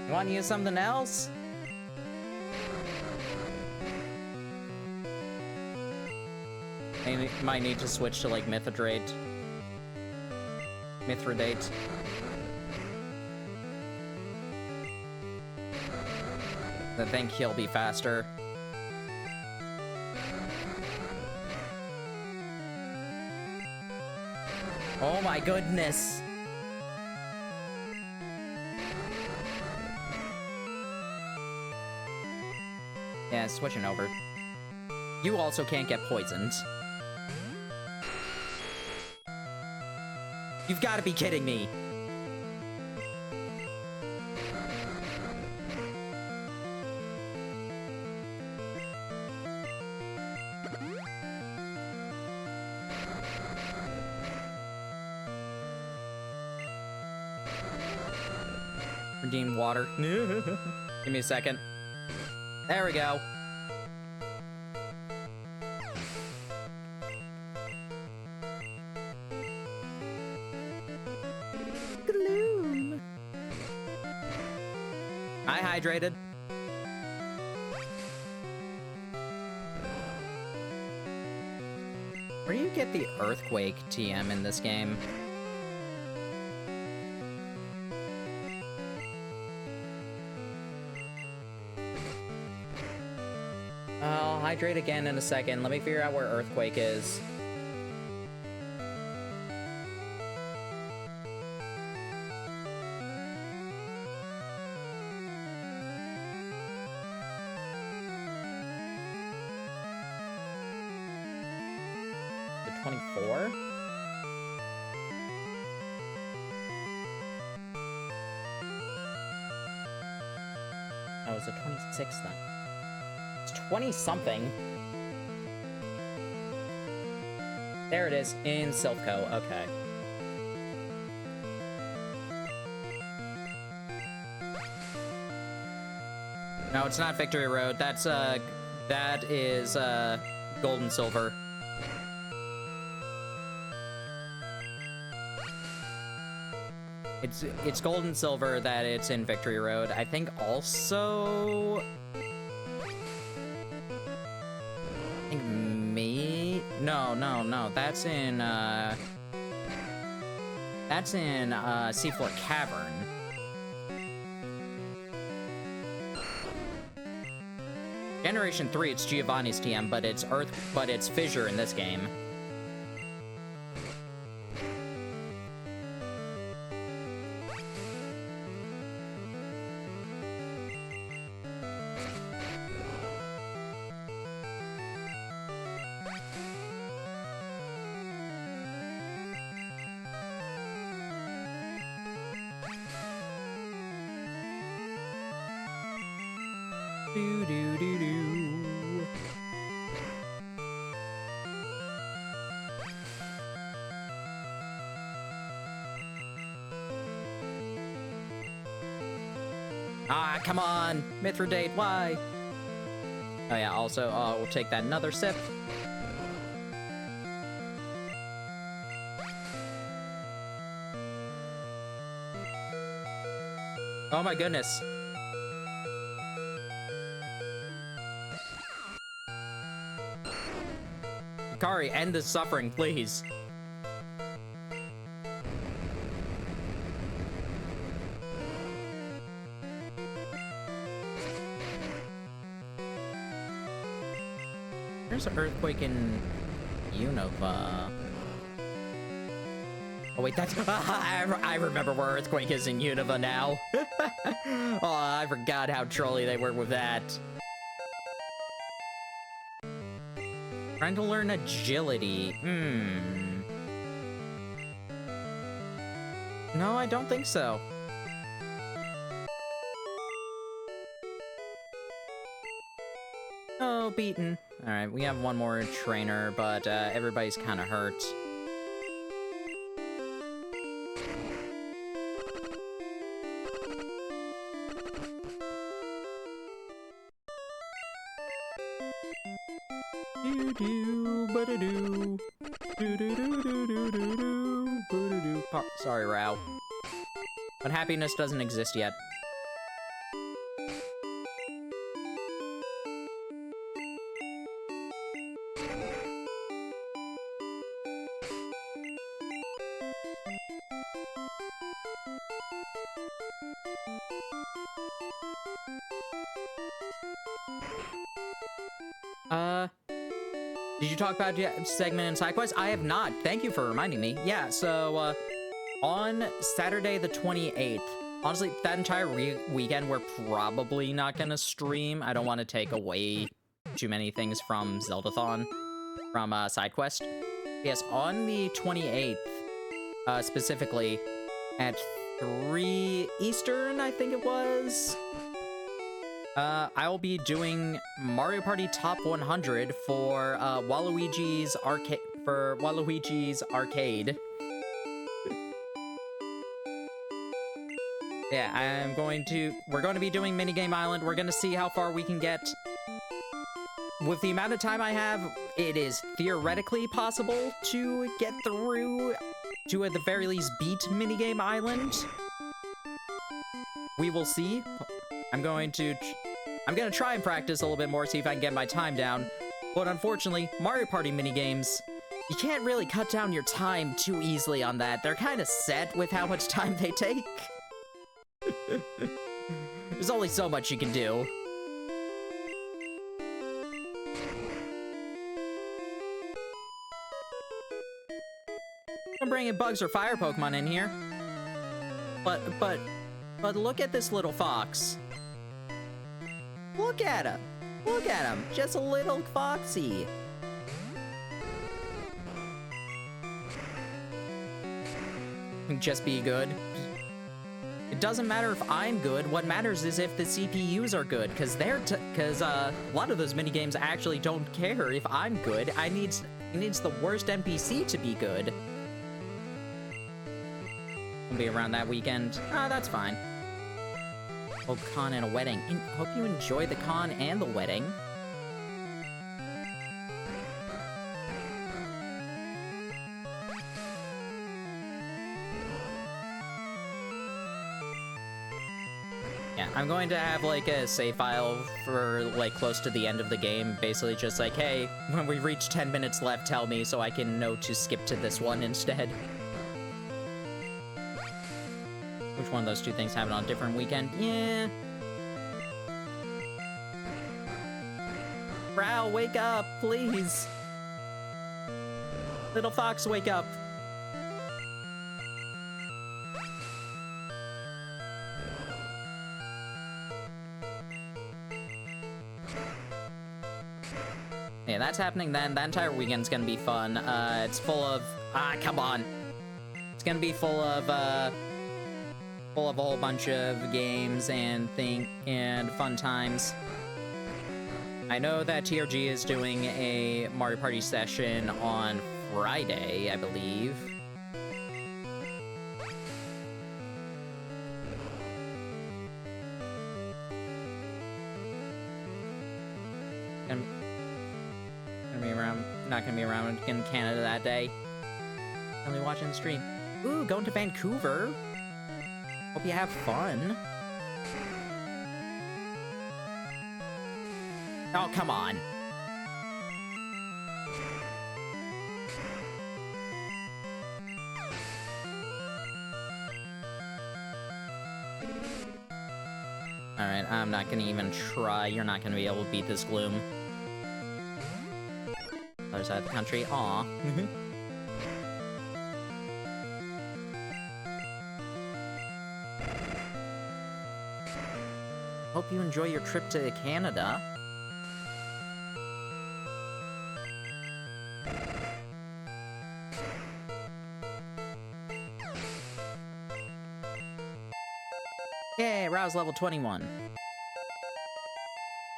You want to use something else? I might need to switch to, like, Mithridate. I think he'll be faster. Oh my goodness! Yeah, switching over. You also can't get poisoned. You've got to be kidding me! Redeem water. Give me a second. There we go. Gloom. I hydrated. Where do you get the earthquake TM in this game? I'll hydrate again in a second. Let me figure out where earthquake is. The 24? Oh, it's the 26th then. 20-something. There it is, in Silpho. Okay. No, it's not Victory Road. That is, Gold and Silver. It's Gold and Silver that it's in Victory Road. I think also... No. That's in Seafloor Cavern. Generation 3, it's Giovanni's TM, but it's Fissure in this game. Ah, come on! Mithridate, why? Oh yeah, also, we'll take that another sip. Oh my goodness. Kari, end this suffering, please. There's an earthquake in Unova. Oh wait, that's... I remember where Earthquake is in Unova now. Oh, I forgot how trolly they were with that. Trying to learn agility. No, I don't think so. Oh, beaten. Alright, we have one more trainer, but everybody's kind of hurt. Sorry, Rao. But happiness doesn't exist yet. Did you talk about the segment in SideQuest? I have not. Thank you for reminding me. Yeah, so, on Saturday the 28th, honestly, that entire weekend, we're probably not gonna stream. I don't want to take away too many things from Zeldathon, from, SideQuest. Yes, on the 28th, specifically, at 3 Eastern, I think it was, I will be doing Mario Party Top 100 for Waluigi's Arcade. Yeah, we're going to be doing Minigame Island. We're going to see how far we can get. With the amount of time I have, it is theoretically possible to get through, to at the very least beat Minigame Island. We will see. I'm gonna try and practice a little bit more, see if I can get my time down. But unfortunately, Mario Party minigames, you can't really cut down your time too easily on that. They're kind of set with how much time they take. There's only so much you can do. I'm bringing bugs or fire Pokemon in here. But look at this little fox. Look at him. Look at him. Just a little foxy. Just be good. It doesn't matter if I'm good. What matters is if the CPUs are good, because a lot of those minigames actually don't care if I'm good. It needs the worst NPC to be good. I'll be around that weekend. That's fine. Oh, con and a wedding. Hope you enjoy the con and the wedding. Yeah, I'm going to have, like, a save file for, like, close to the end of the game. Basically just like, hey, when we reach 10 minutes left, tell me so I can know to skip to this one instead. Which one of those two things have it on a different weekend? Yeah. Brow, wake up, please. Little fox, wake up. Yeah, that's happening then. That entire weekend's gonna be fun. It's full of... come on. It's gonna be full of a whole bunch of games and fun times. I know that TRG is doing a Mario Party session on Friday, I believe. Gonna, gonna be around, not gonna be around in Canada that day. Only watching the stream. Ooh, going to Vancouver. Hope you have fun. Oh, come on. Alright, I'm not gonna even try. You're not gonna be able to beat this gloom. Other side of the country. Aw. Hope you enjoy your trip to Canada. Yay, Rouse level 21.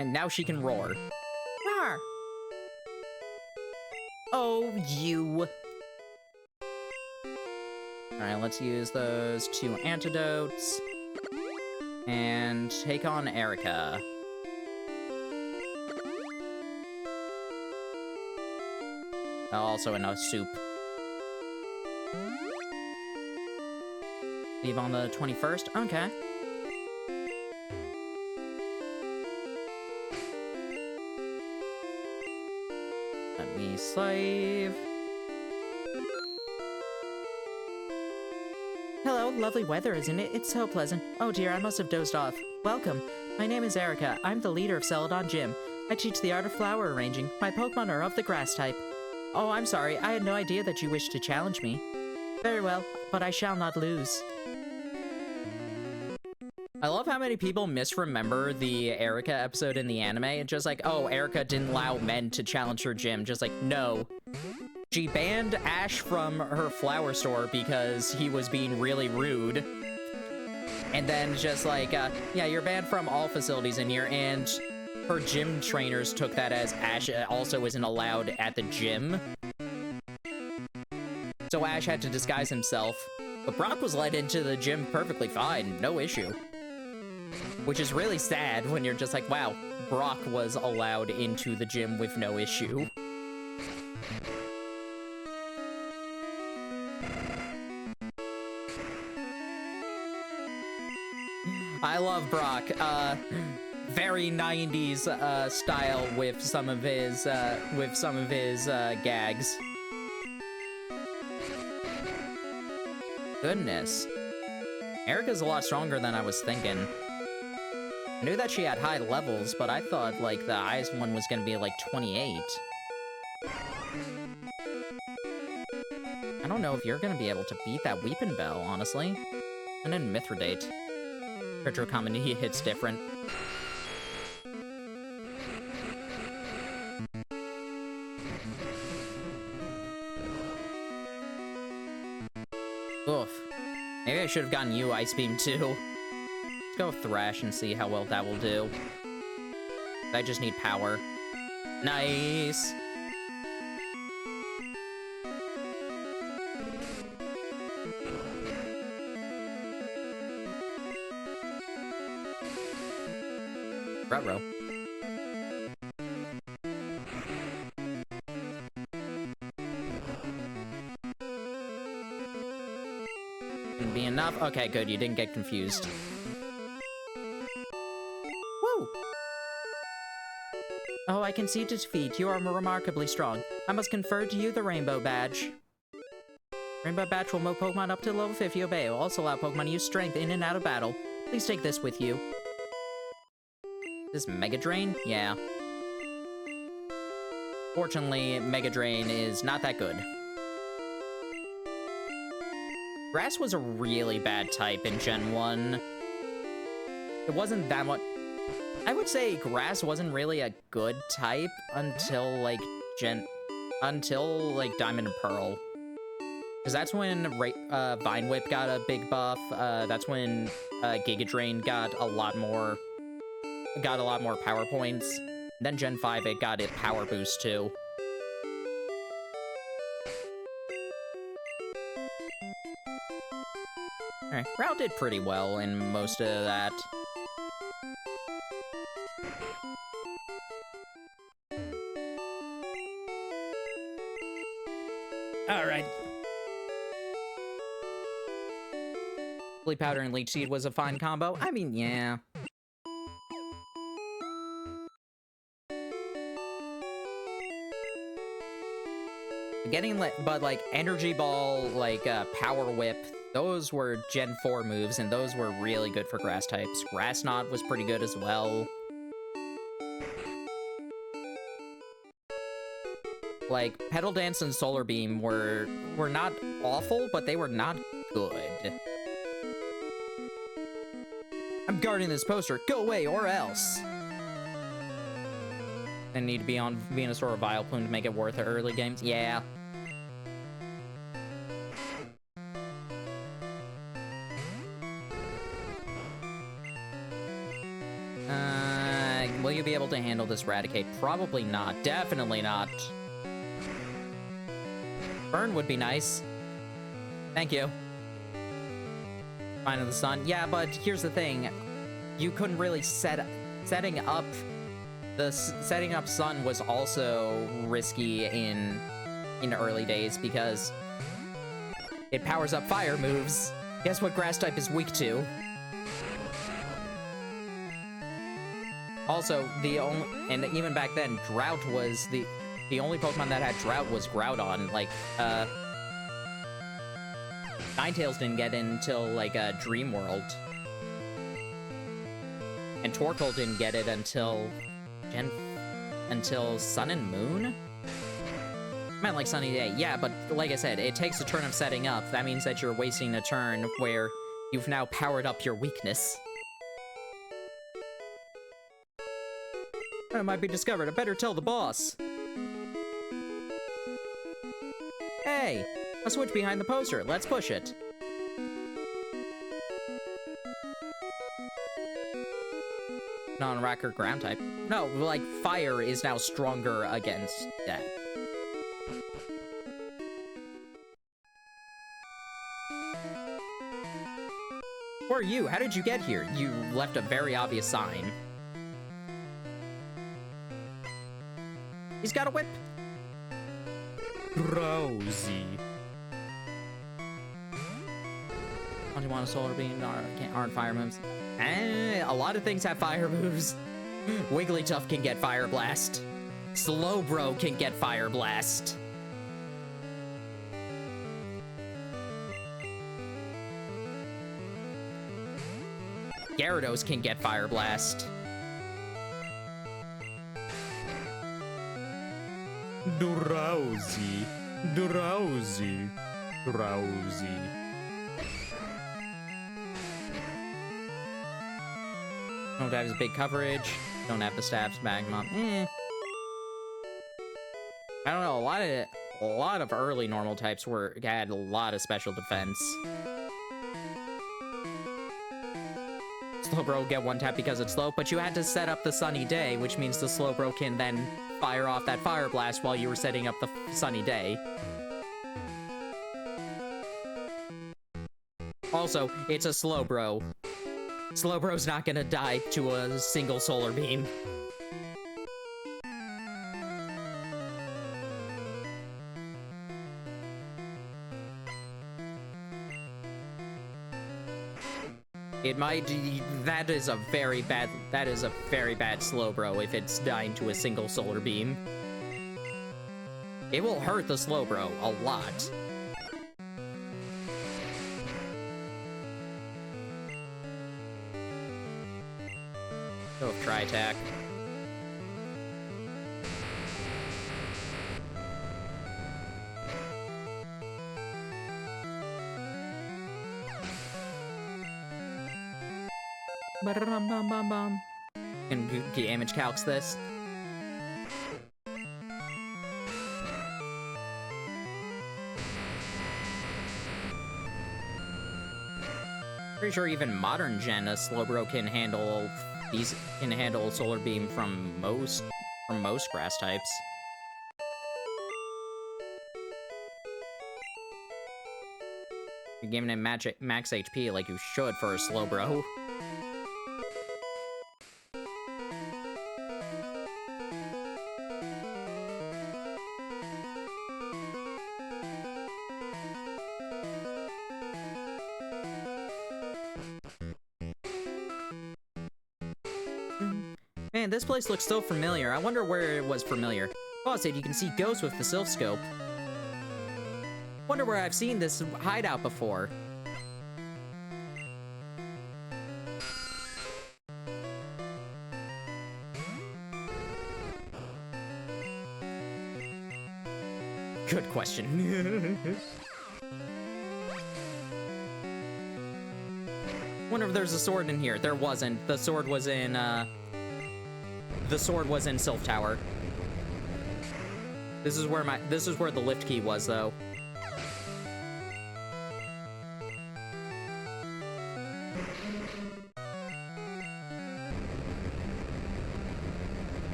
And now she can roar. Roar! Oh, you. Alright, let's use those 2 antidotes. And take on Erica. Also in a soup. Leave on the 21st? Okay. Let me save. Hello, lovely weather, isn't it? It's so pleasant. Oh dear, I must have dozed off. Welcome. My name is Erica. I'm the leader of Celadon Gym. I teach the art of flower arranging. My Pokemon are of the grass type. Oh, I'm sorry. I had no idea that you wished to challenge me. Very well, but I shall not lose. I love how many people misremember the Erica episode in the anime. It's just like, oh, Erica didn't allow men to challenge her gym. Just like, no. She banned Ash from her flower store because he was being really rude. And then just like, yeah, you're banned from all facilities in here, and her gym trainers took that as Ash also isn't allowed at the gym. So Ash had to disguise himself. But Brock was let into the gym perfectly fine, no issue. Which is really sad when you're just like, wow, Brock was allowed into the gym with no issue. I love Brock. Very 90s style with some of his gags. Goodness. Erica's a lot stronger than I was thinking. I knew that she had high levels, but I thought, like, the highest one was gonna be, like, 28. I don't know if you're gonna be able to beat that Weepin' Bell, honestly. And then Mithridate. Retro comedy hits different. Oof. Maybe I should have gotten you Ice Beam, too. Let's go with Thrash and see how well that will do. I just need power. Nice! Ruh-roh. Gonna be enough? Okay, good, you didn't get confused. Woo! Oh, I can see defeat. You are remarkably strong. I must confer to you the Rainbow Badge. Rainbow Badge will move Pokemon up to level 50. Obey. It will also allow Pokemon to use strength in and out of battle. Please take this with you. This Mega Drain? Yeah. Fortunately, Mega Drain is not that good. Grass was a really bad type in Gen 1. It wasn't that much... I would say Grass wasn't really a good type until, like, Diamond and Pearl. Because that's when Vine Whip got a big buff. That's when Giga Drain got a lot more power points. Then Gen 5, it got a power boost, too. Alright, Rao did pretty well in most of that. Alright. Sleep Powder and Leech Seed was a fine combo. I mean, yeah. But like, Energy Ball, like, Power Whip, those were Gen 4 moves, and those were really good for grass types. Grass Knot was pretty good as well. Like, Petal Dance and Solar Beam were not awful, but they were not good. I'm guarding this poster. Go away, or else. I need to be on Venusaur or Vileplume to make it worth the early games. Yeah. Will you be able to handle this Raticate? Probably not. Definitely not. Burn would be nice. Thank you. Fine of the Sun. Yeah, but here's the thing. You couldn't really setting up Sun was also risky in early days because it powers up fire moves. Guess what grass type is weak to? Also, and even back then, Drought was the only Pokemon that had Drought was Groudon. Like, Ninetales didn't get in until, like, Dream World. And Torkoal didn't get it until Sun and Moon? I meant like Sunny Day. Yeah, but like I said, it takes a turn of setting up. That means that you're wasting a turn where you've now powered up your weakness. That might be discovered. I better tell the boss. Hey, a switch behind the poster. Let's push it. Non-rock or ground type. No, like, fire is now stronger against that. Who are you? How did you get here? You left a very obvious sign. He's got a whip. Rosie. Don't you want a Solar Beam? Aren't fire moves? A lot of things have fire moves. Wigglytuff can get Fire Blast. Slowbro can get Fire Blast. Gyarados can get Fire Blast. Drowsy. Drowsy. Drowsy. Don't have his big coverage. Don't have the stabs magma. I don't know. A lot of early normal types had a lot of special defense. Slowbro will get one tap because it's slow, but you had to set up the Sunny Day, which means the Slowbro can then fire off that Fire Blast while you were setting up the Sunny Day. Also, it's a Slowbro. Slowbro's not gonna die to a single Solar Beam. It might, that is a very bad Slowbro if it's dying to a single Solar Beam. It will hurt the Slowbro a lot. Go with Tri-Attack. Ba-dum-bum-bum-bum. Can damage calcs this. Pretty sure even modern gen, a Slowbro can handle Solar Beam from most grass types. You're giving him max HP like you should for a Slowbro. Man, this place looks so familiar. I wonder where it was familiar. Boss said you can see ghosts with the Sylph Scope. Wonder where I've seen this hideout before. Good question. Wonder if there's a sword in here. There wasn't. The sword was in Sylph Tower. This is where the lift key was, though.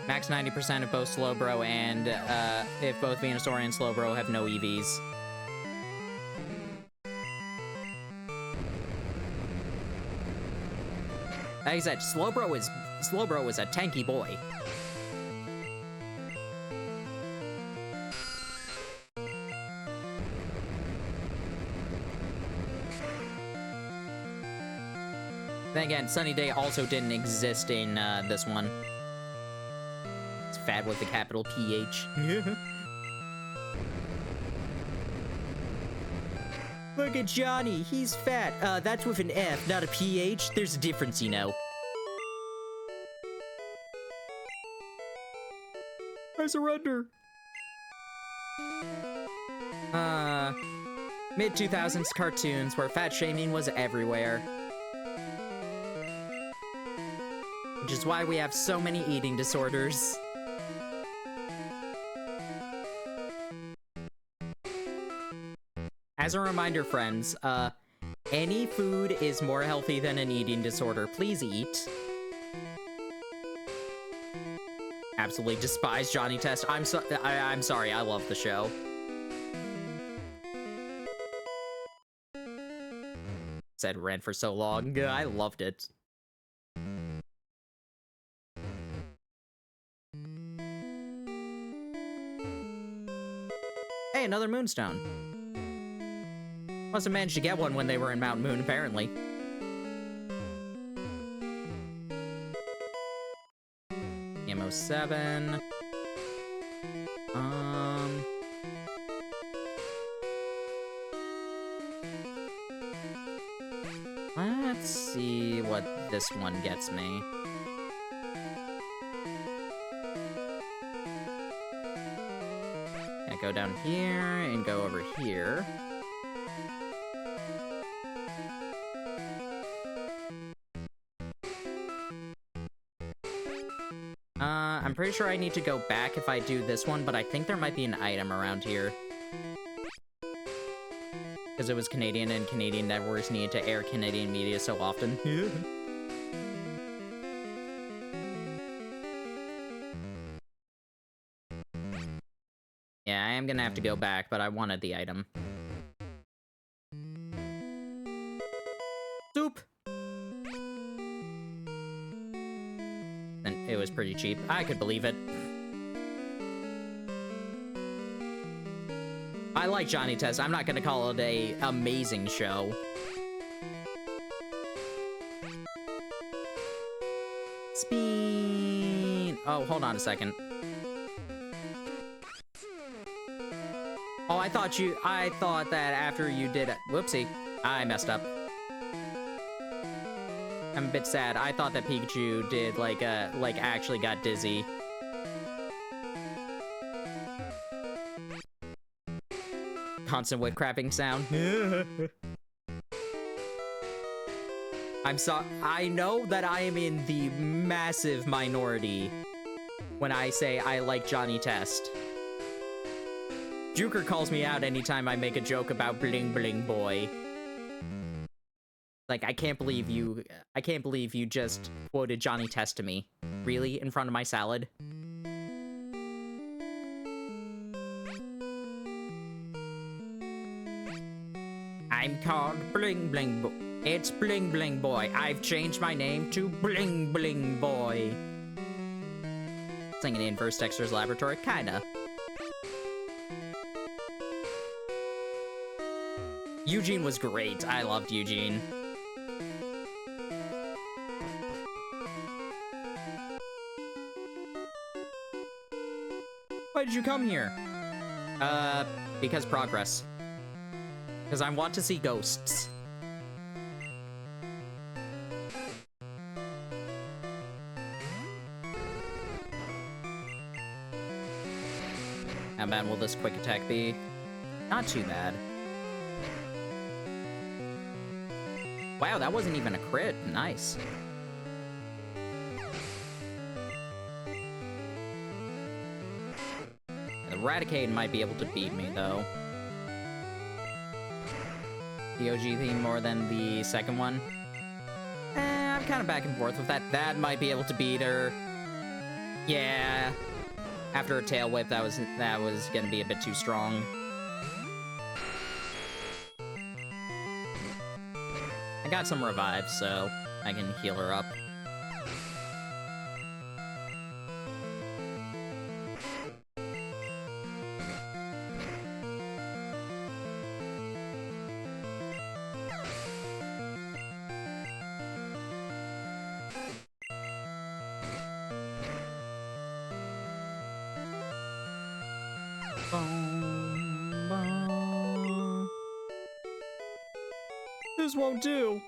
Max 90% of both Slowbro and, if both Venusaur and Slowbro have no EVs. Like I said, Slowbro is a tanky boy. Then again, Sunny Day also didn't exist in, this one. It's fat with a capital PH. Look at Johnny, he's fat. That's with an F, not a PH. There's a difference, you know. I surrender. Mid-2000s cartoons where fat shaming was everywhere. Which is why we have so many eating disorders. As a reminder, friends, any food is more healthy than an eating disorder. Please eat. Absolutely despise Johnny Test. I'm sorry, I love the show. Said ran for so long. I loved it. Hey, another moonstone. Must have managed to get one when they were in Mount Moon, apparently. Ammo 7. Let's see what this one gets me. Gonna go down here and go over here. I'm pretty sure I need to go back if I do this one, but I think there might be an item around here. Because it was Canadian, and Canadian networks need to air Canadian media so often. Yeah, I am gonna have to go back, but I wanted the item. Soup! And it was pretty cheap. I could believe it. I like Johnny Test. I'm not gonna call it a amazing show. Spin. Oh, hold on a second. Oh, I thought that after you did it. Whoopsie. I messed up. I'm a bit sad. I thought that Pikachu did, like actually got dizzy. Constant whip crapping sound. I know that I am in the massive minority when I say I like Johnny Test. Juker calls me out anytime I make a joke about Bling Bling Boy. Like, I can't believe you just quoted Johnny Test to me. Really? In front of my salad? I'm called Bling Bling Boy. It's Bling Bling Boy. I've changed my name to Bling Bling Boy. Singing in Inverse Dexter's Laboratory? Kinda. Eugene was great. I loved Eugene. did you come here? Because progress. Because I want to see ghosts. How bad will this quick attack be? Not too bad. Wow, that wasn't even a crit. Nice. The Raticate might be able to beat me, though. The OG theme more than the second one. I'm kind of back and forth with that. That might be able to beat her. Yeah. After a tail whip, that was gonna be a bit too strong. I got some revives, so I can heal her up. This won't do.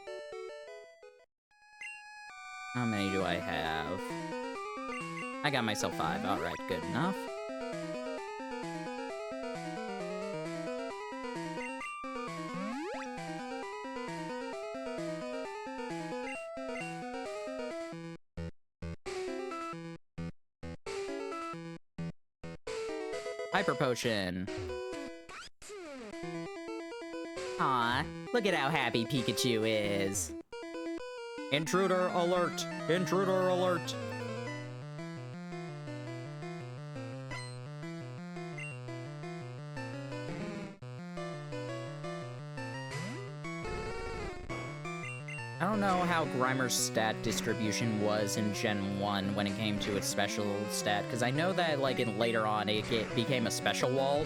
How many do I have? I got myself 5. Alright, good enough. Hyper Potion. Aw, look at how happy Pikachu is. Intruder alert! Intruder alert! I don't know how Grimer's stat distribution was in Gen 1 when it came to its special stat, because I know that, like, later on it became a special wall.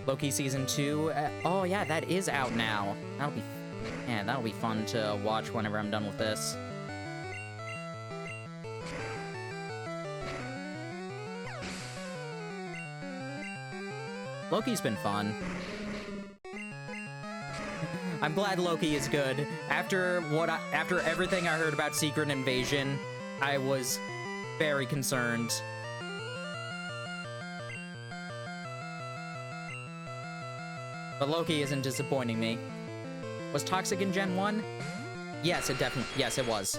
Loki Season 2, oh yeah, that is out now. That'll be fun to watch whenever I'm done with this. Loki's been fun. I'm glad Loki is good. After everything I heard about Secret Invasion, I was very concerned. But Loki isn't disappointing me. Was Toxic in Gen 1? Yes, it was.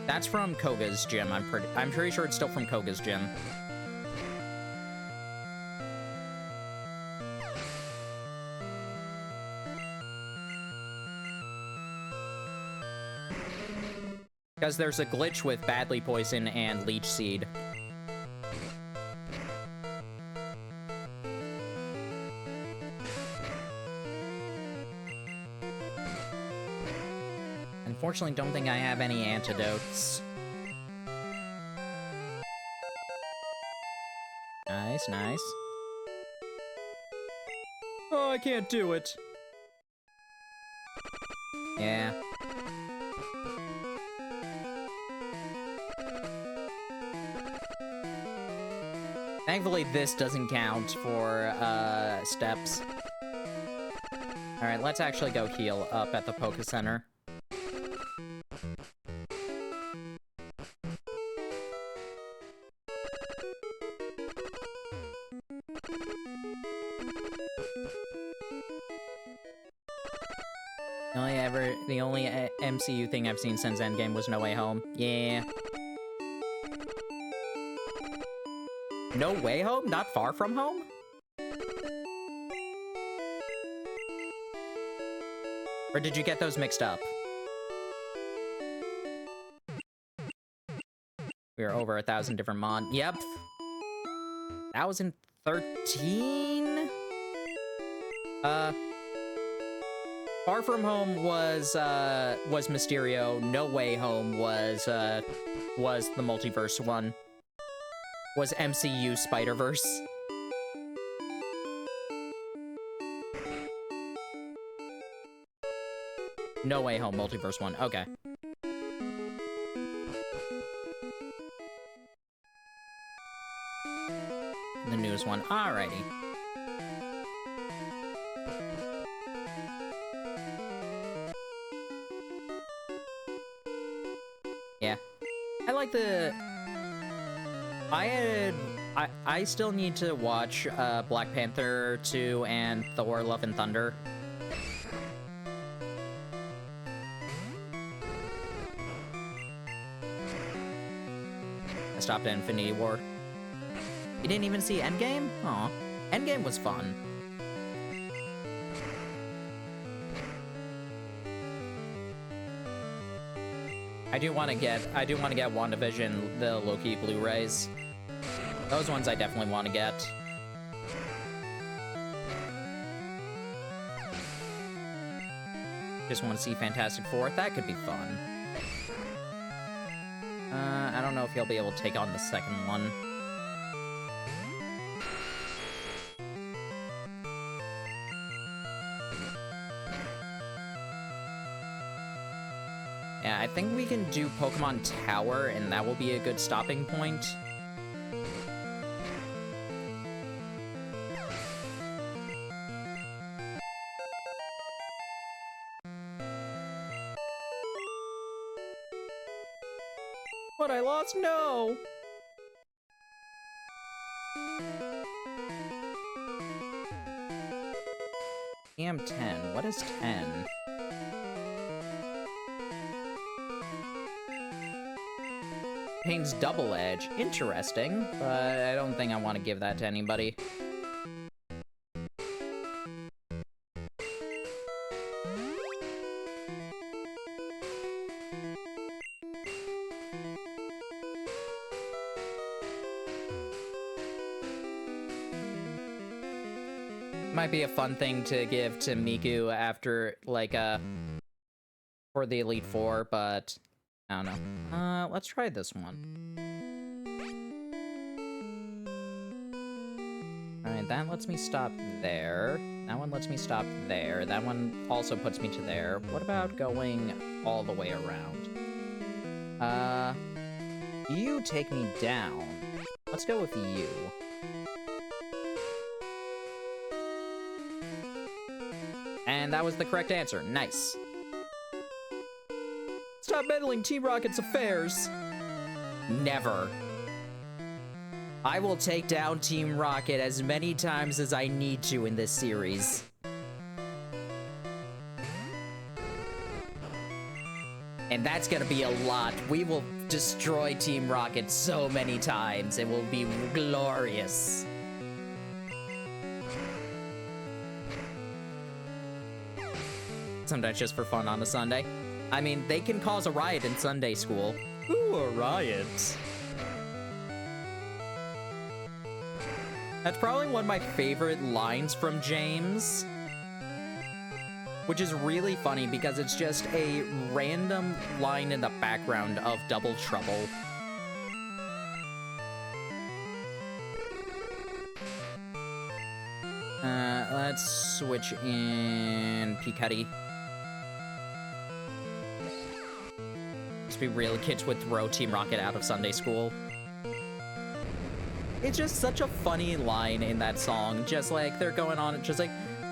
That's from Koga's gym, I'm pretty sure it's still from Koga's gym. Because there's a glitch with Badly Poison and Leech Seed. Unfortunately, don't think I have any antidotes. Nice, nice. Oh, I can't do it. Yeah. Thankfully, this doesn't count for, steps. Alright, let's actually go heal up at the Poké Center. The only MCU thing I've seen since Endgame was No Way Home. Yeah. No Way Home? Not Far From Home? Or did you get those mixed up? We are over 1,000 different Yep. That was in 13? Far From Home was Mysterio. No Way Home was the multiverse one. Was MCU Spider-Verse. No Way Home, multiverse one. Okay. one. Alrighty. Yeah. I like the... I still need to watch Black Panther 2 and Thor Love and Thunder. I stopped at Infinity War. You didn't even see Endgame? Aw. Endgame was fun. I do want to get WandaVision, the Loki Blu-rays. Those ones I definitely want to get. Just want to see Fantastic Four. That could be fun. I don't know if he'll be able to take on the second one. Yeah, I think we can do Pokemon Tower, and that will be a good stopping point. What, I lost? No! AM10. What is 10? Pain's Double Edge. Interesting, but I don't think I want to give that to anybody. Might be a fun thing to give to Miku after, like, for the Elite Four, but I don't know. Let's try this one. Alright, that lets me stop there. That one lets me stop there. That one also puts me to there. What about going all the way around? You take me down. Let's go with you. And that was the correct answer. Nice. Stop meddling Team Rocket's affairs. Never. I will take down Team Rocket as many times as I need to in this series. And that's gonna be a lot. We will destroy Team Rocket so many times. It will be glorious. Sometimes just for fun on a Sunday. I mean, they can cause a riot in Sunday school. Ooh, a riot. That's probably one of my favorite lines from James. Which is really funny because it's just a random line in the background of Double Trouble. Let's switch in Picuddy. Just be real, kids would throw Team Rocket out of Sunday school. It's just such a funny line in that song. Just like, they're going on, just like,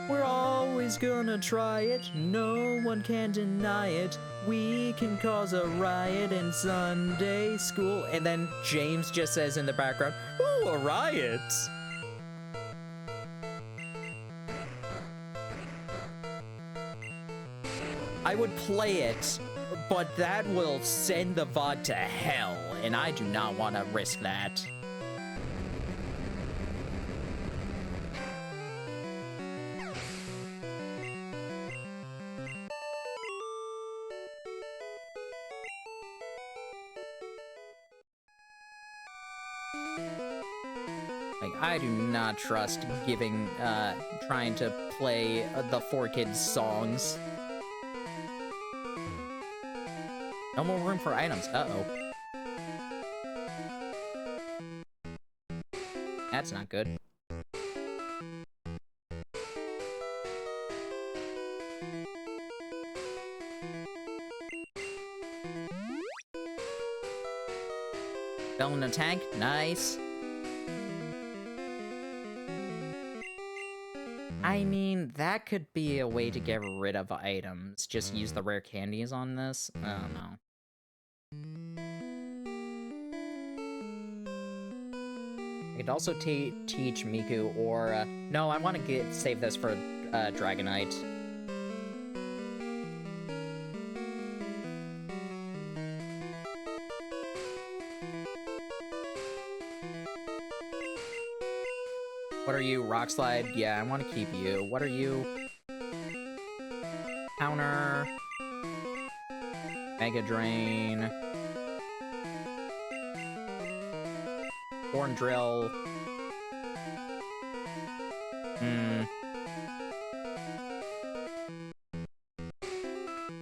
we're always gonna try it, no one can deny it. We can cause a riot in Sunday school. And then James just says in the background, ooh, a riot. I would play it, but that will send the VOD to hell, and I do not want to risk that. Like, I do not trust giving, trying to play the 4Kids songs. No more room for items. Uh-oh. That's not good. Fell in a tank. Nice. I mean, that could be a way to get rid of items. Just use the rare candies on this. I don't know. I could also teach Miku, or no, I want to save this for Dragonite. What are you? Rock Slide? Yeah, I want to keep you. What are you? Counter. Mega Drain. Horn Drill.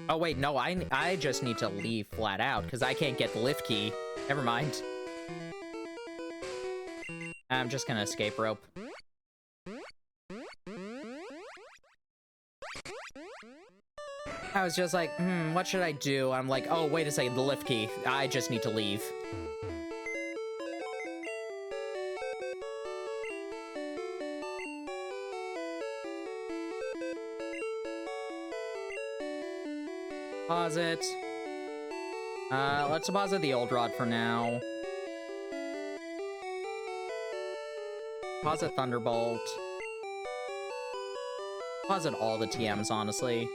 Oh wait, no, I just need to leave flat out, because I can't get the lift key. Never mind. I'm just gonna escape rope. I was just like, what should I do? I'm like, oh, wait a second, the lift key. I just need to leave. Pause it. Let's deposit the old rod for now. Deposit Thunderbolt. Deposit all the TMs, honestly.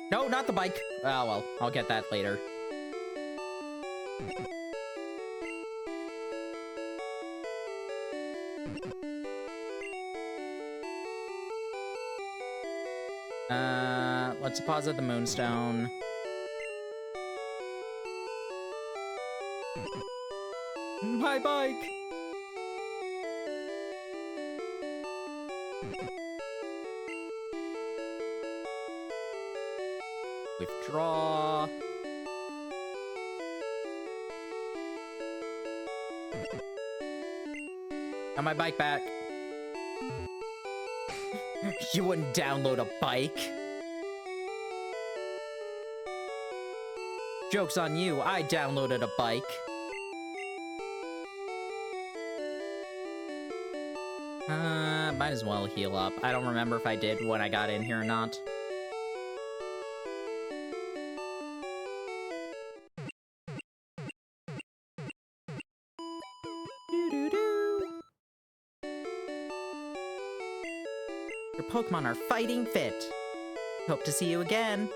No, not the bike. Oh, well, I'll get that later. Let's deposit the Moonstone. My bike! Withdraw. Got my bike back. You wouldn't download a bike? Joke's on you, I downloaded a bike. Might as well heal up. I don't remember if I did when I got in here or not. Your Pokemon are fighting fit. Hope to see you again.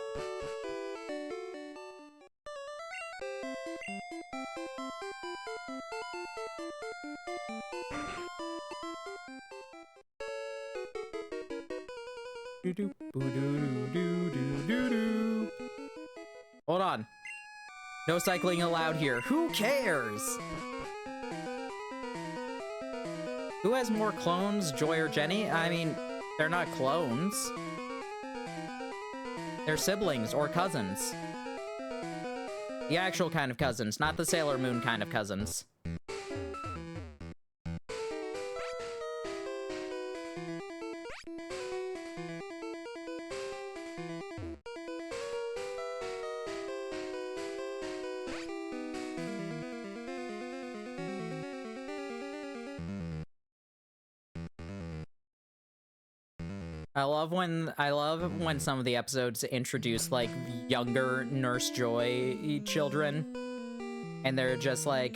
Hold on. No cycling allowed here. Who cares? Who has more clones, Joy or Jenny? I mean, they're not clones. They're siblings or cousins. The actual kind of cousins, not the Sailor Moon kind of cousins. I love when some of the episodes introduce like younger Nurse Joy children, and they're just like,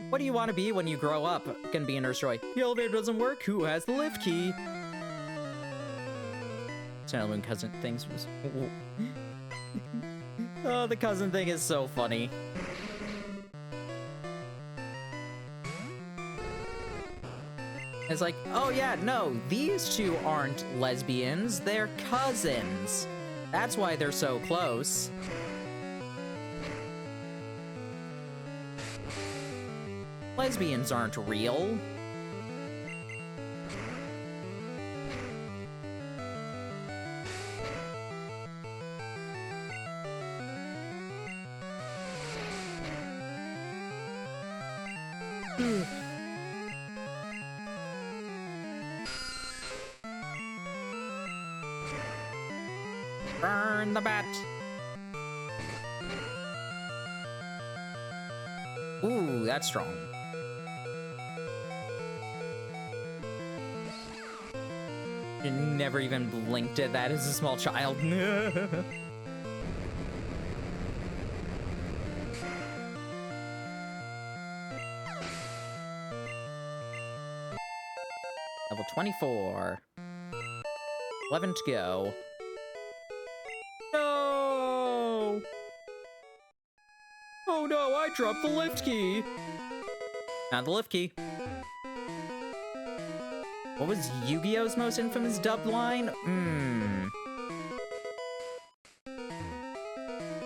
what do you want to be when you grow up? Gonna be a Nurse Joy. The elevator doesn't work. Who has the lift key? Sailor Moon cousin things was. Oh, the cousin thing is so funny. It's like, oh yeah, no, these two aren't lesbians, they're cousins. That's why they're so close. Lesbians aren't real. Burn the bat. Ooh, that's strong. I never even blinked at that as a small child. Level 24. 11 to go. No! Oh no, I dropped the lift key! Found the lift key. What was Yu-Gi-Oh's most infamous dubbed line?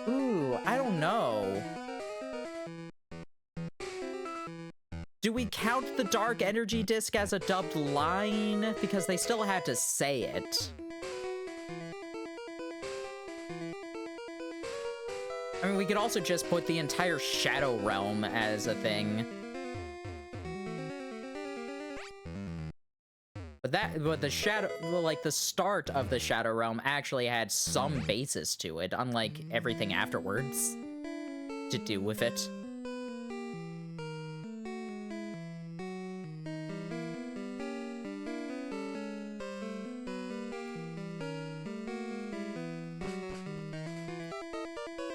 Ooh, I don't know. Do we count the Dark Energy Disc as a dubbed line? Because they still had to say it. I mean, we could also just put the entire Shadow Realm as a thing. But the Shadow, like, the start of the Shadow Realm actually had some basis to it, unlike everything afterwards to do with it.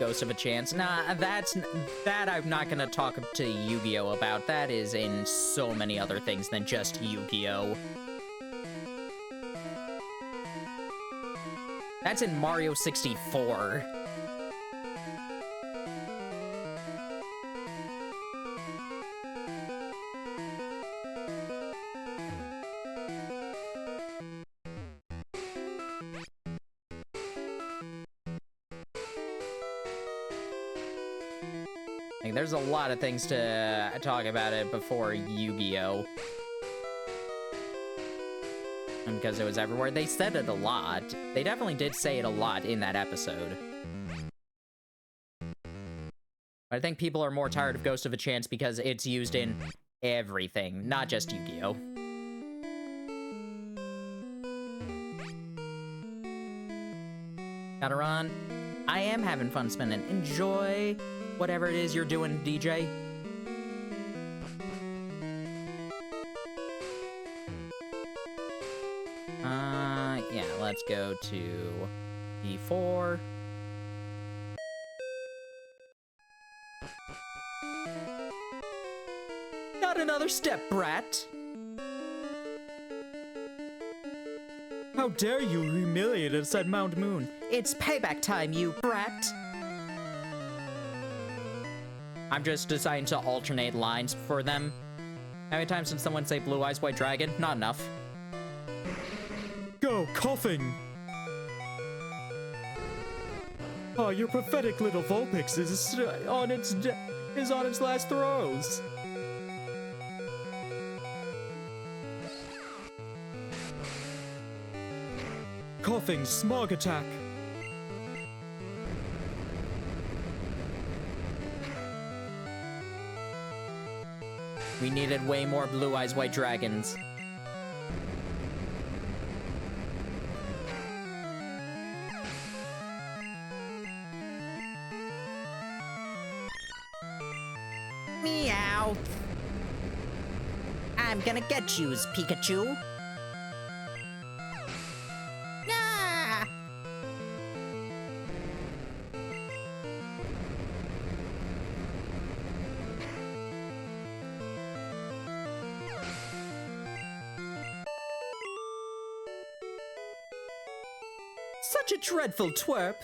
Ghost of a Chance. Nah, that I'm not gonna talk to Yu-Gi-Oh about. That is in so many other things than just Yu-Gi-Oh. That's in Mario 64. Like, there's a lot of things to talk about it before Yu-Gi-Oh! And because it was everywhere, they said it a lot. They definitely did say it a lot in that episode. But I think people are more tired of Ghost of a Chance because it's used in everything, not just Yu-Gi-Oh! Gotta run. I am having fun spinning. Enjoy whatever it is you're doing, DJ. Yeah, let's go to E4. Not another step, brat! How dare you humiliate us at Mount Moon? It's payback time, you brat! I'm just deciding to alternate lines for them. How many times did someone say Blue Eyes White Dragon? Not enough. Go, coughing! Oh, your pathetic little Vulpix is on its last throes. Coughing smog attack. We needed way more Blue Eyes White Dragons. Meow. I'm gonna get yous, Pikachu. Ah! Such a dreadful twerp.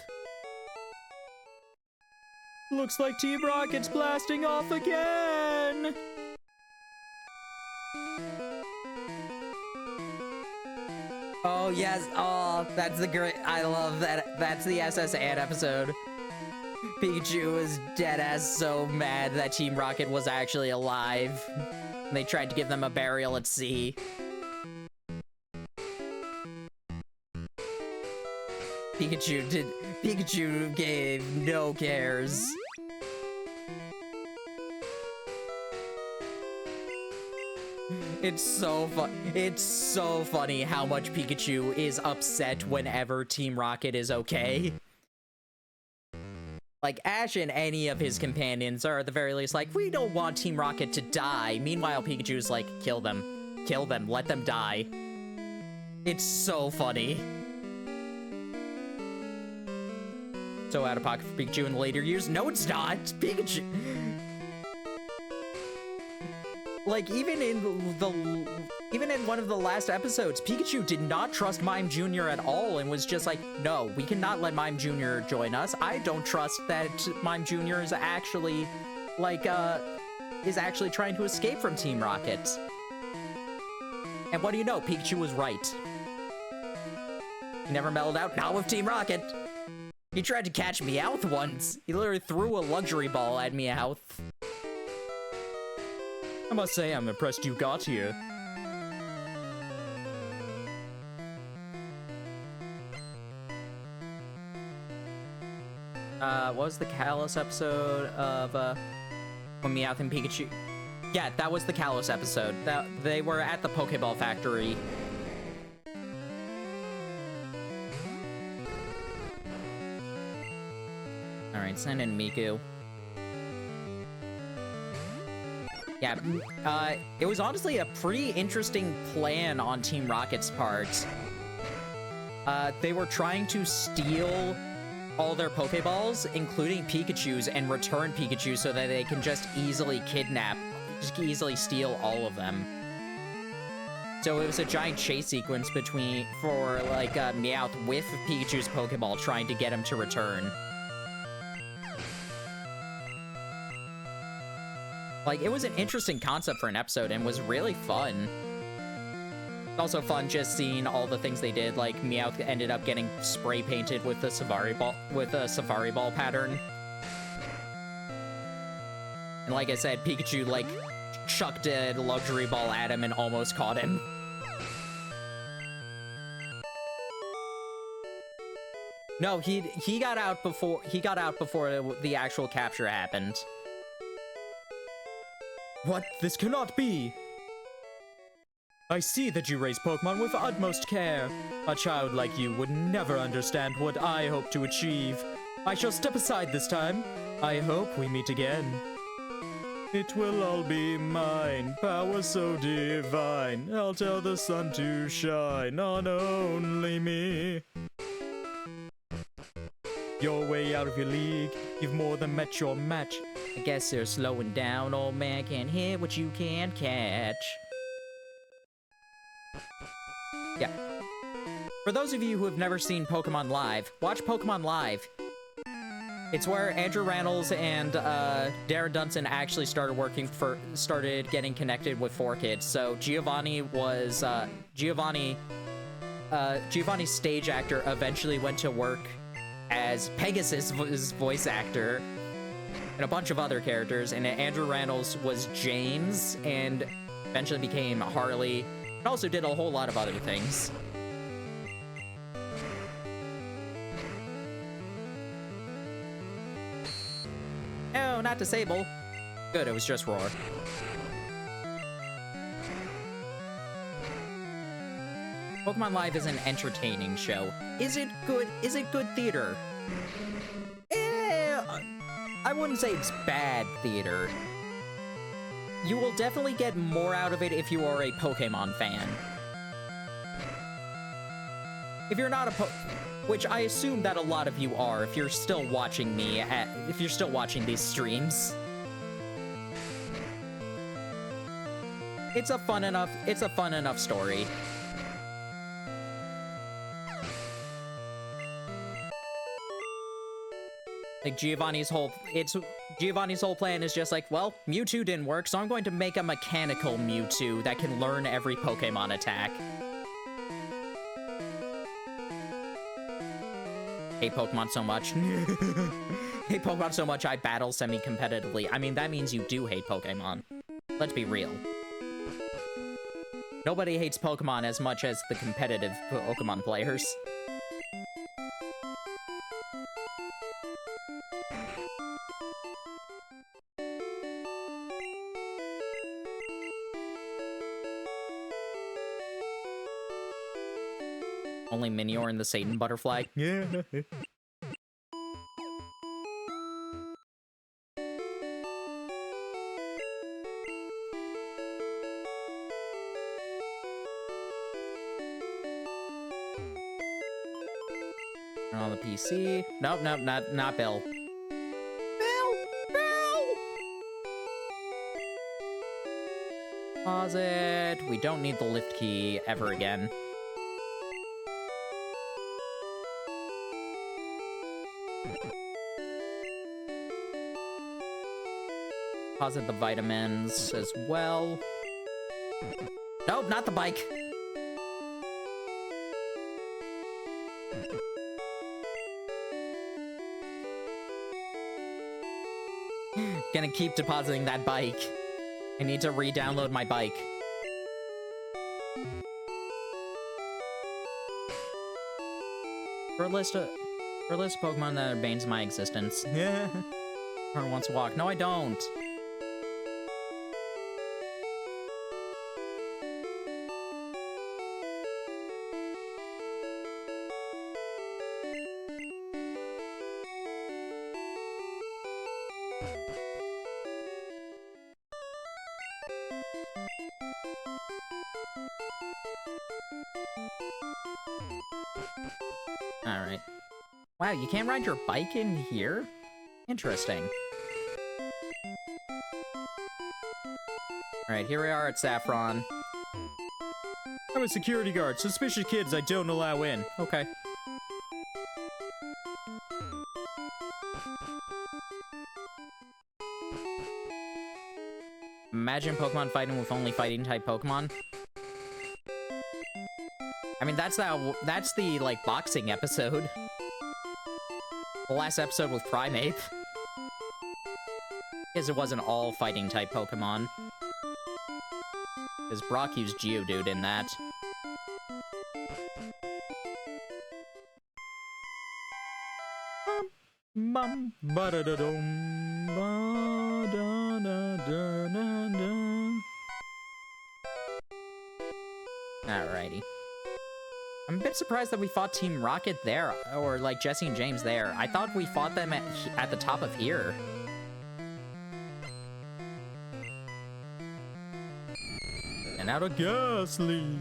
Looks like Team Rocket's blasting off again! Oh, yes. Oh, that's the great... I love that. That's the SS Ant episode. Pikachu was dead-ass so mad that Team Rocket was actually alive. They tried to give them a burial at sea. Pikachu gave no cares. It's so funny how much Pikachu is upset whenever Team Rocket is okay. Like, Ash and any of his companions are at the very least like, we don't want Team Rocket to die. Meanwhile, Pikachu's like, kill them. Kill them. Let them die. It's so funny. So out of pocket for Pikachu in the later years? No, it's not. Pikachu. Like, even in one of the last episodes, Pikachu did not trust Mime Jr. at all and was just like, no, we cannot let Mime Jr. join us. I don't trust that Mime Jr. is actually, like, trying to escape from Team Rocket. And what do you know? Pikachu was right. He never mellowed out, not with Team Rocket. He tried to catch Meowth once. He literally threw a luxury ball at Meowth. I must say, I'm impressed you got here. What was the Kalos episode of, when Meowth and Pikachu... Yeah, that was the Kalos episode. They were at the Pokeball factory. Alright, send in Miku. Yeah, it was honestly a pretty interesting plan on Team Rocket's part. They were trying to steal all their Pokeballs, including Pikachu's, and return Pikachu so that they can just easily easily steal all of them. So it was a giant chase sequence for Meowth with Pikachu's Pokeball trying to get him to return. Like, it was an interesting concept for an episode and was really fun. Also fun just seeing all the things they did, like Meowth ended up getting spray painted with the Safari Ball pattern. And like I said, Pikachu, like, chucked a luxury ball at him and almost caught him. No, he got out before the actual capture happened. What? This cannot be! I see that you raise Pokemon with utmost care. A child like you would never understand what I hope to achieve. I shall step aside this time. I hope we meet again. It will all be mine, power so divine. I'll tell the sun to shine on only me. You're way out of your league, you've more than met your match. I guess you're slowing down, old man can't hit what you can't catch. Yeah. For those of you who have never seen Pokemon Live, watch Pokemon Live. It's where Andrew Rannells and Darren Dunson actually started getting connected with 4Kids. So Giovanni's stage actor eventually went to work as Pegasus' voice actor and a bunch of other characters, and Andrew Rannells was James and eventually became Harley, and also did a whole lot of other things. No, not Disable. Good, it was just Roar. Pokemon Live is an entertaining show. Is it good? Is it good theater? I wouldn't say it's bad theater. You will definitely get more out of it if you are a Pokemon fan. If you're not which I assume that a lot of you are if you're still watching if you're still watching these streams. It's a fun enough story. Like Giovanni's whole plan is just like, well, Mewtwo didn't work, so I'm going to make a mechanical Mewtwo that can learn every Pokemon attack. Hate Pokemon so much. Hate Pokemon so much I battle semi-competitively. I mean, that means you do hate Pokemon. Let's be real. Nobody hates Pokemon as much as the competitive Pokemon players. Only Minior and the Satan Butterfly. Yeah. Turn on the PC. Nope, nope, not Bill. Bill! Pause it. We don't need the lift key ever again. Deposit the vitamins as well. Nope, not the bike. Gonna keep depositing that bike. I need to re-download my bike. For a list of Pokemon that are banes of my existence. Yeah. Everyone wants to walk. No, I don't. Alright. Wow, you can't ride your bike in here? Interesting. Alright, here we are at Saffron. I'm a security guard. Suspicious kids I don't allow in. Okay. Imagine Pokemon fighting with only fighting-type Pokemon. I mean, that's the, like, boxing episode. The last episode with Primeape. Because it wasn't all fighting-type Pokemon. Because Brock used Geodude in that. Alrighty. I'm a bit surprised that we fought Team Rocket there, or like Jesse and James there. I thought we fought them at the top of here. And out of Ghastly.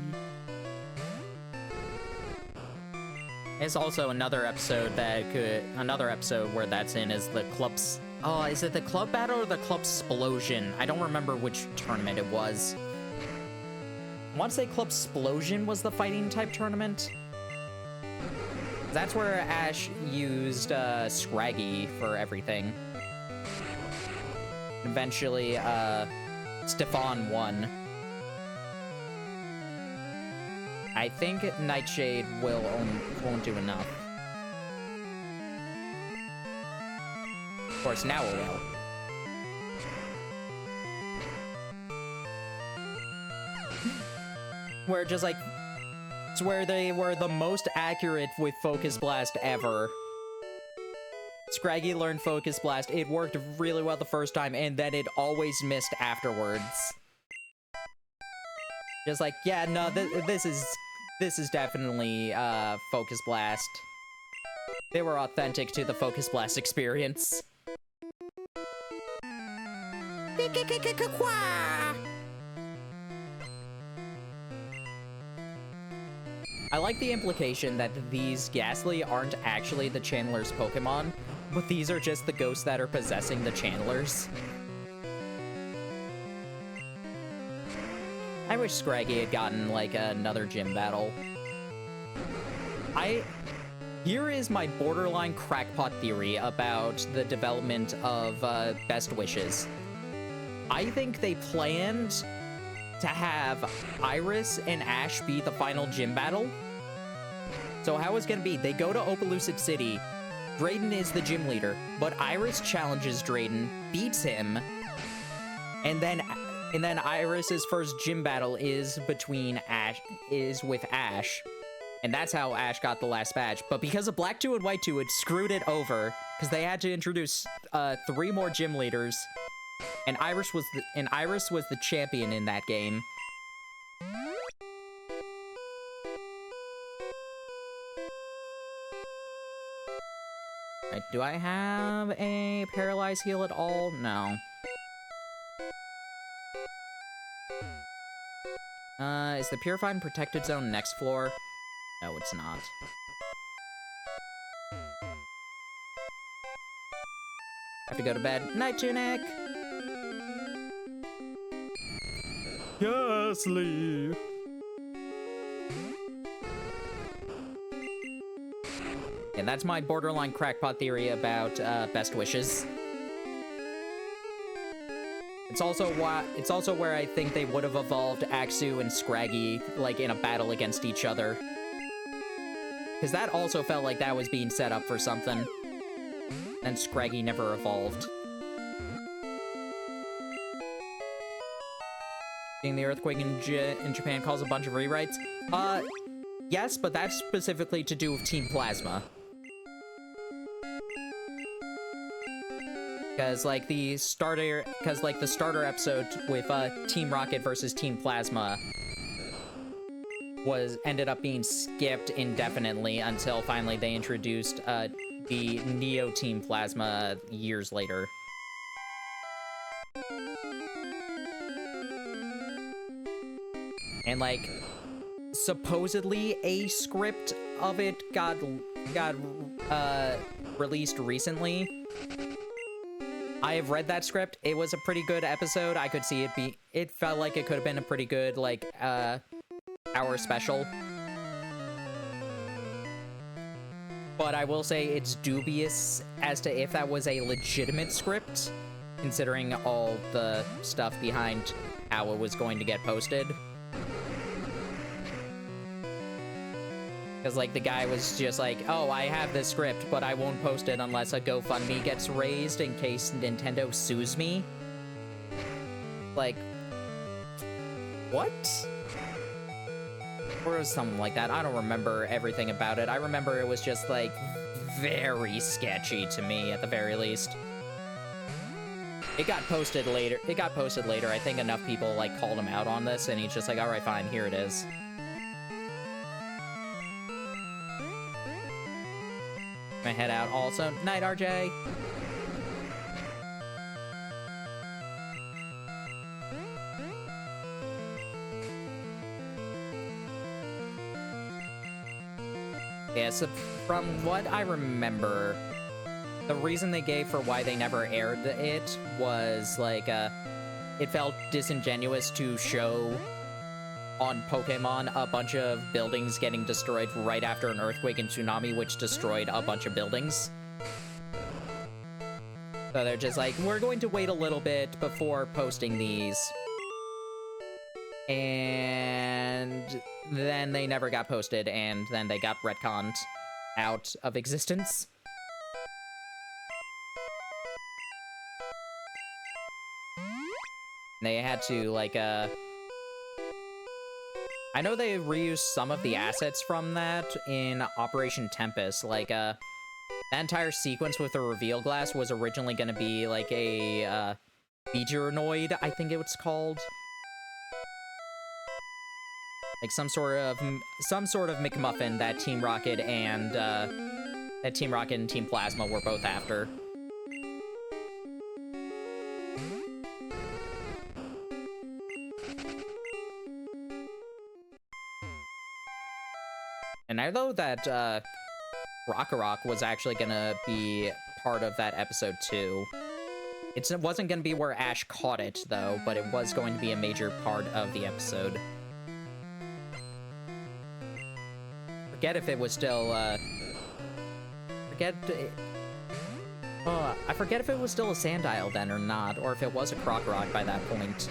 There's also another episode where that's in is the club's. Oh, is it the club battle or the club explosion? I don't remember which tournament it was. I want to say Club Explosion was the fighting type tournament. That's where Ash used Scraggy for everything. Eventually, Stefan won. I think Nightshade won't do enough. Of course, now it will. Where just like, it's where they were the most accurate with Focus Blast ever. Scraggy learned Focus Blast, it worked really well the first time, and then it always missed afterwards. Just like, yeah, no, this is definitely, Focus Blast. They were authentic to the Focus Blast experience. I like the implication that these Ghastly aren't actually the Chandler's Pokemon, but these are just the ghosts that are possessing the Chandlers. I wish Scraggy had gotten, like, another gym battle. Here is my borderline crackpot theory about the development of, Best Wishes. I think they planned to have Iris and Ash be the final gym battle. So how it's gonna be, they go to Opelucid City, Drayden is the gym leader, but Iris challenges Drayden, beats him, and then Iris's first gym battle is with Ash, and that's how Ash got the last badge. But because of Black 2 and White 2, it screwed it over, because they had to introduce 3 more gym leaders. And Iris was the champion in that game. Right, do I have a paralyzed heal at all? No. Is the Purified and Protected Zone next floor? No, it's not. Have to go to bed. Night, Tunic! Yes, leave. And that's my borderline crackpot theory about best wishes. It's also where I think they would have evolved Axu and Scraggy, like, in a battle against each other. Because that also felt like that was being set up for something. And Scraggy never evolved. Being the earthquake in Japan caused a bunch of rewrites? Yes, but that's specifically to do with Team Plasma. Because, like, the starter episode with, Team Rocket versus Team Plasma ended up being skipped indefinitely until finally they introduced, the Neo Team Plasma years later. And, like, supposedly a script of it got released recently. I have read that script. It was a pretty good episode. I could see it felt like it could have been a pretty good, like, hour special. But I will say it's dubious as to if that was a legitimate script, considering all the stuff behind how it was going to get posted. Because, like, the guy was just like, oh, I have this script, but I won't post it unless a GoFundMe gets raised in case Nintendo sues me. Like, what? Or something like that. I don't remember everything about it. I remember it was just, like, very sketchy to me, at the very least. It got posted later. I think enough people, like, called him out on this, and he's just like, alright, fine, here it is. My head out also. Night, RJ! Yeah, so from what I remember, the reason they gave for why they never aired it was, like, it felt disingenuous to show on Pokemon a bunch of buildings getting destroyed right after an earthquake and tsunami, which destroyed a bunch of buildings. So they're just like, we're going to wait a little bit before posting these. And then they never got posted, and then they got retconned out of existence. They had to, like, I know they reused some of the assets from that in Operation Tempest. Like, that entire sequence with the reveal glass was originally going to be, like, a, Beegeronoid, I think it was called. Like, some sort of McMuffin that Team Rocket and Team Plasma were both after. And I know that, Rock was actually gonna be part of that episode too. It wasn't gonna be where Ash caught it, though, but it was going to be a major part of the episode. Forget if it was still, I forget if it was still a Sandile then or not, or if it was a Rock by that point.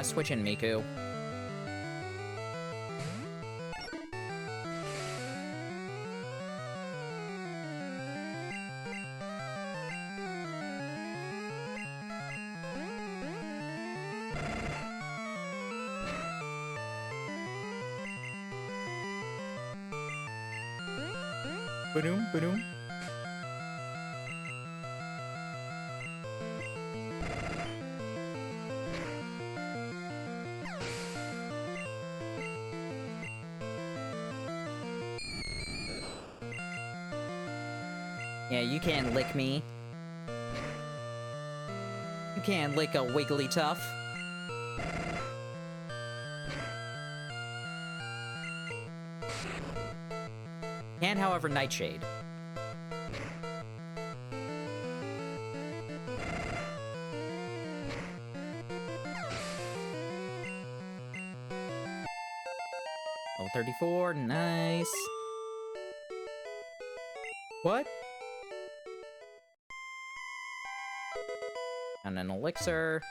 Switch in Miku. Ba-doom, ba-doom. Yeah, you can't lick me. can't lick a Wigglytuff. Can, however, Nightshade. Level 34, nice. What? Found an elixir.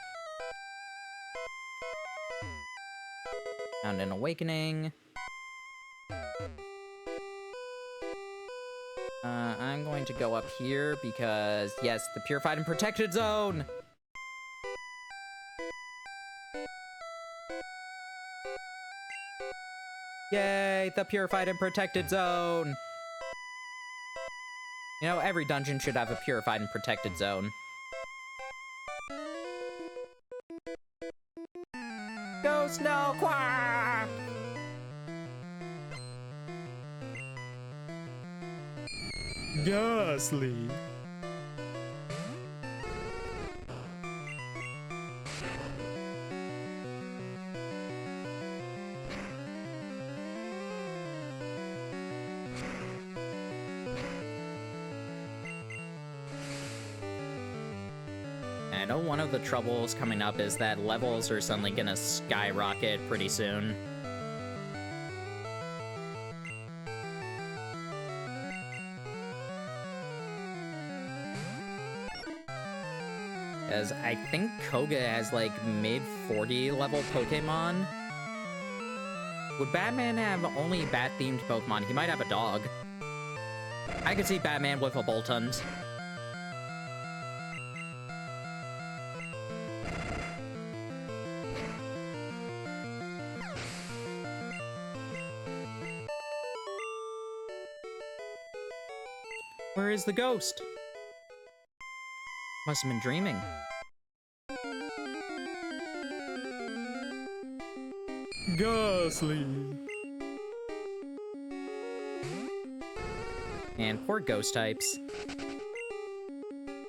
Found an awakening. I'm going to go up here because, yes, the purified and protected zone! Yay, the purified and protected zone! You know, every dungeon should have a purified and protected zone. Go Snow Quack! Ghastly. I know one of the troubles coming up is that levels are suddenly gonna skyrocket pretty soon. Because I think Koga has like mid-40 level Pokemon. Would Batman have only bat-themed Pokemon? He might have a dog. I could see Batman with a Boltund. Where is the ghost? Must have been dreaming. Ghastly. And poor ghost types.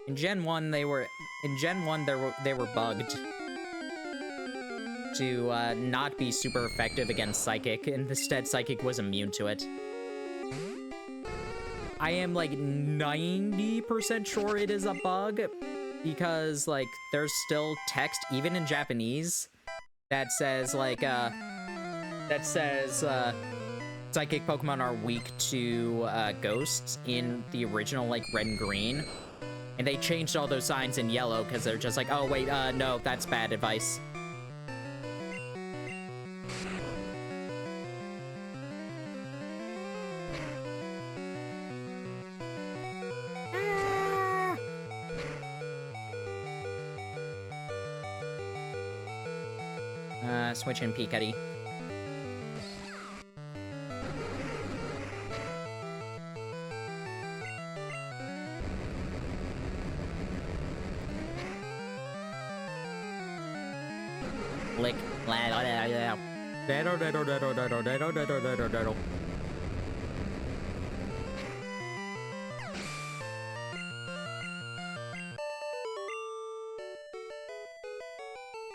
In Gen 1 they were bugged to not be super effective against Psychic, and instead Psychic was immune to it. I am like 90% sure it is a bug, because like there's still text, even in Japanese, that says like Psychic Pokemon are weak to ghosts in the original like Red and Green, and they changed all those signs in Yellow because they're just like, oh wait, no, that's bad advice. Switch in Picuddy. Lick.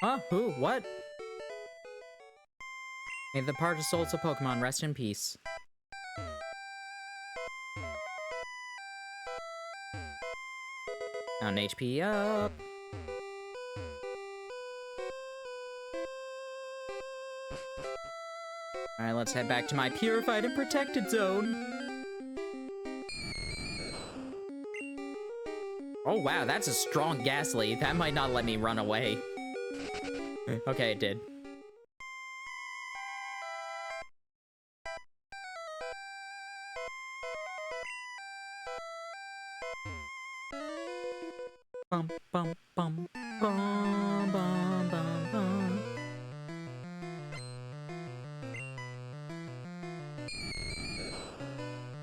Huh? Who? What? May the part of souls of Pokemon rest in peace. Found HP up. Alright, let's head back to my purified and protected zone. Oh wow, that's a strong Ghastly. That might not let me run away. Okay, it did. Bum, bum, bum, bum, bum, bum, bum.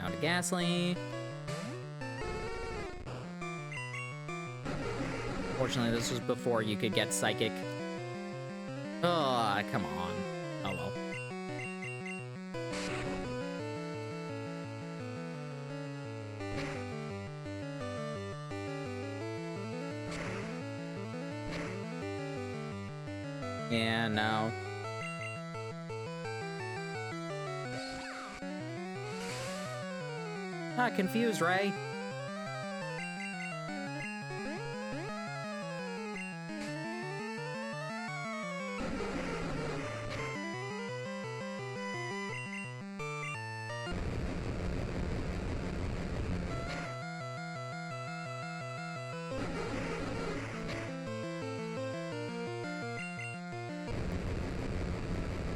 Now to Ghastly. Fortunately, this was before you could get Psychic. Oh, come on. Oh well. Yeah, no. Not confused, right?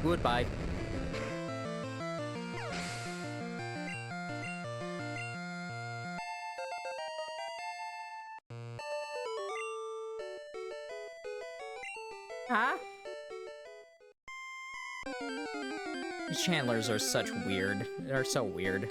Goodbye. Huh? These Chandlers are such weird. They're so weird.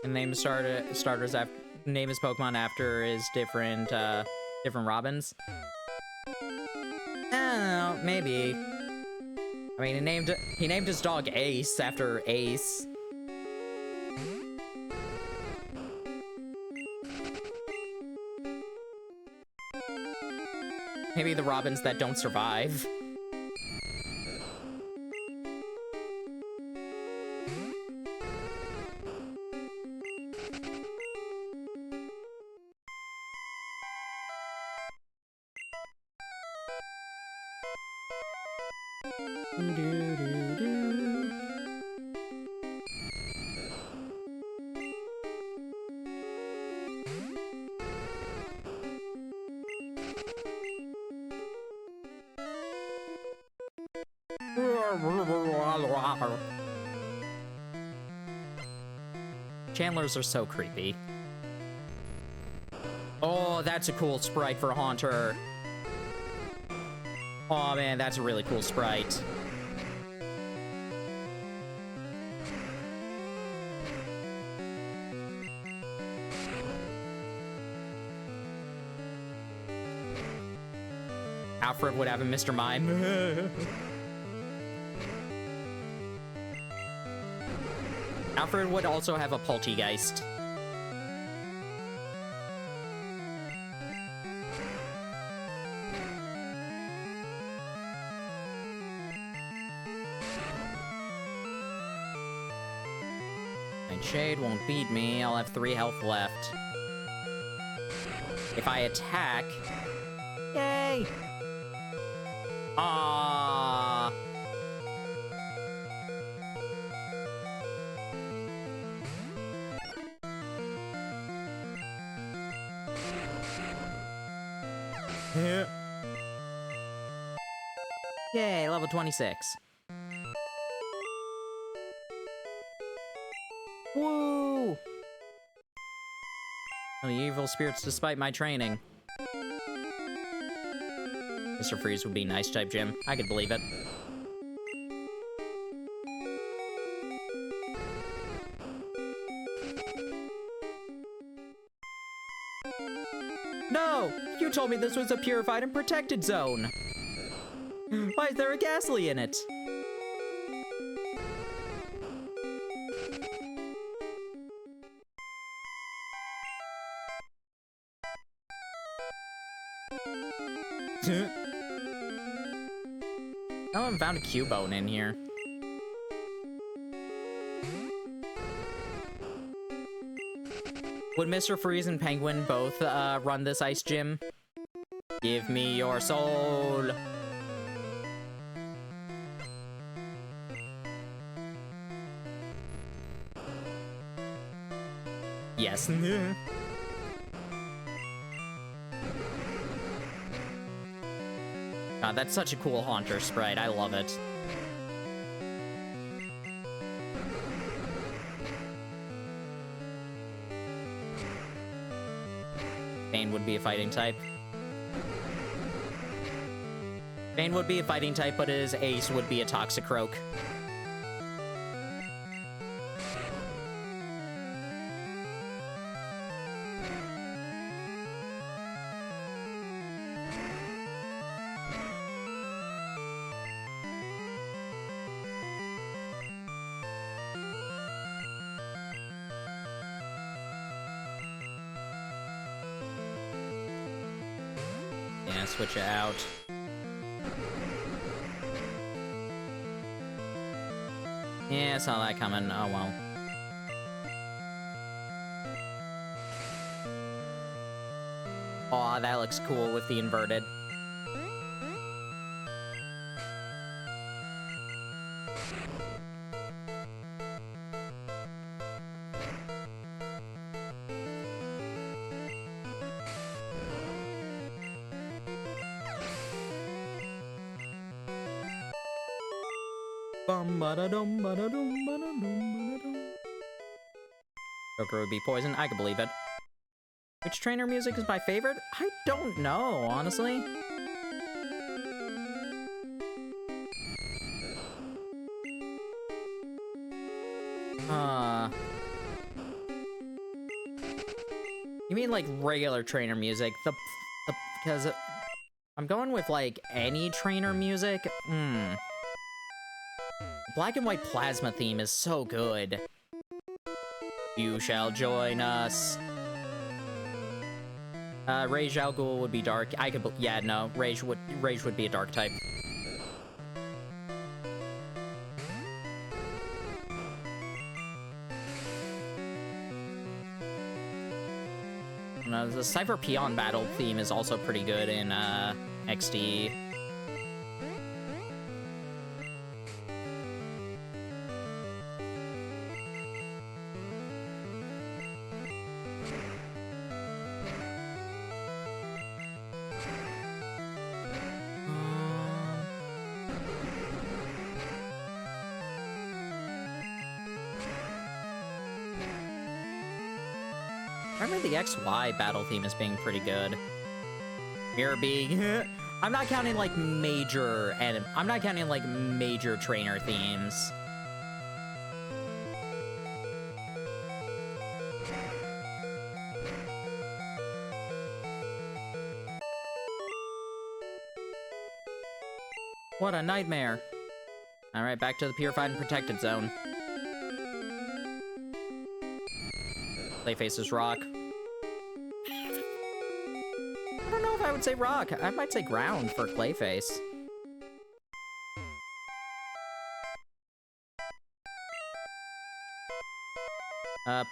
And name starters after name his Pokemon after his different Robins. I don't know, maybe. I mean, he named his dog Ace after Ace. Maybe the Robins that don't survive. Chandlers are so creepy. Oh, that's a cool sprite for Haunter. Oh man, that's a really cool sprite. Alfred would have a Mr. Mime. Alfred would also have a Poltergeist. Shade won't beat me. I'll have 3 health left. If I attack... Yay! Ah. Yay, level 26. Woo! Oh, the evil spirits despite my training. Mr. Freeze would be nice type gym. I could believe it. No! You told me this was a purified and protected zone! Why is there a Ghastly in it? I haven't found a Cubone in here. Would Mr. Freeze and Penguin both run this ice gym? Give me your soul. Yes. God, that's such a cool Haunter sprite. I love it. Bane would be a fighting type. Bane would be a fighting type, but his ace would be a Toxicroak. switch it out. Yeah, saw that coming. Oh, well. Aw, that looks cool with the inverted. Joker would be poison. I could believe it. Which trainer music is my favorite? I don't know, honestly. You mean like regular trainer music? Because I'm going with like any trainer music. Black and white plasma theme is so good. You shall join us. Rage Al Ghul would be dark. I could, yeah, no, Rage would be a dark type. The Cypher Peon battle theme is also pretty good in XD. The XY battle theme is being pretty good. Mirror being I'm not counting like major trainer themes. What a nightmare. Alright, back to the purified and protected zone. Clayface's rock. I would say rock. I might say ground for Clayface.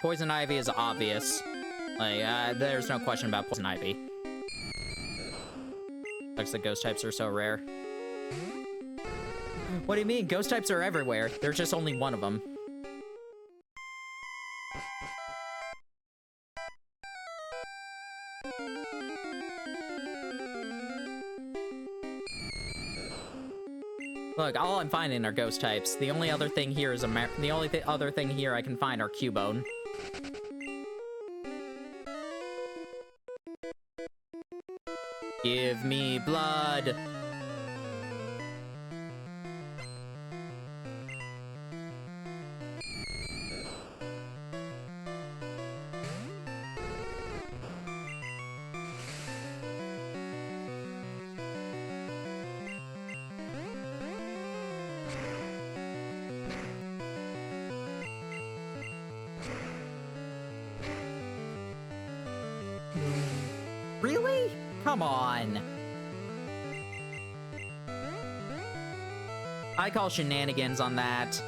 Poison Ivy is obvious. Like, there's no question about Poison Ivy. Looks like ghost types are so rare. What do you mean? Ghost types are everywhere. There's just only one of them. Look, all I'm finding are ghost types. The only other thing here is other thing here I can find are Cubone. Give me blood. Really? Come on. I call shenanigans on that.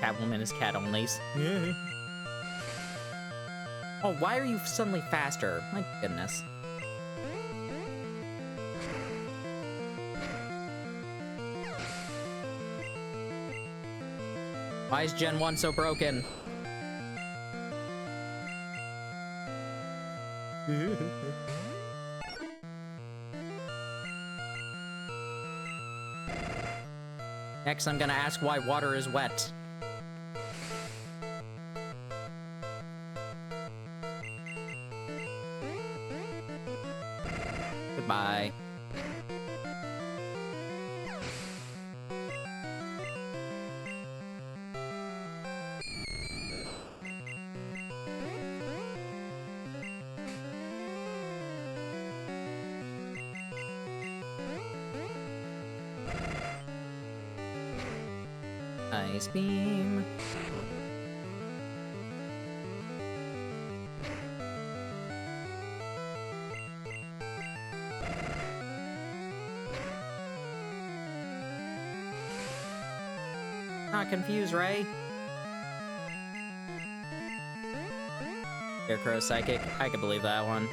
Catwoman is cat onlys. Yeah. Oh, why are you suddenly faster? My goodness. Why is Gen 1 so broken? Next, I'm gonna ask why water is wet. Goodbye. Ice beam. Not confused, Ray. Scarecrow Psychic. I can believe that one.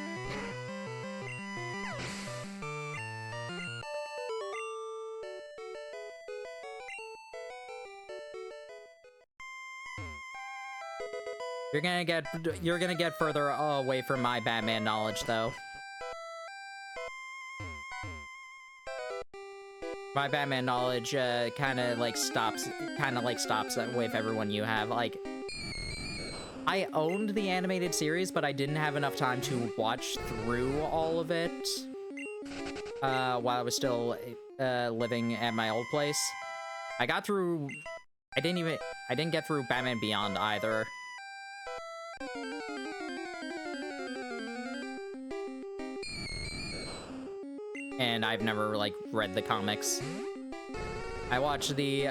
You're gonna get further away from my Batman knowledge, though. My Batman knowledge kind of like stops with everyone you have. Like, I owned the animated series, but I didn't have enough time to watch through all of it while I was still living at my old place. I got through. I didn't get through Batman Beyond either. And I've never, like, read the comics. I watched the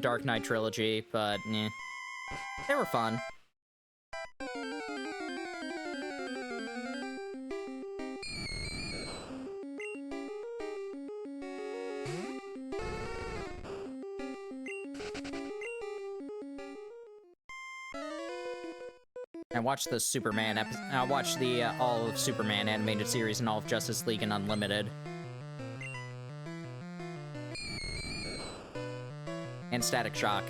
Dark Knight trilogy, but, eh. They were fun. I watched the Superman episode. I watched the all of Superman animated series and all of Justice League and Unlimited. And Static Shock.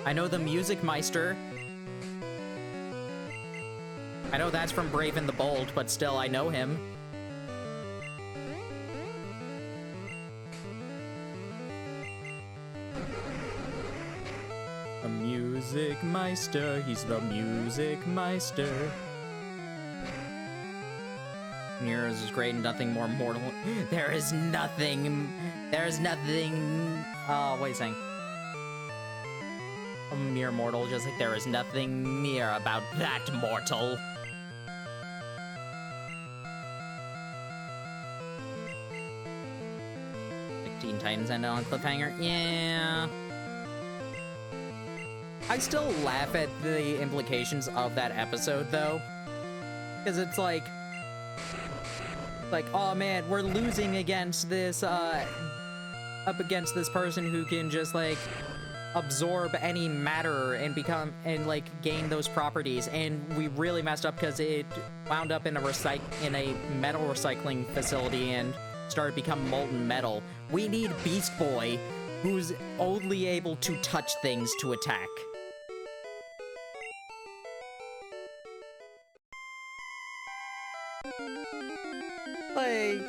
I know the Music Meister. I know that's from Brave and the Bold, but still, I know him. The Music Meister, he's the Music Meister. Heroes is great and nothing more mortal. There's nothing. Oh, wait a second. A mere mortal, just like there is nothing mere about that mortal. Teen Titans ended on cliffhanger. Yeah. I still laugh at the implications of that episode, though. Because it's like, oh man, we're losing against this, up against this person who can just, like, absorb any matter and like, gain those properties. And we really messed up because it wound up in a metal recycling facility and started to become molten metal. We need Beast Boy, who's only able to touch things to attack. Like,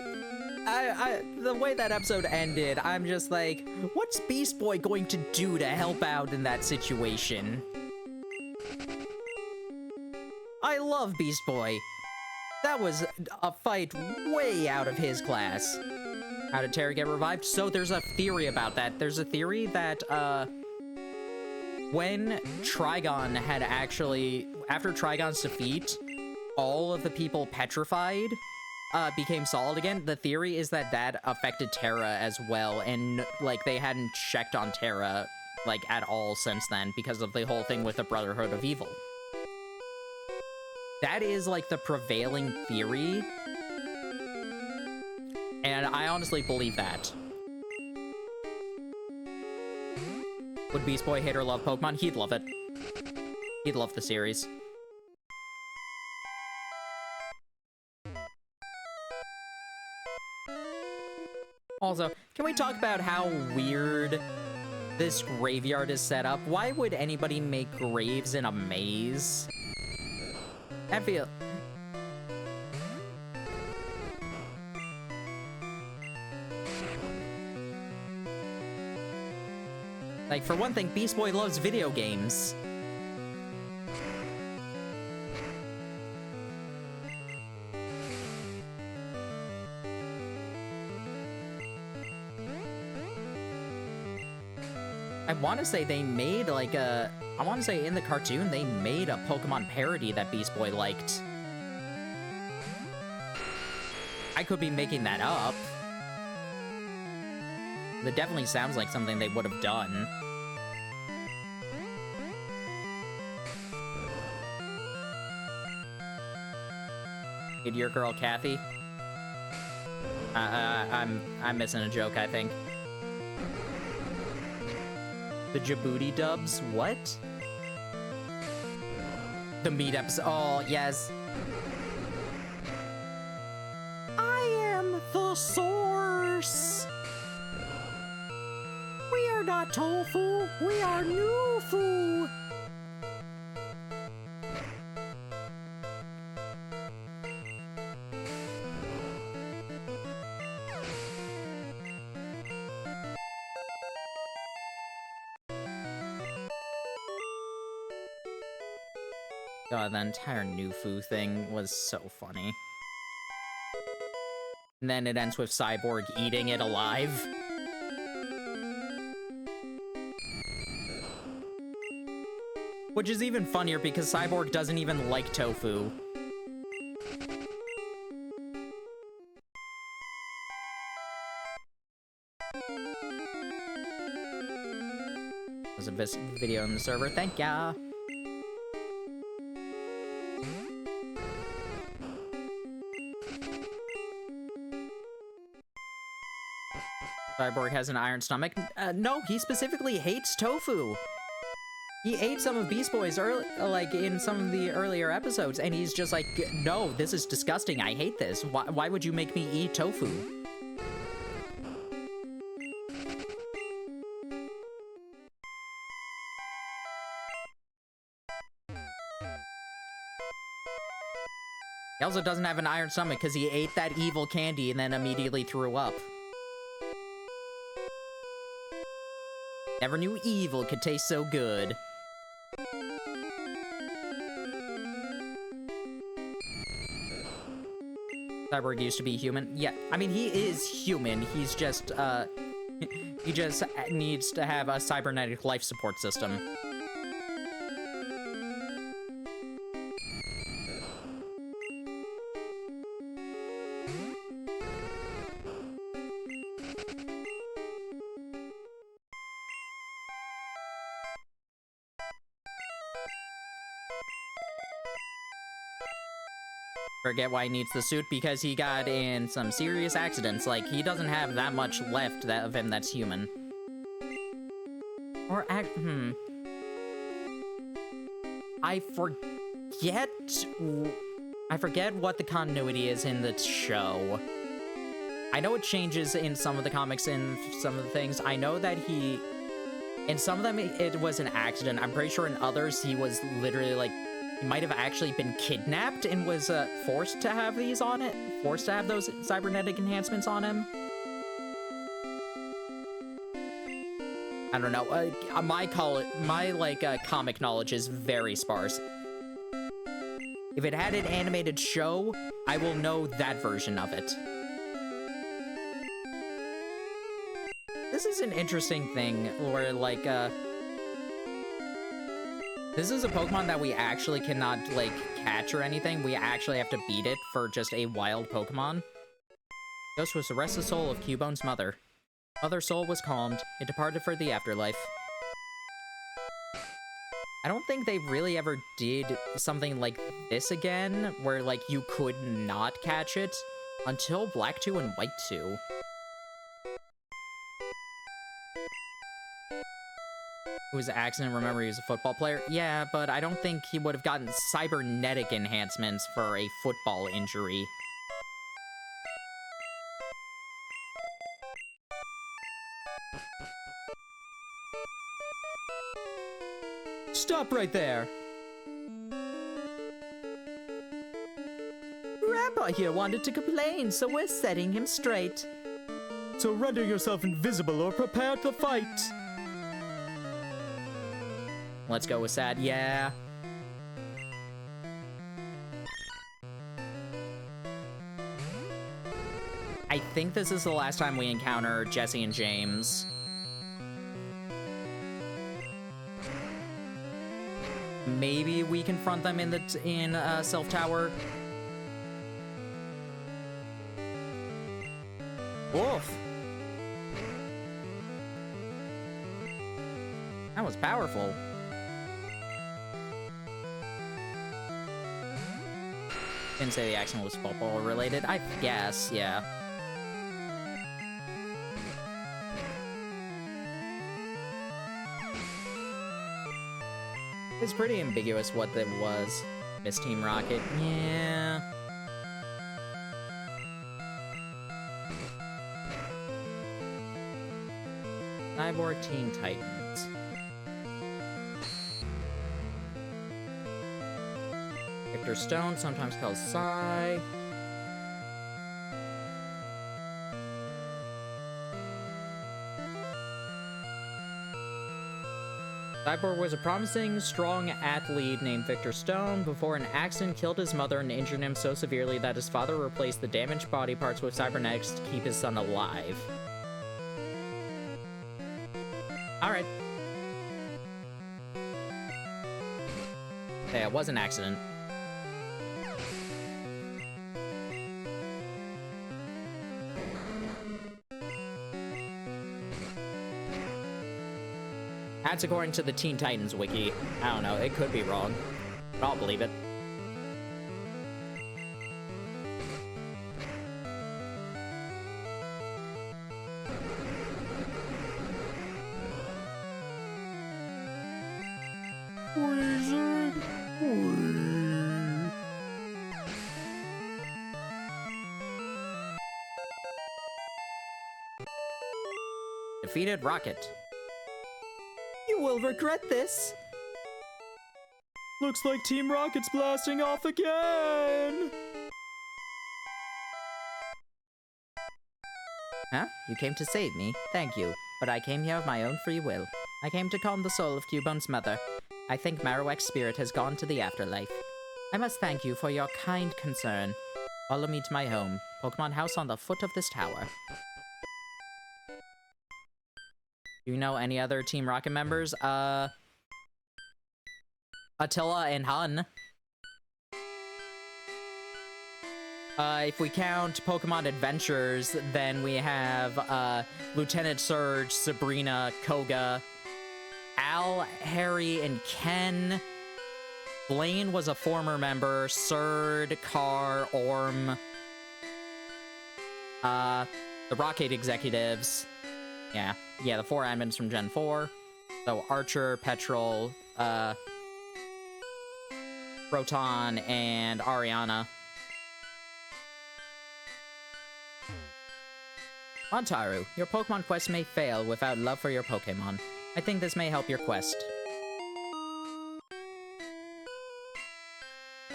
the way that episode ended, I'm just like, what's Beast Boy going to do to help out in that situation? I love Beast Boy. That was a fight way out of his class. How did Terra get revived? So there's a theory about that. There's a theory that, when Trigon had actually, after Trigon's defeat, all of the people petrified, became solid again. The theory is that that affected Terra as well, and, like, they hadn't checked on Terra, like, at all since then, because of the whole thing with the Brotherhood of Evil. That is, like, the prevailing theory, and I honestly believe that. Would Beast Boy hate or love Pokemon? He'd love it. He'd love the series. Also, can we talk about how weird this graveyard is set up? Why would anybody make graves in a maze? I feel... like, for one thing, Beast Boy loves video games. I want to say they made like a... I want to say in the cartoon they made a Pokemon parody that Beast Boy liked. I could be making that up. That definitely sounds like something they would have done. Get your girl, Kathy. I'm missing a joke, I think. The Djibouti dubs? What? The meetups. Oh, yes. I am the source. We are not tofu. We are Nufu. God, the entire Nufu thing was so funny. And then it ends with Cyborg eating it alive. Which is even funnier because Cyborg doesn't even like tofu. There's a video in the server, thank ya! Cyborg has an iron stomach. No, he specifically hates tofu. He ate some of Beast Boy's like in some of the earlier episodes, and he's just like, no, this is disgusting. I hate this. Why would you make me eat tofu? He also doesn't have an iron stomach because he ate that evil candy and then immediately threw up. Never knew evil could taste so good. Cyborg used to be human. Yeah, I mean, he is human. He's just, he just needs to have a cybernetic life support system. Forget why he needs the suit, because he got in some serious accidents. Like, he doesn't have that much left of him that's human. Or I forget what the continuity is in the show. I know it changes in some of the comics and some of the things. I know that in some of them it was an accident. I'm pretty sure in others he was literally like, he might have actually been kidnapped and was forced to have these on it. Forced to have those cybernetic enhancements on him. I don't know. My comic knowledge is very sparse. If it had an animated show, I will know that version of it. This is an interesting thing where, like, this is a Pokemon that we actually cannot, like, catch or anything. We actually have to beat it for just a wild Pokemon. Ghost was the restless soul of Cubone's mother. Mother's soul was calmed. It departed for the afterlife. I don't think they really ever did something like this again, where, like, you could not catch it until Black 2 and White 2. It was an accident. Remember, he was a football player? Yeah, but I don't think he would have gotten cybernetic enhancements for a football injury. Stop right there! Grandpa here wanted to complain, so we're setting him straight. So render yourself invisible or prepare to fight! Let's go with Sad, yeah. I think this is the last time we encounter Jesse and James. maybe we confront them in Self Tower. Wolf. That was powerful. Didn't say the accident was football related. I guess, yeah. It's pretty ambiguous what that was. Miss Team Rocket, yeah. Cyborg Teen Titans. Victor Stone, sometimes called Psy. Cyborg was a promising, strong athlete named Victor Stone before an accident killed his mother and injured him so severely that his father replaced the damaged body parts with cybernetics to keep his son alive. Alright. Hey, it was an accident. That's according to the Teen Titans wiki. I don't know, it could be wrong, but I'll believe it. Defeated Rocket. You will regret this. Looks like Team Rocket's blasting off again. Huh? You came to save me. Thank you. But I came here of my own free will. I came to calm the soul of Cubone's mother. I think Marowak's spirit has gone to the afterlife. I must thank you for your kind concern. Follow me to my home, Pokemon House on the foot of this tower. Do you know any other Team Rocket members? Attila and Hun. If we count Pokemon Adventures, then we have, Lieutenant Surge, Sabrina, Koga, Al, Harry, and Ken. Blaine was a former member, Surd, Carr, Orm. The Rocket executives. Yeah, the 4 admins from Gen 4. So Archer, Petrol, Proton, and Ariana. Montaru, your Pokemon quest may fail without love for your Pokemon. I think this may help your quest.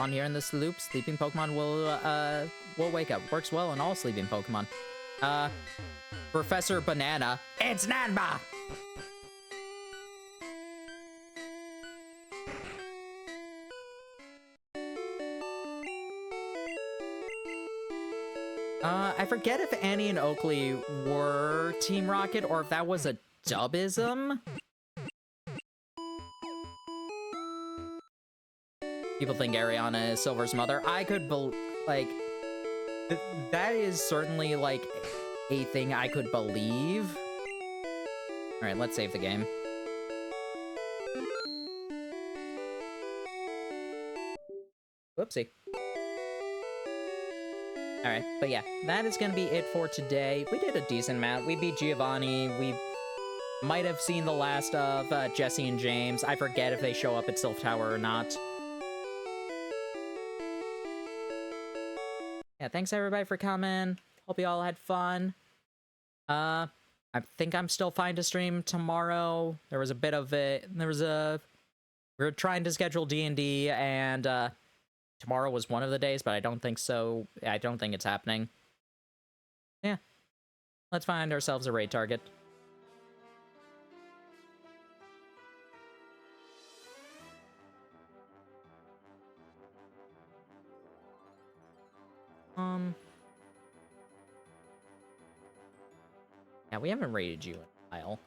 On here in this loop, sleeping Pokemon will wake up. Works well on all sleeping Pokemon. Professor Banana. It's Nanba! I forget if Annie and Oakley were Team Rocket or if that was a dubism. People think Ariana is Silver's mother. I could like, that is certainly, like, a thing I could believe. Alright, let's save the game. Whoopsie. Alright, but yeah, that is gonna be it for today. We did a decent amount. We beat Giovanni. We might have seen the last of Jesse and James. I forget if they show up at Sylph Tower or not. Yeah, thanks everybody for coming. Hope you all had fun. I think I'm still fine to stream tomorrow. There was a bit of it. We were trying to schedule D&D, and tomorrow was one of the days, but I don't think so. I don't think it's happening. Yeah. Let's find ourselves a raid target. Yeah, we haven't raided you in a while.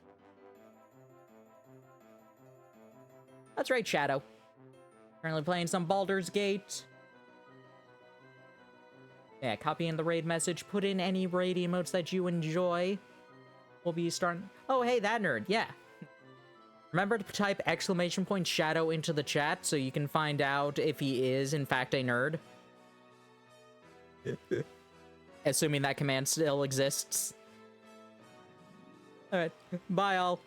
That's right, Shadow. Currently playing some Baldur's Gate. Yeah, copy in the raid message. Put in any raid emotes that you enjoy. We'll be starting. Oh, hey, that nerd. Yeah. Remember to type !shadow into the chat so you can find out if he is, in fact, a nerd. Assuming that command still exists. Alright, bye all.